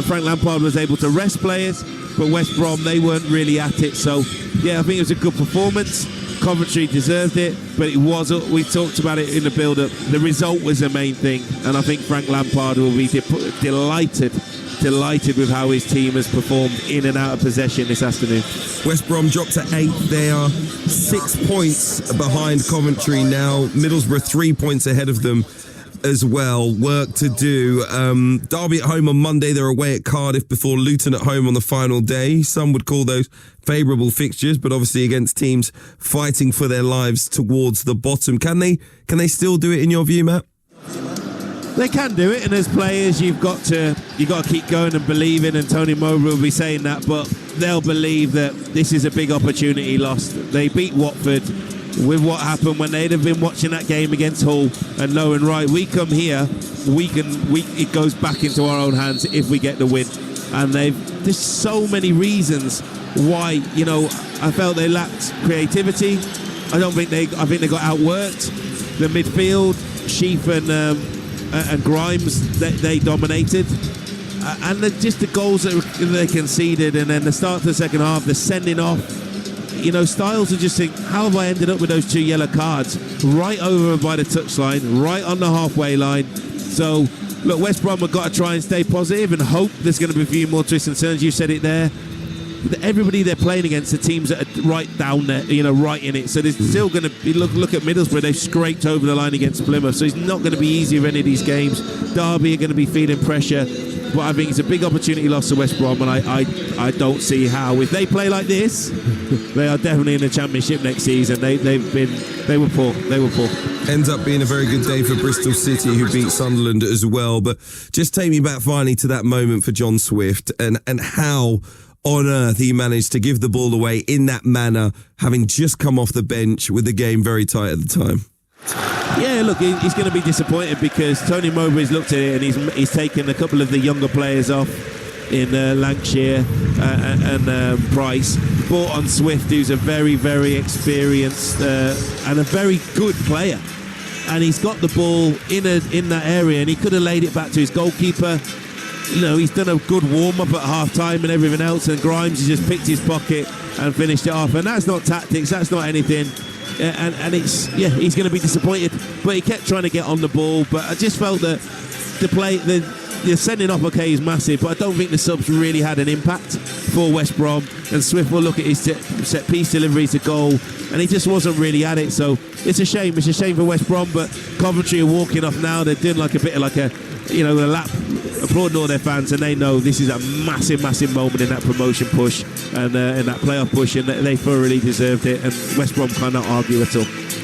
Frank Lampard was able to rest players, but West Brom, they weren't really at it. So yeah, I think it was a good performance. Coventry deserved it, but it was, we talked about it in the build-up, the result was the main thing, and I think Frank Lampard will be delighted with how his team has performed in and out of possession this afternoon. West Brom dropped to 8th. They are 6 points behind Coventry now. Middlesbrough 3 points ahead of them as well. Work to do. Derby at home on Monday. They're away at Cardiff before Luton at home on the final day. Some would call those favourable fixtures, but obviously against teams fighting for their lives towards the bottom. Can they still do it in your view, Matt? They can do it, and as players you've got to keep going and believing, and Tony Mowbray will be saying that, but they'll believe that this is a big opportunity lost. They beat Watford with what happened when they'd have been watching that game against Hull and knowing, right, we come here, it goes back into our own hands if we get the win. And there's so many reasons why, I felt they lacked creativity. I think they got outworked. The midfield, Sheaf and Grimes, they dominated, and just the goals that they conceded, and then the start of the second half, the sending off, Styles would just think, how have I ended up with those 2 yellow cards right over by the touchline, right on the halfway line? So look, West Brom have got to try and stay positive and hope there's going to be a few more twists and turns. You said it there. Everybody they're playing against, the teams that are right down there, right in it. So there's still going to be, look at Middlesbrough, they've scraped over the line against Plymouth, so it's not going to be easy of any of these games. Derby are going to be feeling pressure, but I think it's a big opportunity loss to West Brom, and I don't see how, if they play like this, they are definitely in the Championship next season. They were poor. Ends up being a very good day for Bristol City, who beat Sunderland as well. But just take me back finally to that moment for John Swift and how on earth he managed to give the ball away in that manner, having just come off the bench with the game very tight at the time. Yeah, look, he's going to be disappointed because Tony Mowbray's looked at it and he's taken a couple of the younger players off in Lancashire and Price. Brought on Swift, who's a very, very experienced and a very good player. And he's got the ball in that area, and he could have laid it back to his goalkeeper. He's done a good warm-up at half-time and everything else, and Grimes has just picked his pocket and finished it off. And that's not tactics, that's not anything. And he's going to be disappointed. But he kept trying to get on the ball. But I just felt that the sending off, okay, is massive, but I don't think the subs really had an impact for West Brom. And Swift will look at his set-piece delivery to goal, and he just wasn't really at it. So it's a shame. It's a shame for West Brom, but Coventry are walking off now. They're doing a bit of applauding all their fans, and they know this is a massive, massive moment in that promotion push and in that playoff push, and they thoroughly deserved it, and West Brom cannot argue at all.